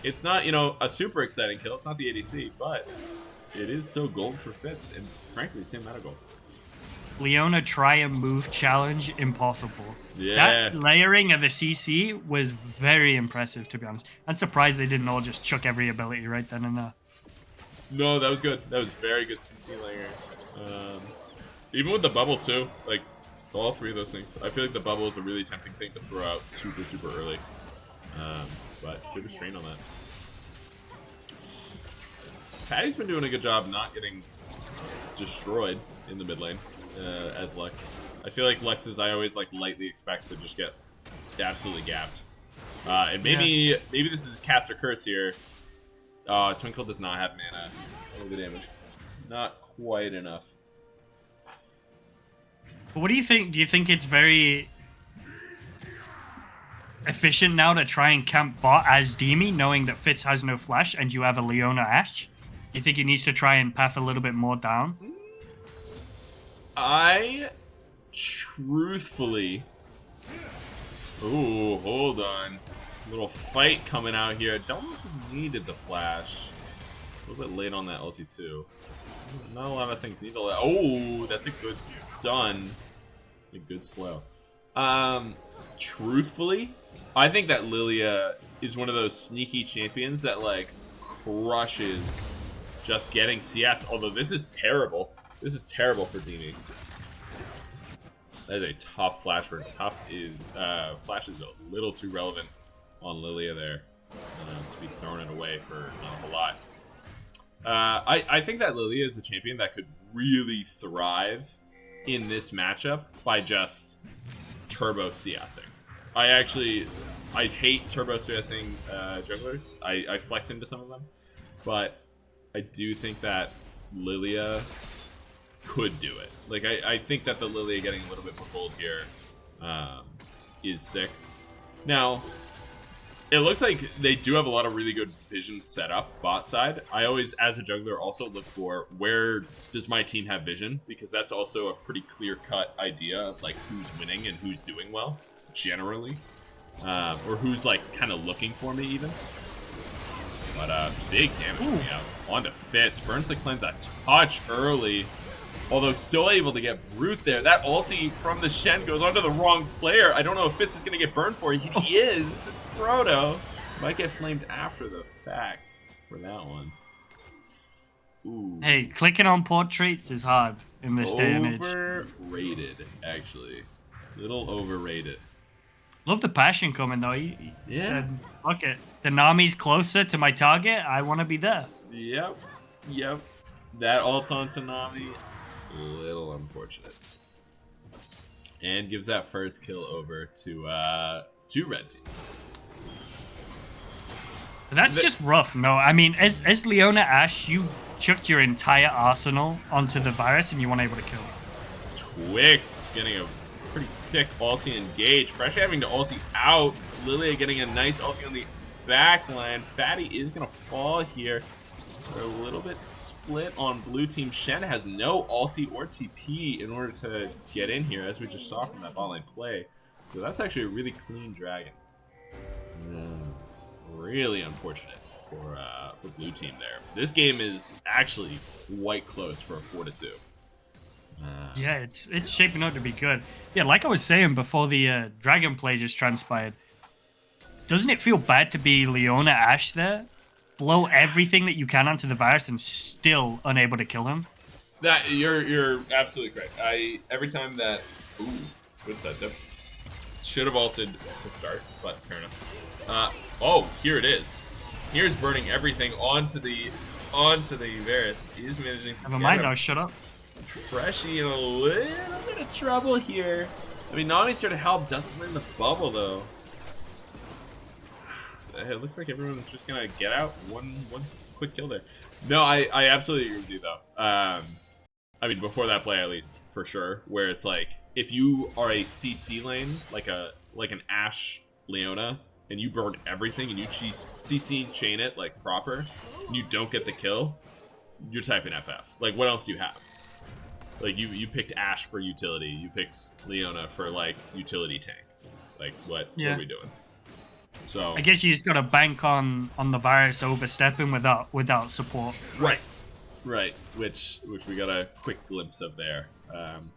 It's not, you know, a super exciting kill. It's not the ADC, but it is still gold for Fitz, and frankly, same amount of gold. Leona try and move challenge impossible. Yeah. That layering of the CC was very impressive, to be honest. I'm surprised they didn't all just chuck every ability right then and there. No, that was good. That was very good CC layer. Even with the bubble too, like all 3 of those things. I feel like the bubble is a really tempting thing to throw out super early. But good restraint on that. Fatty's been doing a good job not getting destroyed in the mid lane as Lex. I feel like Lex's I always like lightly expect to just get absolutely gapped. And maybe this is cast or curse here. Twinkle does not have mana. Oh, the damage. Not quite enough. What do you think? Do you think it's very efficient now to try and camp bot as Demi, knowing that Fitz has no flash and you have a Leona Ashe? Do you think he needs to try and path a little bit more down? I truthfully... Ooh, hold on. Little fight coming out here. Don't know if we needed the flash. A little bit late on that ulti too. Not a lot of things need to let. Oh, that's a good stun. A good slow. Truthfully, I think that Lilia is one of those sneaky champions that like crushes just getting CS. Although this is terrible. This is terrible for Demi. That is a tough flash for tough is flash is a little too relevant on Lilia there. to be throwing it away for not a whole lot. I think that Lilia is a champion that could really thrive in this matchup by just turbo CSing. I hate turbo CSing jugglers. I flex into some of them, but I do think that Lilia could do it. Like, I think that the Lilia getting a little bit more gold here is sick. Now, it looks like they do have a lot of really good vision set up bot side. I always, as a juggler, also look for where does my team have vision, because that's also a pretty clear-cut idea of like who's winning and who's doing well, generally. Or who's like kind of looking for me even. But big damage coming out. Onto Fitz. Burns the cleanse a touch early. Although still able to get Brute there. That ulti from the Shen goes onto the wrong player. I don't know if Fitz is going to get burned for it. He is. Frodo might get flamed after the fact for that one. Ooh. Hey, clicking on portraits is hard in this day and age. Overrated, actually. Little overrated. Love the passion coming, though. He Yeah. said, fuck it. The Nami's closer to my target. I want to be there. Yep. That ult on Nami, little unfortunate. And gives that first kill over to red team. That's just rough. No, I mean, as Leona Ashe, you chucked your entire arsenal onto the virus and you weren't able to kill her. Twix getting a pretty sick ulti engage. Fresh having to ulti out. Lilia getting a nice ulti on the back line. Fatty is going to fall here. They're a little bit split on blue team. Shen has no ulti or TP in order to get in here, as we just saw from that bot lane play. So that's actually a really clean dragon. Really unfortunate for blue team there. This game is actually quite close for a 4-2. Yeah, it's shaping out to be good. Yeah, like I was saying before the dragon play just transpired, doesn't it feel bad to be Leona Ashe there? Blow everything that you can onto the virus and still unable to kill him? That you're absolutely correct. Every time that good setup. Should have ulted to start, but fair enough. Oh, here it is. Here's burning everything onto the Varus. He's managing to Never mind, now shut up. Freshie in a little bit of trouble here. I mean, Nami's here to help. Doesn't win the bubble though. It looks like everyone's just gonna get out one quick kill there. No, I absolutely agree with you though. I mean, before that play at least, for sure, where it's like if you are a CC lane like an Ashe Leona and you burn everything and you CC chain it like proper and you don't get the kill, you're typing FF. Like, what else do you have? Like, you picked Ashe for utility, you picked Leona for like utility tank. Like, what are we doing? So I guess you just gotta bank on the virus overstepping without support. Right. Which we got a quick glimpse of there.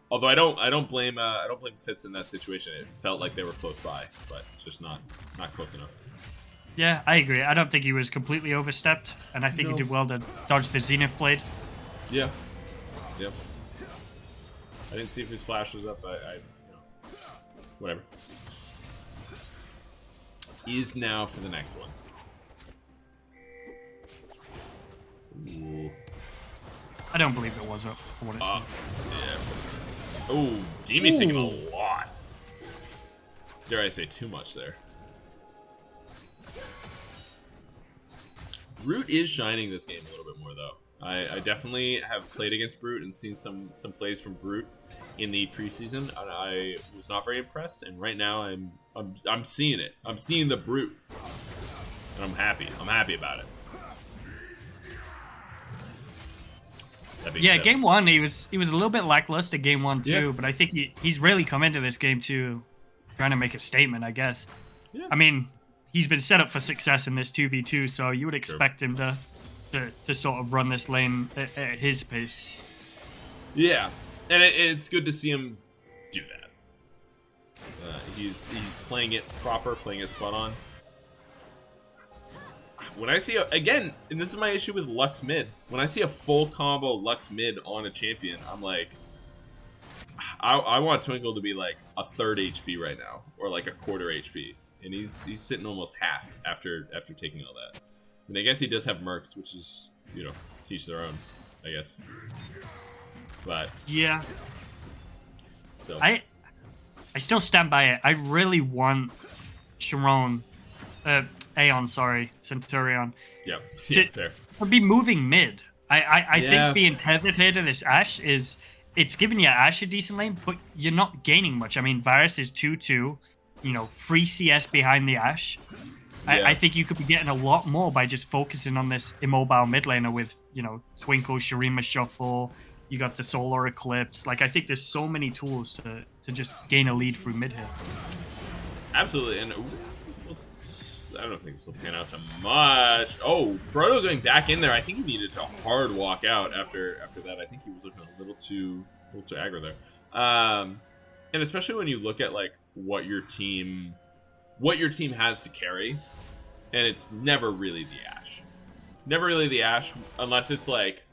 Although I don't blame Fitz in that situation. It felt like they were close by, but just not close enough. Yeah, I agree. I don't think he was completely overstepped, and I think he did well to dodge the Zenith Blade. Yeah. Yep. I didn't see if his flash was up. Whatever. Is now for the next one. Ooh. I don't believe it was up for what it's worth. Yeah. Oh, Demi taking a lot. Dare I say too much there. Brute is shining this game a little bit more though. I definitely have played against Brute and seen some plays from Brute in the preseason, and I was not very impressed. And right now, I'm seeing it. I'm seeing the Brute, and I'm happy. I'm happy about it. Yeah, game one he was a little bit lackluster. Game one too, Yeah. but I think he's really come into this game too, trying to make a statement. I guess. Yeah. I mean, he's been set up for success in this 2v2, so you would expect him to sort of run this lane at his pace. Yeah, and it's good to see him do that. He's playing it proper, playing it spot on. When I see again, and this is my issue with Lux mid. When I see a full combo Lux mid on a champion, I'm like, I want Twinkle to be like a third HP right now, or like a quarter HP. and he's sitting almost half after taking all that. I mean, I guess he does have mercs, which is, you know, teach their own, I guess. But yeah, still. I still stand by it. I really want Sharon, Aeon, sorry, Centurion. Yeah, fair. To be moving mid. I Yeah. think being tethered here to this Ashe is it's giving your Ashe a decent lane, but you're not gaining much. I mean, Varus is 2-2, you know, free CS behind the Ashe. Yeah. I think you could be getting a lot more by just focusing on this immobile mid laner with, you know, Twinkle, Shurima Shuffle. You got the Solar Eclipse. Like, I think there's so many tools to just gain a lead through mid here. Absolutely, and I don't think this will pan out to much. Oh, Frodo going back in there. I think he needed to hard walk out after that. I think he was looking a little too aggro there. And especially when you look at like what your team has to carry, and it's never really the Ashe. Never really the Ashe unless it's like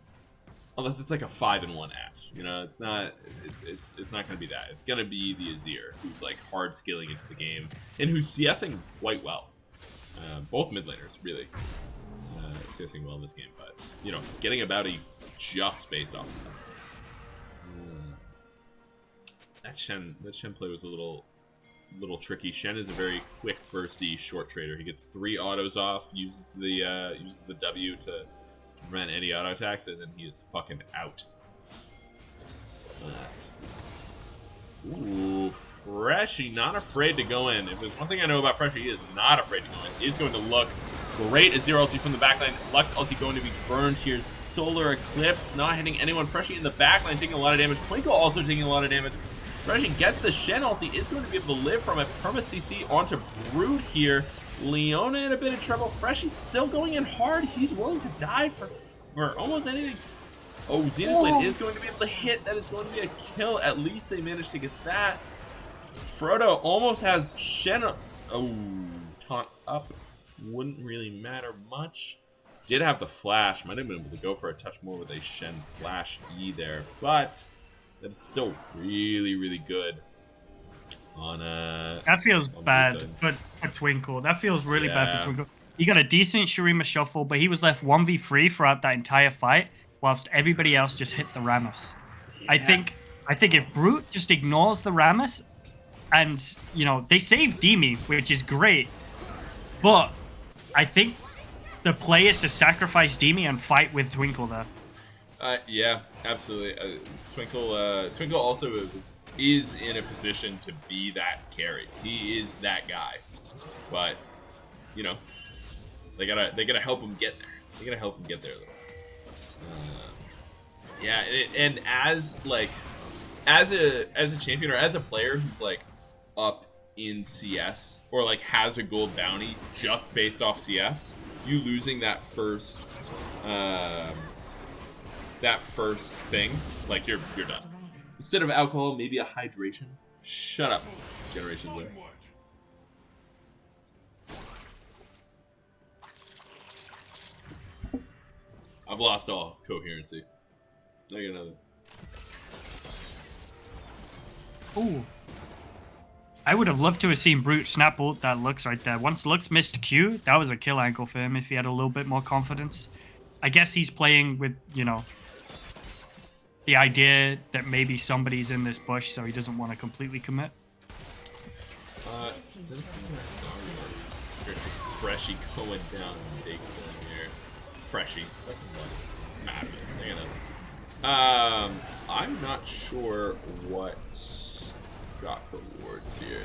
a 5-in-1 Ashe. You know, it's not gonna be that. It's gonna be the Azir, who's like hard skilling into the game and who's CSing quite well. Both mid laners really CSing well in this game, but you know, getting about a just based off of that. That Shen play was a little tricky. Shen is a very quick, bursty short trader. He gets 3 autos off, uses the W to prevent any auto attacks, and then he is fucking out. Ooh, Freshy, not afraid to go in. If there's one thing I know about Freshy, he is not afraid to go in. He's going to look great. Azir ulti from the backline. Lux ulti going to be burned here. Solar Eclipse not hitting anyone. Freshy in the backline taking a lot of damage. Twinkle also taking a lot of damage. Freshy gets the Shen ulti. Is going to be able to live from a perma CC onto Brood here. Leona in a bit of trouble. Freshy's still going in hard. He's willing to die for almost anything. Oh, Zenith Blade is going to be able to hit. That is going to be a kill. At least they managed to get that. Frodo almost has Shen. Oh, taunt up. Wouldn't really matter much. Did have the flash. Might have been able to go for a touch more with a Shen flash E there. But that's still really, really good. That feels bad for Twinkle. That feels really bad for Twinkle. He got a decent Shurima Shuffle, but he was left 1v3 throughout that entire fight, whilst everybody else just hit the Rammus. Yeah. I think if Brute just ignores the Rammus, and you know they save Demi, which is great, but I think the play is to sacrifice Demi and fight with Twinkle there. Yeah, absolutely. Twinkle also is in a position to be that carry. He is that guy, but you know they gotta help him get there. They gotta help him get there. Yeah, and as a champion or as a player who's like up in CS or like has a gold bounty just based off CS, you losing that first thing, like you're done. Instead of alcohol, maybe a hydration. Shut up, Generation Blue. I've lost all coherency. I get another. Ooh. I would have loved to have seen Brute snap ult that Lux right there. Once Lux missed Q, that was a kill angle for him if he had a little bit more confidence. I guess he's playing with, you know, the idea that maybe somebody's in this bush, so he doesn't want to completely commit. Freshy going down big time here. Freshy. I'm not sure what he's got for wards here.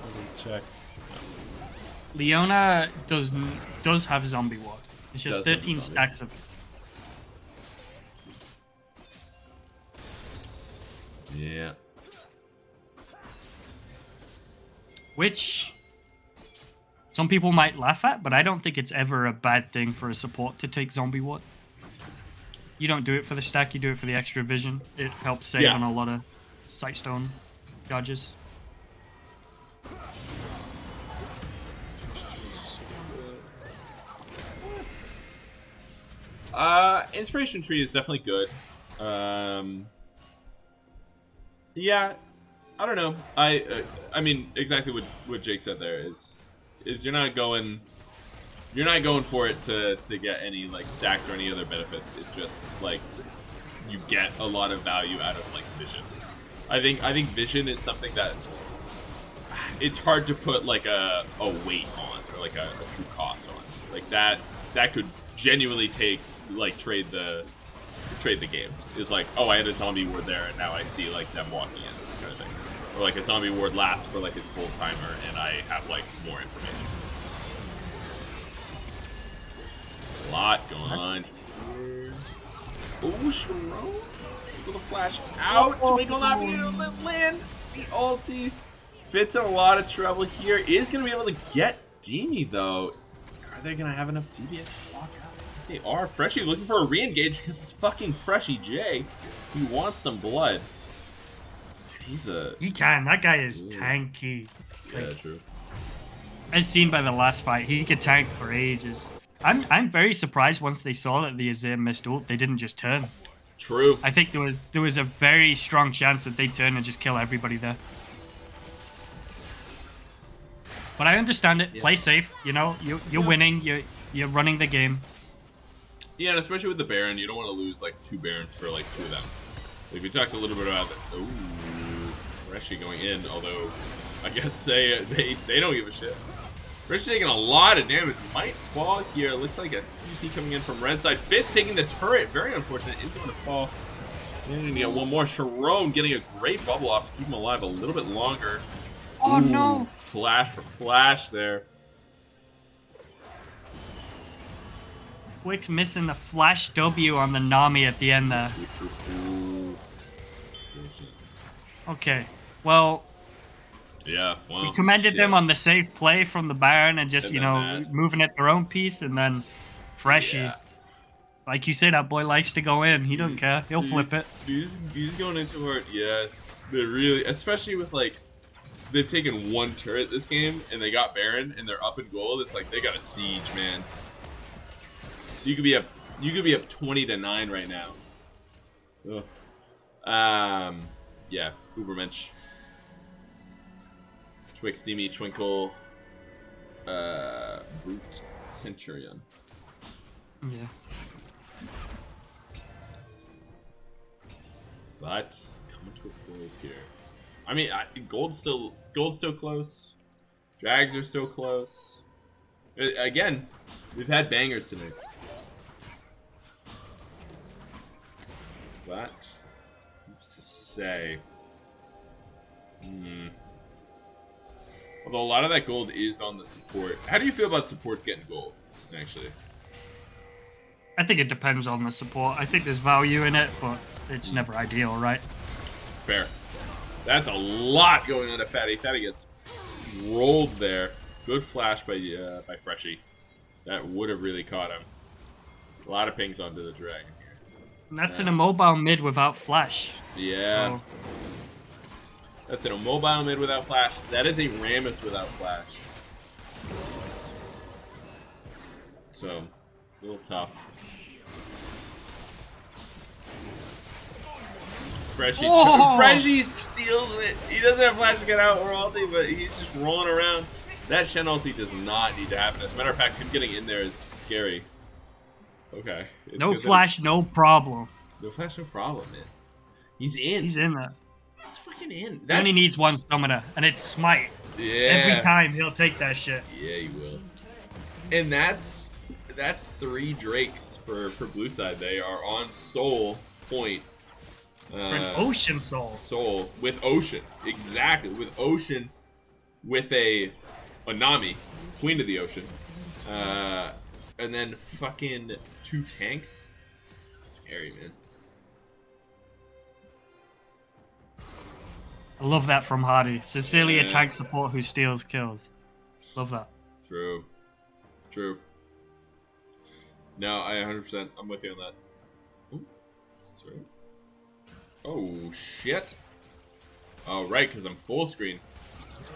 Let me check. Leona does have zombie ward. It's just 13 stacks of it. Yeah. Which some people might laugh at, but I don't think it's ever a bad thing for a support to take zombie ward. You don't do it for the stack, you do it for the extra vision. It helps save on a lot of Sightstone charges. Inspiration Tree is definitely good. Yeah, I don't know. I mean, exactly what Jake said there is is you're not going for it to get any like stacks or any other benefits. It's just like you get a lot of value out of like vision. I think vision is something that it's hard to put like a weight on or like a true cost on. Like that could genuinely trade the game. It's like, oh, I had a zombie ward there and now I see like them walking in kind of thing. Or like a zombie ward lasts for like its full timer and I have like more information. A lot going on here. Oh, Sharon. Able to flash out. Twinkle not being able to land. The ulti fits in a lot of trouble here. Is going to be able to get Demi though. Are they going to have enough DBS to walk out? They are. Freshie looking for a re-engage because it's fucking Freshie J. He wants some blood. He can. That guy is tanky. Yeah, true. As seen by the last fight, he could tank for ages. I'm very surprised once they saw that the Azir missed ult, they didn't just turn. True. I think there was a very strong chance that they'd turn and just kill everybody there. But I understand it. Yeah. Play safe. You know, you're winning. You're running the game. Yeah, and especially with the Baron, you don't want to lose like 2 Barons for like 2 of them. Like we talked a little bit about that. Ooh, we're actually going in. Although I guess they don't give a shit. Rich taking a lot of damage. Might fall here. Looks like a TP coming in from red side. Fitz taking the turret. Very unfortunate. Is going to fall. And you get one more. Sharon getting a great bubble off to keep him alive a little bit longer. Oh, ooh, no. Flash for flash there. Quick's missing the flash W on the Nami at the end there. Okay. Well... Yeah, well, we commended them on the safe play from the Baron and just, moving at their own piece, and then Freshie. Yeah. Like you say, that boy likes to go in. He don't care. He'll flip it. He's going into hard. Yeah, they're really, especially with, like, they've taken 1 turret this game, and they got Baron, and they're up in gold. It's like, they got a siege, man. You could be up 20-9 right now. Ugh. Yeah, Ubermensch. Twix, Demi, Twinkle, Brute, Centurion. Yeah. But coming to a close here. I mean, gold's still close. Drags are still close. Again, we've had bangers tonight. But who's to say? Although a lot of that gold is on the support. How do you feel about supports getting gold, actually? I think it depends on the support. I think there's value in it, but it's never ideal, right? Fair. That's a lot going on to Fatty. Fatty gets rolled there. Good flash by Freshie. That would have really caught him. A lot of pings onto the dragon here. And that's in a mobile mid without flash. Yeah. So. That's an immobile mid without flash. That is a Rammus without flash. So, it's a little tough. Freshie steals it. He doesn't have flash to get out or ulti, but he's just rolling around. That Shen ulti does not need to happen. As a matter of fact, him getting in there is scary. Okay. No flash, no problem. No flash, no problem, man. He's in. He's in there. He's fucking in. He only needs 1 stamina, and it's Smite. Yeah. Every time he'll take that shit. Yeah, he will. And that's 3 Drakes for blue side. They are on soul point. For an Ocean soul. Soul with Ocean. Exactly. With Ocean with a Nami, Queen of the Ocean. And then fucking 2 tanks. Scary, man. I love that from Hardy. Sincerely a tank support who steals kills. Love that. True. No, I 100%. I'm with you on that. Ooh. Sorry. Oh, shit. Oh, right, because I'm full screen.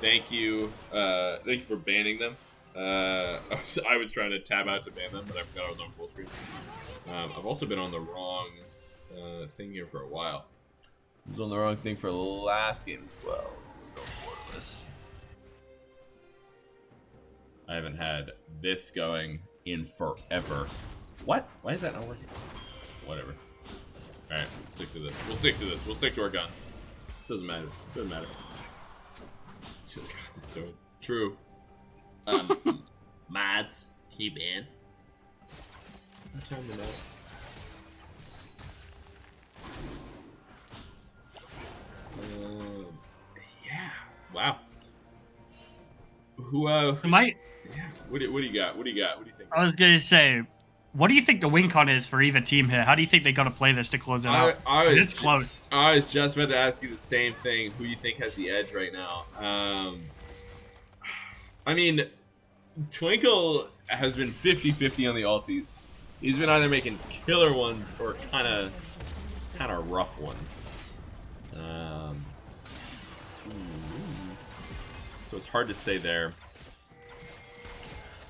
Thank you. Thank you for banning them. I was trying to tab out to ban them, but I forgot I was on full screen. I've also been on the wrong thing here for a while. I was on the wrong thing for the last game as well. We'll go more of this. I haven't had this going in forever. What? Why is that not working? Whatever. Alright, we'll stick to this. We'll stick to this. We'll stick to our guns. Doesn't matter. Doesn't matter. Just got this sword. True. Mods, keep in. What time is that? Yeah. Wow. Who? Yeah. What do you got? What do you got? What do you think? I was gonna say, what do you think the win con is for either team here? How do you think they gotta play this to close it out? It's close. I was just about to ask you the same thing. Who you think has the edge right now? I mean, Twinkle has been 50-50 on the alties. He's been either making killer ones or kind of rough ones. So it's hard to say there.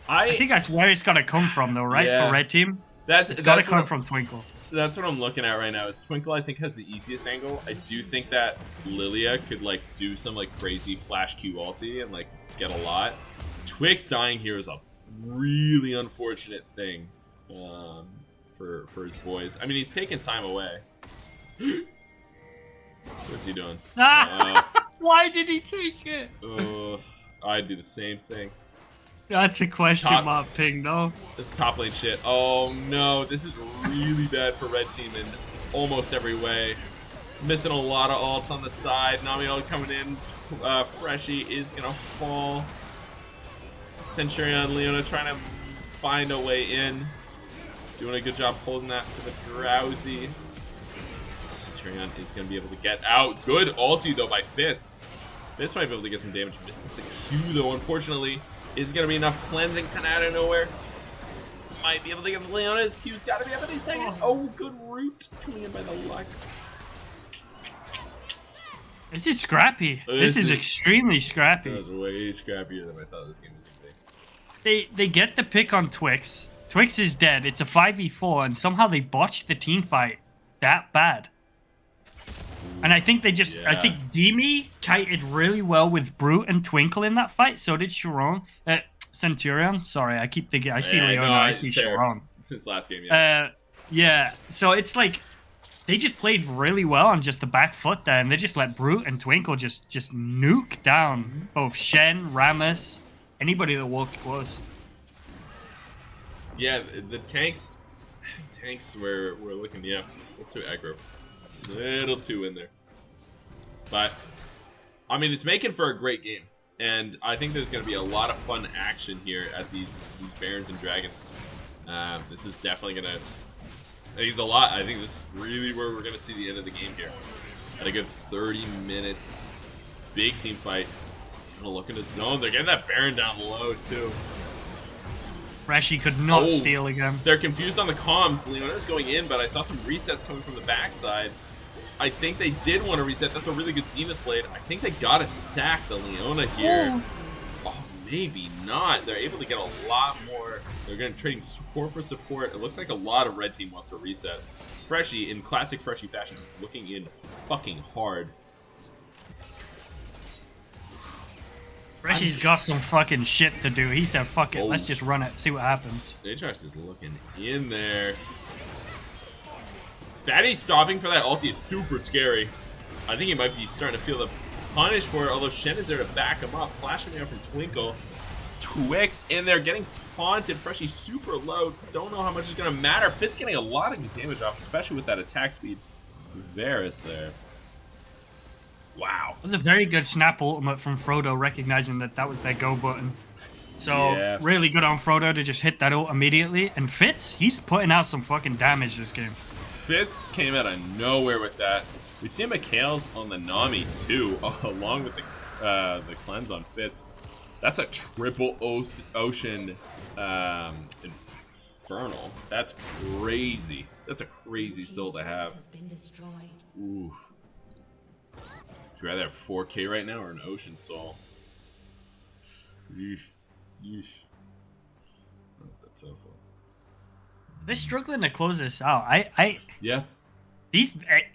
I think that's where it's gotta come from, though, right? Yeah. For red team, It's gotta come from Twinkle. That's what I'm looking at right now. Is Twinkle? I think has the easiest angle. I do think that Lilia could like do some like crazy flash Q ulti and like get a lot. Twix dying here is a really unfortunate thing for his boys. I mean, he's taking time away. What's he doing? Why did he take it? I'd do the same thing. That's a question mark ping, though. It's top lane shit. Oh no, this is really bad for red team in almost every way. Missing a lot of ults on the side. Nami ult coming in. Freshie is gonna fall. Centurion and Leona trying to find a way in. Doing a good job holding that for the Drowsy. Centurion is going to be able to get out. Good ulti, though, by Fitz. Fitz might be able to get some damage. Misses the Q, though, unfortunately. Is going to be enough cleansing kind of out of nowhere. Might be able to get Leona. His Q's got to be able to say it. Oh, good root. Coming in by the Lux. This is scrappy. This is extremely scrappy. That was way scrappier than I thought this game was going to be. They get the pick on Twix. Twix is dead. It's a 5v4, and somehow they botched the team fight that bad. And I think they just... Yeah. I think Demi kited really well with Brute and Twinkle in that fight. So did Sharon. Centurion. Sorry, I keep thinking... I see Leona, I see Sharon. Since last game, yeah. Yeah, so it's like... They just played really well on just the back foot there, and they just let Brute and Twinkle just nuke down both Shen, Rammus, anybody that walked close. Yeah, the tanks we're looking, yeah, a little too aggro. Little too in there. But, I mean, it's making for a great game. And I think there's going to be a lot of fun action here at these Barons and Dragons. This is definitely going to... I think it's a lot. I think this is really where we're going to see the end of the game here. At a good 30 minutes. Big team fight. Going to look into zone. They're getting that Baron down low, too. Freshie could not steal again. They're confused on the comms. Leona's going in, but I saw some resets coming from the backside. I think they did want to reset. That's a really good Zenith blade. I think they got to sack the Leona here. Oh, maybe not. They're able to get a lot more. They're going to trading support for support. It looks like a lot of red team wants to reset. Freshie, in classic Freshie fashion, is looking in fucking hard. Freshie's got some fucking shit to do. He said, fuck it, let's just run it, see what happens. Aatrox is looking in there. Fatty stopping for that ulti is super scary. I think he might be starting to feel the punish for it, although Shen is there to back him up. Flashing out from Twinkle. Twix in there getting taunted. Freshie super low. Don't know how much is going to matter. Fitz getting a lot of good damage off, especially with that attack speed. Varus there. Wow. It was a very good snap ultimate from Frodo, recognizing that that was their go button. So, really good on Frodo to just hit that ult immediately. And Fitz, he's putting out some fucking damage this game. Fitz came out of nowhere with that. We see Mikhail's on the Nami too, along with the cleanse on Fitz. That's a triple ocean infernal. That's crazy. That's a crazy soul to have. Oof. Would you rather have 4K right now or an ocean soul? Yeesh. Yeesh. That's a tough one. They're struggling to close this out. Yeah.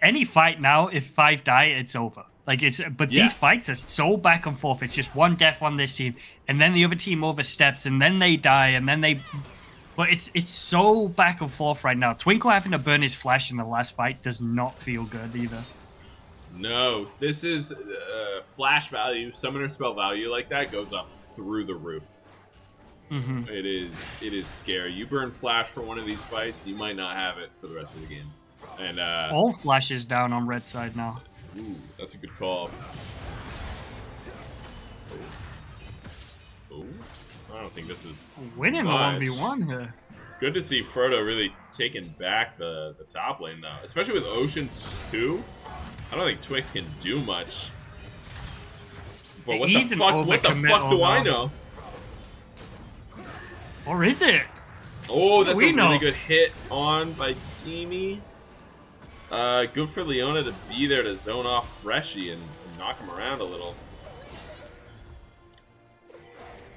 Any fight now, if 5 die, it's over. Like but Yes. these fights are so back and forth. It's just one death on this team, and then the other team oversteps, and then they die, and then they. But it's so back and forth right now. Twinkle having to burn his flash in the last fight does not feel good either. No, this is flash value, summoner spell value like that goes up through the roof. Mm-hmm. It is scary. You burn flash for one of these fights, you might not have it for the rest of the game. And All flashes down on red side now. ooh, that's a good call. Oh, I don't think this is Winning the much. 1v1 here. Good to see Frodo really taking back the top lane though, especially with Ocean 2. I don't think Twix can do much. But what the He's an fuck? What the fuck do I overcommittal know? Or is it? Oh, that's a We know. really good hit on by Teamy. Good for Leona to be there to zone off Freshie and knock him around a little.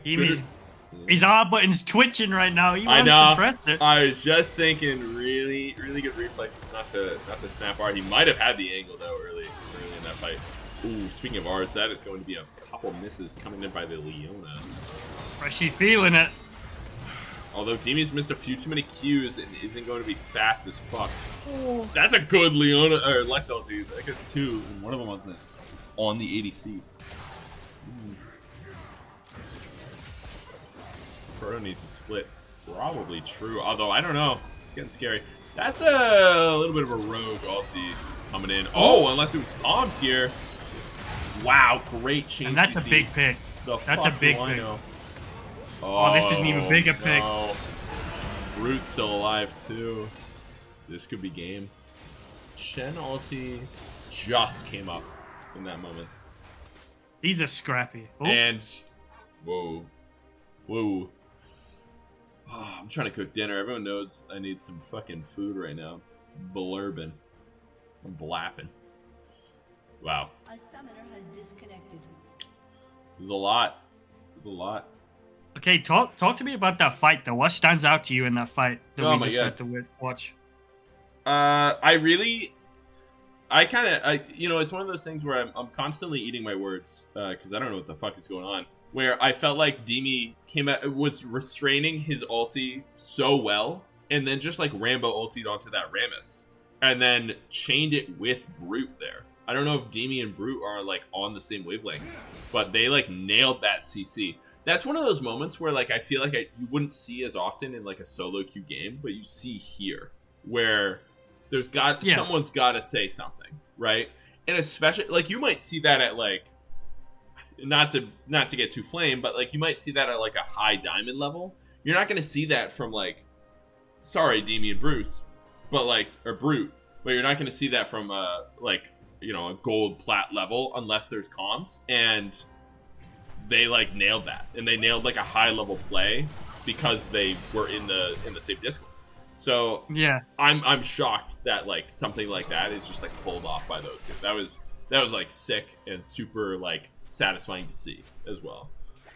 His R button's twitching right now. He I wants know. to press it. I was just thinking, really, really good reflexes not to snap R. He might have had the angle though early in that fight. Ooh, speaking of R's, that is going to be a couple misses coming in by the Leona. Freshie feeling it. Although Deemy's missed a few too many Qs and isn't going to be fast as fuck. Oh. That's a good Leona or Lex LT. That gets 2, and one of them wasn't. It's on the ADC. Frodo needs to split. Probably true. Although I don't know. It's getting scary. That's a little bit of a rogue ulti coming in. Oh, unless it was comms here. Wow, great change. And that's a big pick. That's a big pick. Oh, this is an even bigger pick. Root's still alive too. This could be game. Shen ulti just came up in that moment. These are scrappy. Oh. And whoa. Oh, I'm trying to cook dinner. Everyone knows I need some fucking food right now. Blurbing. I'm blapping. Wow. A summoner has disconnected. There's a lot. Okay, talk to me about that fight though. What stands out to you in that fight that Oh we my just God. had to watch? It's one of those things where I'm constantly eating my words because I don't know what the fuck is going on. Where I felt like Demi was restraining his ulti so well, and then just like Rambo ultied onto that Rammus, and then chained it with Brute there. I don't know if Demi and Brute are like on the same wavelength, but they like nailed that CC. That's one of those moments where like I feel like you wouldn't see as often in like a solo queue game, but you see here where someone's got to say something, right? And especially like you might see that at like not to get too flame, but like you might see that at like a high diamond level. You're not going to see that from like, sorry, Demi and Bruce, but like or Brute, but you're not going to see that from like a gold plat level unless there's comms. And they like nailed that, and they nailed like a high level play because they were in the same Discord. So yeah, I'm shocked that like something like that is just like pulled off by those two. That was like sick and super like satisfying to see as well.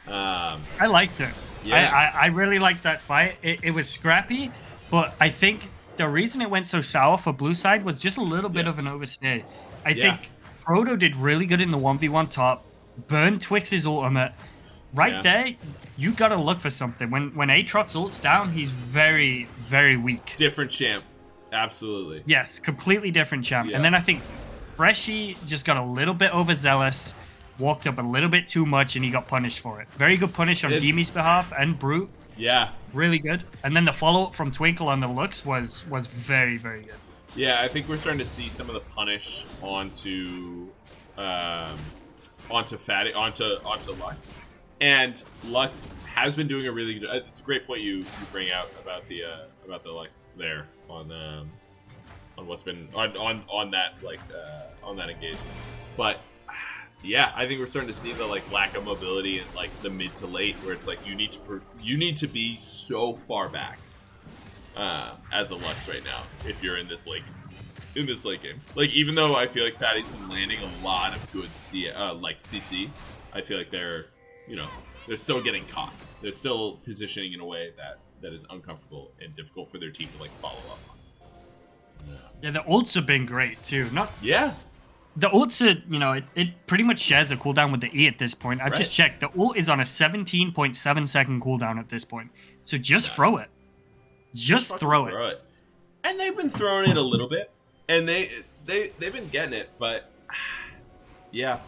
I liked it. Yeah. I really liked that fight. It was scrappy, but I think the reason it went so sour for blue side was just a little bit of an overstay. I think Frodo did really good in the 1v1 top, burned Twix's ultimate. There, you gotta look for something. When Aatrox ults down, he's very, very weak. Different champ. Absolutely. Yes, completely different champ. Yeah. And then I think Freshie just got a little bit overzealous, walked up a little bit too much, and he got punished for it. Very good punish on Demi's behalf and Brute. Yeah. Really good. And then the follow-up from Twinkle on the looks was very, very good. Yeah, I think we're starting to see some of the punish onto Fatty, onto Lux. And Lux has been doing a really good. It's a great point you bring out about the Lux there on what's been on that engagement. But yeah, I think we're starting to see the like lack of mobility in like the mid to late, where it's like you need to be so far back as a Lux right now if you're in this late game. Like even though I feel like Fatty's been landing a lot of good CC, I feel like they're still getting caught. They're still positioning in a way that is uncomfortable and difficult for their team to like follow up on. Yeah, the ults have been great too. Not Yeah. the ults are, it pretty much shares a cooldown with the E at this point. I've just Right. checked. The ult is on a 17.7 second cooldown at this point. So just Nice. throw it. Just fucking throw it. And they've been throwing it a little bit, and they've been getting it, but yeah,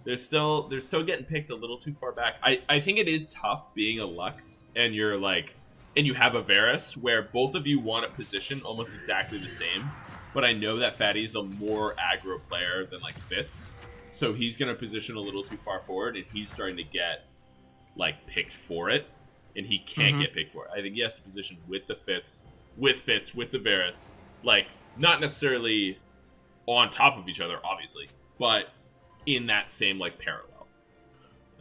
they're still getting picked a little too far back. I think it is tough being a Lux and you're like, and you have a Varus where both of you want a position almost exactly the same, but I know that Fatty's a more aggro player than like Fitz, so he's gonna position a little too far forward, and he's starting to get like picked for it, and he can't get picked for it. I think he has to position with the Fitz, with the Varus, like not necessarily on top of each other, obviously, but in that same like parallel.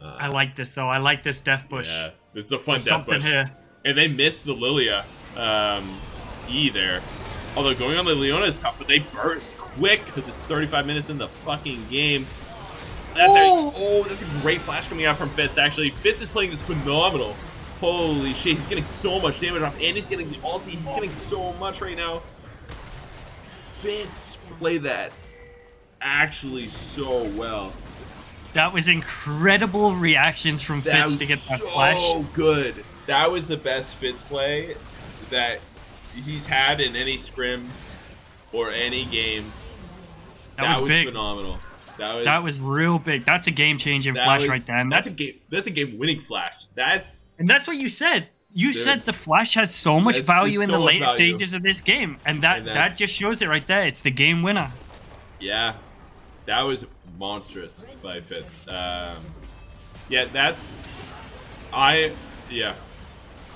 I like this though. I like this death bush. Yeah, this is a fun There's death bush. here. And they missed the Lilia E there. Although going on the Leona is tough, but they burst quick because it's 35 minutes in the fucking game. That's that's a great flash coming out from Fitz, actually. Fitz is playing this phenomenal. Holy shit, he's getting so much damage off, and he's getting the ulti. He's getting so much right now. Fitz played that actually so well. That was incredible reactions from Fitz to get that flash. So good. That was the best Fitz play that he's had in any scrims or any games. That was big. Phenomenal. That was real big. That's a game-changing flash right there. And that's a game-winning flash. And that's what you said. You said the flash has so much value in the later stages of this game, and that just shows it right there. It's the game winner. Yeah, that was monstrous by Fitz. I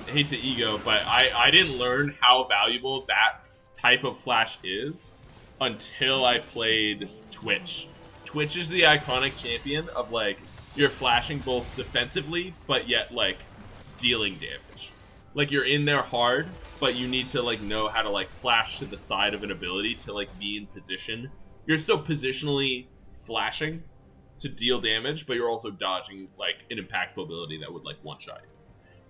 hate to ego, but I didn't learn how valuable that type of flash is until I played Twitch. Twitch is the iconic champion of like you're flashing both defensively but yet like dealing damage. Like you're in there hard, but you need to like know how to like flash to the side of an ability to like be in position. You're still positionally flashing to deal damage, but you're also dodging like an impactful ability that would like one shot you.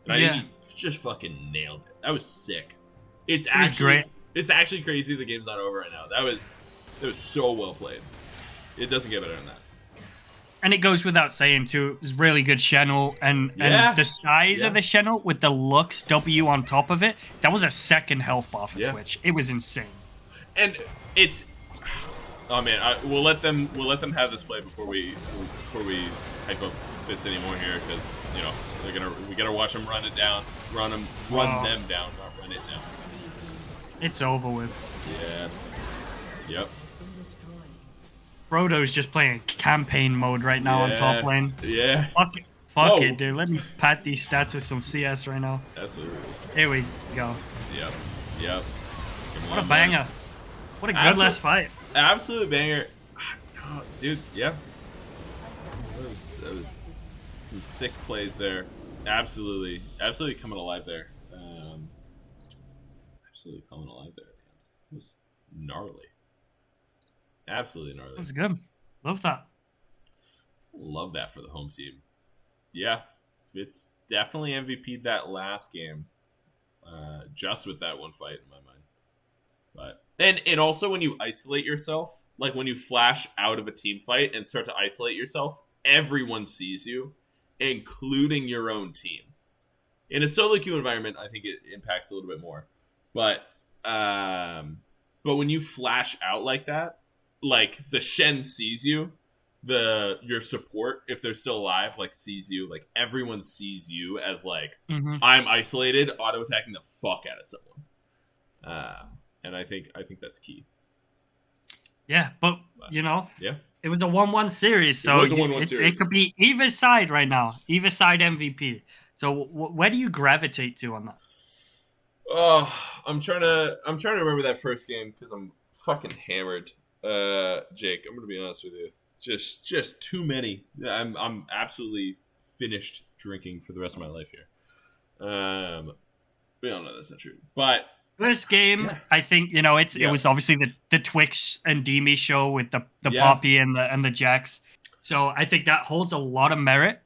And I think he just fucking nailed it. That was sick. It's actually crazy the game's not over right now. That was so well played. It doesn't get better than that. And it goes without saying too, it was really good Channel, and the size of the Channel with the Lux W on top of it, that was a second health bar for Twitch. It was insane. And it's we'll let them have this play before we hype up Fitz anymore here, because we gotta watch them run them down, not run it down. It's over with. Yeah. Yep. Frodo's just playing campaign mode right now on top lane. Yeah. Fuck it, dude. Let me pat these stats with some CS right now. Absolutely. Here we go. Yep. What a banger. What a good last fight. Absolute banger. Oh, dude, yeah. That was some sick plays there. Absolutely coming alive there. Absolutely coming alive there at the end. It was gnarly. Absolutely gnarly. That's good. Love that. Love that for the home team. Yeah, it's definitely MVP'd that last game. Just with that one fight in my mind. But and also when you isolate yourself, like when you flash out of a team fight and start to isolate yourself, everyone sees you, including your own team. In a solo queue environment, I think it impacts a little bit more. But when you flash out like that, like the Shen sees you, your support, if they're still alive, like sees you, like everyone sees you as like I'm isolated, auto attacking the fuck out of someone. And I think that's key. Yeah, but it was a 1-1 series, so it could be either side right now, either side MVP. So where do you gravitate to on that? Oh, I'm trying to remember that first game because I'm fucking hammered. Jake, I'm gonna be honest with you. Just too many. I'm absolutely finished drinking for the rest of my life here. We all know that's not true. But first game, I think it was obviously the Twix and Demi show with the Poppy and the Jax. So I think that holds a lot of merit.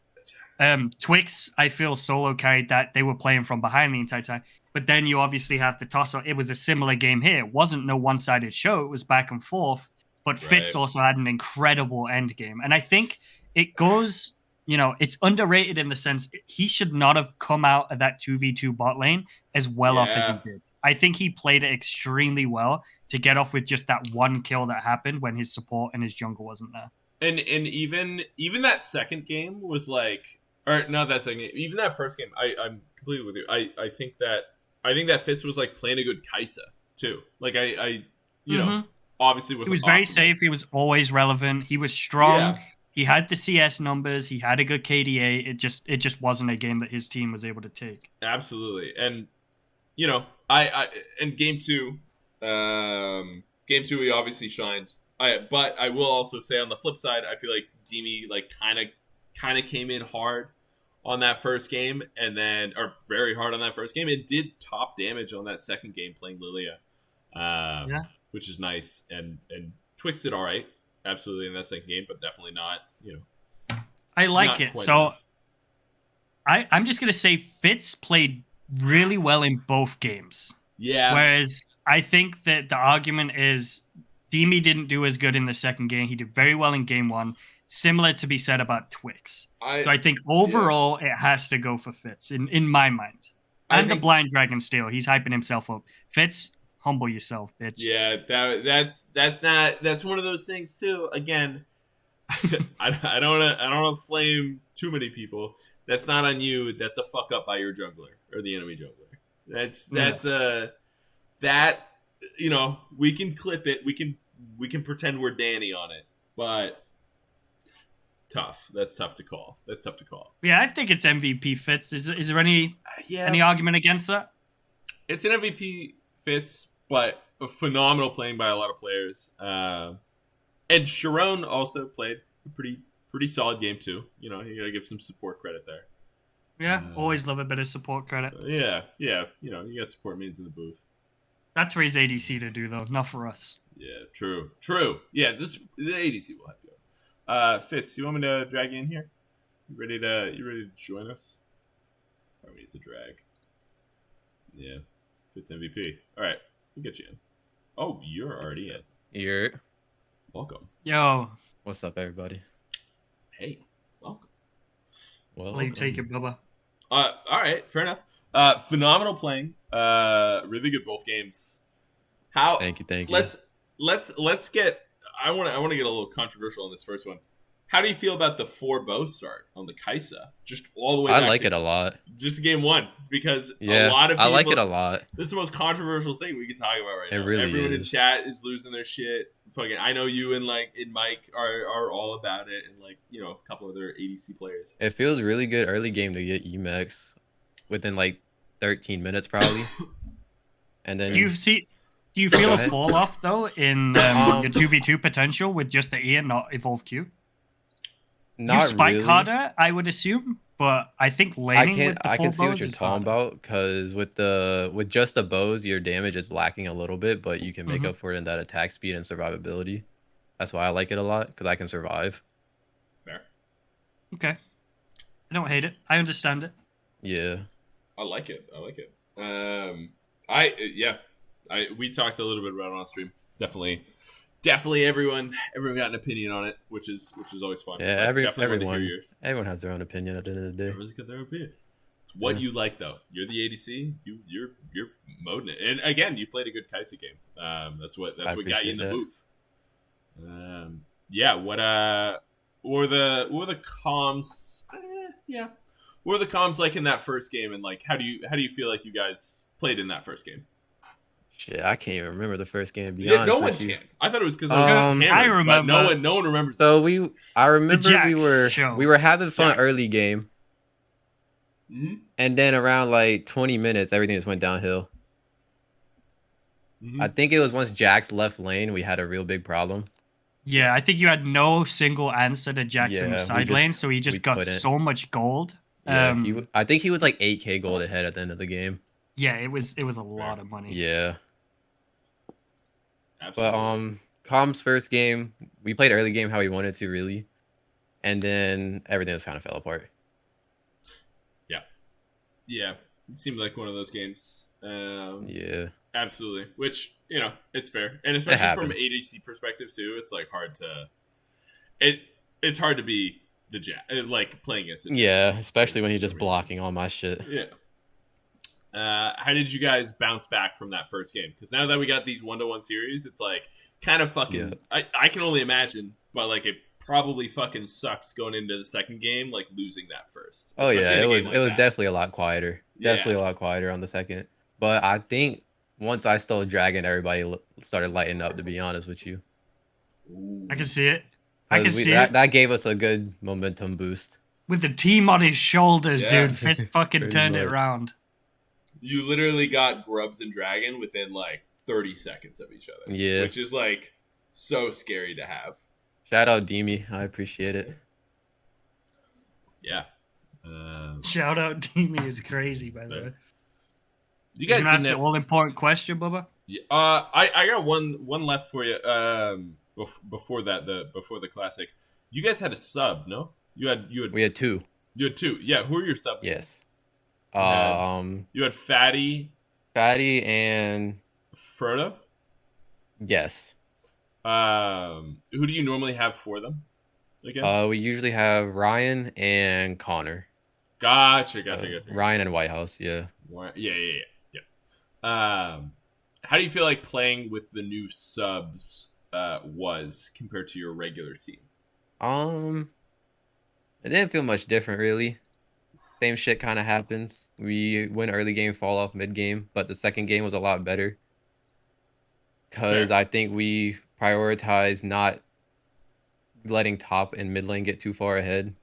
Twix, I feel solo carried that. They were playing from behind the entire time. But then you obviously have the toss up. It was a similar game here. It wasn't no one sided show. It was back and forth. But Fitz Right. also had an incredible end game. And I think it goes, it's underrated in the sense he should not have come out of that 2v2 bot lane as well off as he Yeah. did. I think he played it extremely well to get off with just that one kill that happened when his support and his jungle wasn't there. And even that second game was like, or not that second game, even that first game. I'm completely with you. I think that Fitz was like playing a good Kaisa too. Like obviously He was very optimal. safe. He was always relevant. He was strong. Yeah. He had the CS numbers. He had a good KDA. It just wasn't a game that his team was able to take. Absolutely. And I in game two he obviously shined. But I will also say on the flip side, I feel like Demi like kind of came in hard on that first game, and then or very hard on that first game. It did top damage on that second game playing Lilia, Yeah. which is nice. And Twix did all right, absolutely in that second game, but definitely not I like not it. quite So enough. I'm just gonna say Fitz played really well in both games. Yeah. Whereas I think that the argument is Demi didn't do as good in the second game. He did very well in game one. Similar to be said about Twix. So I think overall it has to go for Fitz in my mind. And the Blind Dragon Steel. He's hyping himself up. Fitz, humble yourself, bitch. Yeah, that's one of those things too. Again, I don't want to flame too many people. That's not on you. That's a fuck up by your jungler or the enemy jungler. That we can clip it. We can pretend we're Danny on it, but tough. That's tough to call. Yeah, I think it's MVP Fitz. Is there any argument against that? It's an MVP Fitz, but a phenomenal playing by a lot of players. And Sharon also played a pretty solid game too. You gotta give some support credit there. Yeah, always love a bit of support credit. Yeah. You got support means in the booth. That's for his ADC to do though, not for us. Yeah, true. Yeah, the ADC will help you out. Fitz, you want me to drag you in here? You ready to join us? Or we need to drag. Yeah, Fitz MVP. All right, we'll get you in. Oh, you're already in. You're Welcome. Yo, what's up, everybody? Hey, welcome. Well, will you take it, Bubba? All right, fair enough. Phenomenal playing. Really good both games. How? Thank you. Let's get. I want to get a little controversial on this first one. How do you feel about the 4 bow start on the Kaisa? Just all the way. I like it a lot. Just game 1 because yeah, a lot of people. I like it a lot. This is the most controversial thing we can talk about right now. It really Everyone in is. chat is losing their shit. Fucking, I know you and Mike are all about it, and a couple other ADC players. It feels really good early game to get Emax within 13 minutes probably. And then Do you feel Go a ahead. fall off though in your 2v2 potential with just the E and not evolve Q? not You spike really. harder, I would assume, but I think I laning with the full can see what bows you're is talking harder. about because with just the bows, your damage is lacking a little bit, but you can make Mhm. up for it in that attack speed and survivability. That's why I like it a lot because I can survive. Fair. Okay, I don't hate it. I understand it. Yeah. I like it. We talked a little bit about it on stream. Definitely everyone got an opinion on it, which is always fun. Yeah, Definitely want to hear yours. everyone has their own opinion at the end of the day. Everyone's got their opinion. It's what you like though. You're the ADC. You're moding it. And again, you played a good Kaisa game. That's what got you in the appreciate booth. What were the comms? What were the comms like in that first game? And how do you feel like you guys played in that first game? Shit, I can't even remember the first game. To be Yeah, honest no with one you. can. I thought it was because I remember. no one remembers. So I remember we Jax show. were having fun Jax. early game, Mm-hmm. and then around 20 minutes, everything just went downhill. Mm-hmm. I think it was once Jax left lane, we had a real big problem. Yeah, I think you had no single answer to Jax in Yeah, the we side just- lane, so he just we got couldn't. so much gold. Yeah, I think he was 8K gold ahead at the end of the game. Yeah, it was a lot of money. Yeah, Absolutely. but Com's first game, we played early game how we wanted to really, and then everything just kind of fell apart. Yeah, it seemed like one of those games. Yeah, Absolutely. Which, it's fair. And it especially from happens. ADC perspective too, it's like hard to it it's hard to be the Jack, like playing against a Jack. Yeah, especially when for you're some just reasons. blocking all my shit. Yeah. How did you guys bounce back from that first game? Because now that we got these 1-to-1 series, it's like kind of fucking. Yeah. I can only imagine, but like it probably fucking sucks going into the second game, like losing that first. Oh yeah, Especially in a it game was like it was that. definitely a lot quieter. Yeah. Definitely a lot quieter on the second. But I think once I stole Dragon, everybody started lighting up. To be honest with you, Ooh. I can see it. I can 'Cause see that it. that gave us a good momentum boost. With the team on his shoulders, Yeah. dude. Fitz fucking Pretty turned it much. around. You literally got Grubs and Dragon within like 30 seconds of each other. Yeah. Which is like so scary to have. Shout out Demi, I appreciate it. Yeah. Shout out Demi is crazy, by the Fair. way. You guys Can I ask didn't the have, all important question, Bubba? Yeah, I got one left for you. Before the classic, you guys had a sub, no? You had We had two. two. Yeah, who are your subs? Yes. You had Fatty, Fatty and Frodo. yes. Who do you normally have for them? Again, We usually have Ryan and Connor. gotcha. Ryan and Whitehouse, yeah. Yeah. How do you feel like playing with the new subs was compared to your regular team? It didn't feel much different really. Same shit kind of happens. We win early game, fall off mid game, but the second game was a lot better. Because Fair. I think we prioritized not letting top and mid lane get too far ahead.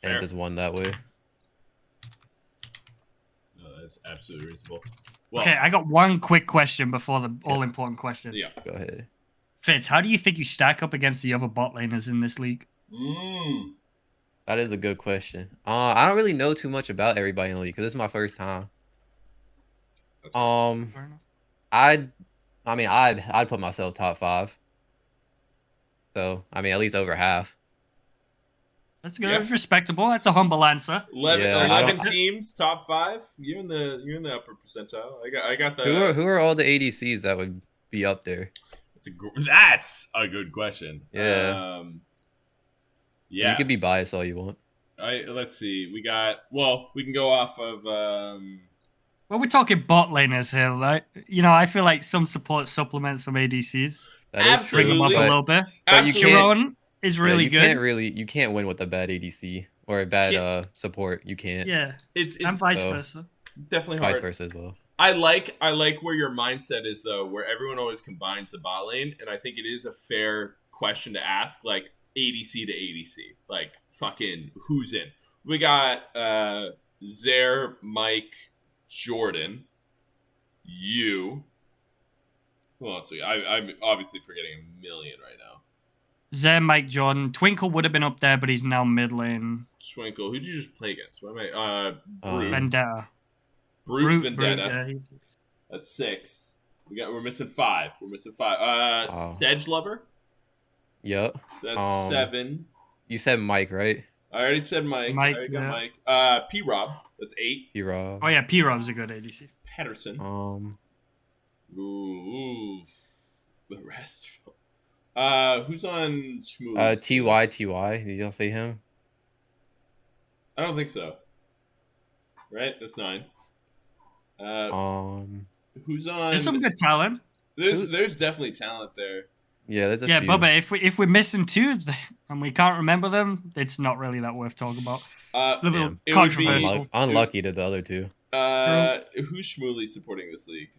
Fair. And just won that way. No, that's absolutely reasonable. Well, Okay, I got one quick question before the all important question. yeah. Go ahead. Fitz, how do you think you stack up against the other bot laners in this league? That is a good question. I don't really know too much about everybody in the league because this is my first time. That's fair. Fair enough. I'd put myself top 5. So I mean, at least over half. That's good. Yeah. That's respectable. That's a humble answer. 11, Yeah, 11 teams, top 5. You're in the upper percentile. I got the. Who are all the ADCs that would be up there? That's a good question. Yeah. Yeah. You could be biased all you want. Let's see. We can go off of. Well, we're talking bot laners here, right? I feel like some support supplements some ADCs. That is Bring them up Absolutely. a but- little bit. But you Absolutely. can't. Chiron is Yeah, really you good. you can't win with a bad ADC or a bad support. You can't. Yeah, It's and vice so- versa. definitely Vice hard. versa as well. I like where your mindset is though, where everyone always combines the bot lane, and I think it is a fair question to ask, like ADC to ADC, like fucking who's in? We got Zaire, Mike, Jordan, you. Who else? I'm obviously forgetting a million right now. Zen, Mike, Jordan. Twinkle would have been up there, but he's now mid lane. Twinkle. Who'd you just play against? What am I? Brute. Vendetta. Brute Vendetta. Yeah, he's... That's 6. We're missing 5. Wow. Sedge Lover. Yep. That's 7. You said Mike, right? I already said Mike. Mike, I already got yeah. Mike. P Rob. That's 8. P-Rob. Oh yeah, P-Rob's a good ADC. Patterson. Um. The rest. Who's on Schmooze? Ty. Did y'all say him? I don't think so. Right? That's 9. Who's on? There's some good talent. There's definitely talent there. Yeah, there's a Yeah, few. Bubba, if we're missing 2 and we can't remember them, it's not really that worth talking about. A little Damn. It would be- controversial. Unlucky to the other 2. Who's Shmooly supporting this league?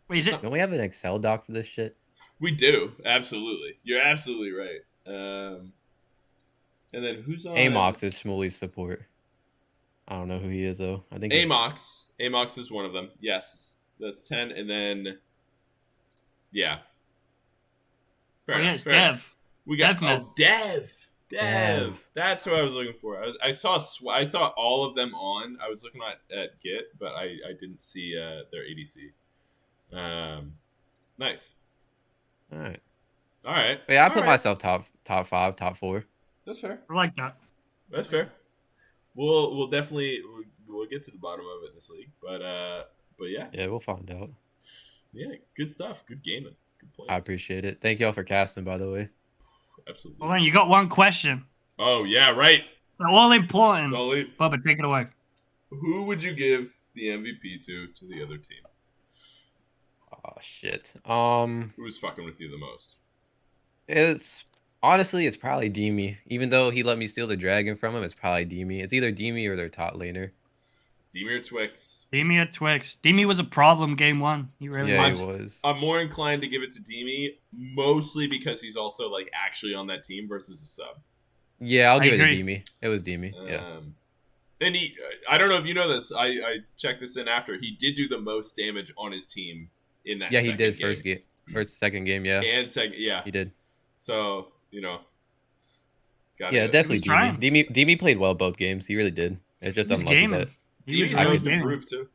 Wait, is it? Don't we have an Excel doc for this shit? We do, absolutely. You're absolutely right. And then who's on? Amox is Shmuley's support. I don't know who he is though. I think he's- Amox. Amox is one of them. Yes, that's 10. And then, yeah. Fair Oh, yeah, enough, it's fair enough. Dev. We got Dev. Dev. Dev. That's what I was looking for. I saw all of them on. I was looking at Git, but I didn't see their ADC. Nice. All right. All right. Yeah, I All put right. myself top 5, top 4. That's fair. I like that. That's fair. we'll definitely we'll get to the bottom of it in this league. But yeah, Yeah, we'll find out. yeah, good stuff. Good gaming. Good play. I appreciate it. Thank y'all for casting, by the way. Absolutely. Hold on, you got one question. Oh yeah, right. They're all important. Don't leave. Bubba, take it away. Who would you give the MVP to the other team? Oh shit. Who's fucking with you the most? It's honestly it's probably Demi. Even though he let me steal the dragon from him, it's probably Demi. It's either Demi or their top laner. Demi or Twix? Demi or Twix? Demi was a problem game one. He really Yeah, was. he was. I'm more inclined to give it to Demi, mostly because he's also like actually on that team versus a sub. Yeah, I'll I give it to agree. Demi. It was Demi. Yeah. And I don't know if you know this. I checked this in after. He did do the most damage on his team in that. Yeah, he second did game. second game. Yeah, And second, yeah, he did. So Yeah, definitely trying. Demi. Demi played well both games. He really did. It's just He was unlucky gaming. that. He was Demi's really most gaming. improved too.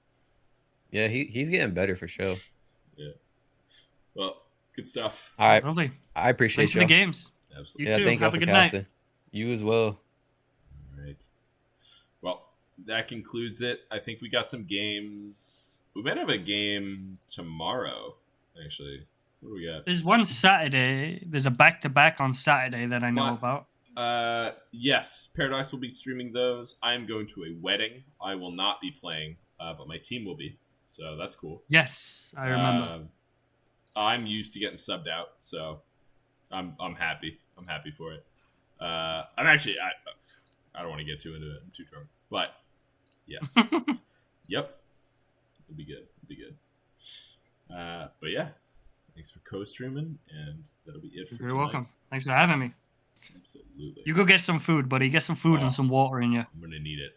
Yeah, he's getting better for sure. Yeah. Well, good stuff. All right, Lovely. I appreciate Thanks for the you. games. Absolutely. You Yeah, too. thank y'all Have a for good night. casting. You as well. All right. Well, that concludes it. I think we got some games. We might have a game tomorrow, actually. What do we got? There's one Saturday. There's a back-to-back on Saturday that I know What? about. Yes, Paradox will be streaming those. I'm going to a wedding. I will not be playing, but my team will be. So that's cool. Yes, I remember. I'm used to getting subbed out, so I'm happy. I'm happy for it. I'm actually I don't want to get too into it. I'm too drunk, but yes, yep, it'll be good. It'll be good. But yeah, thanks for co-streaming, and that'll be it for You're tonight. welcome. Thanks for having me. Absolutely. You go get some food, buddy. Get some food and some water in you. I'm gonna need it.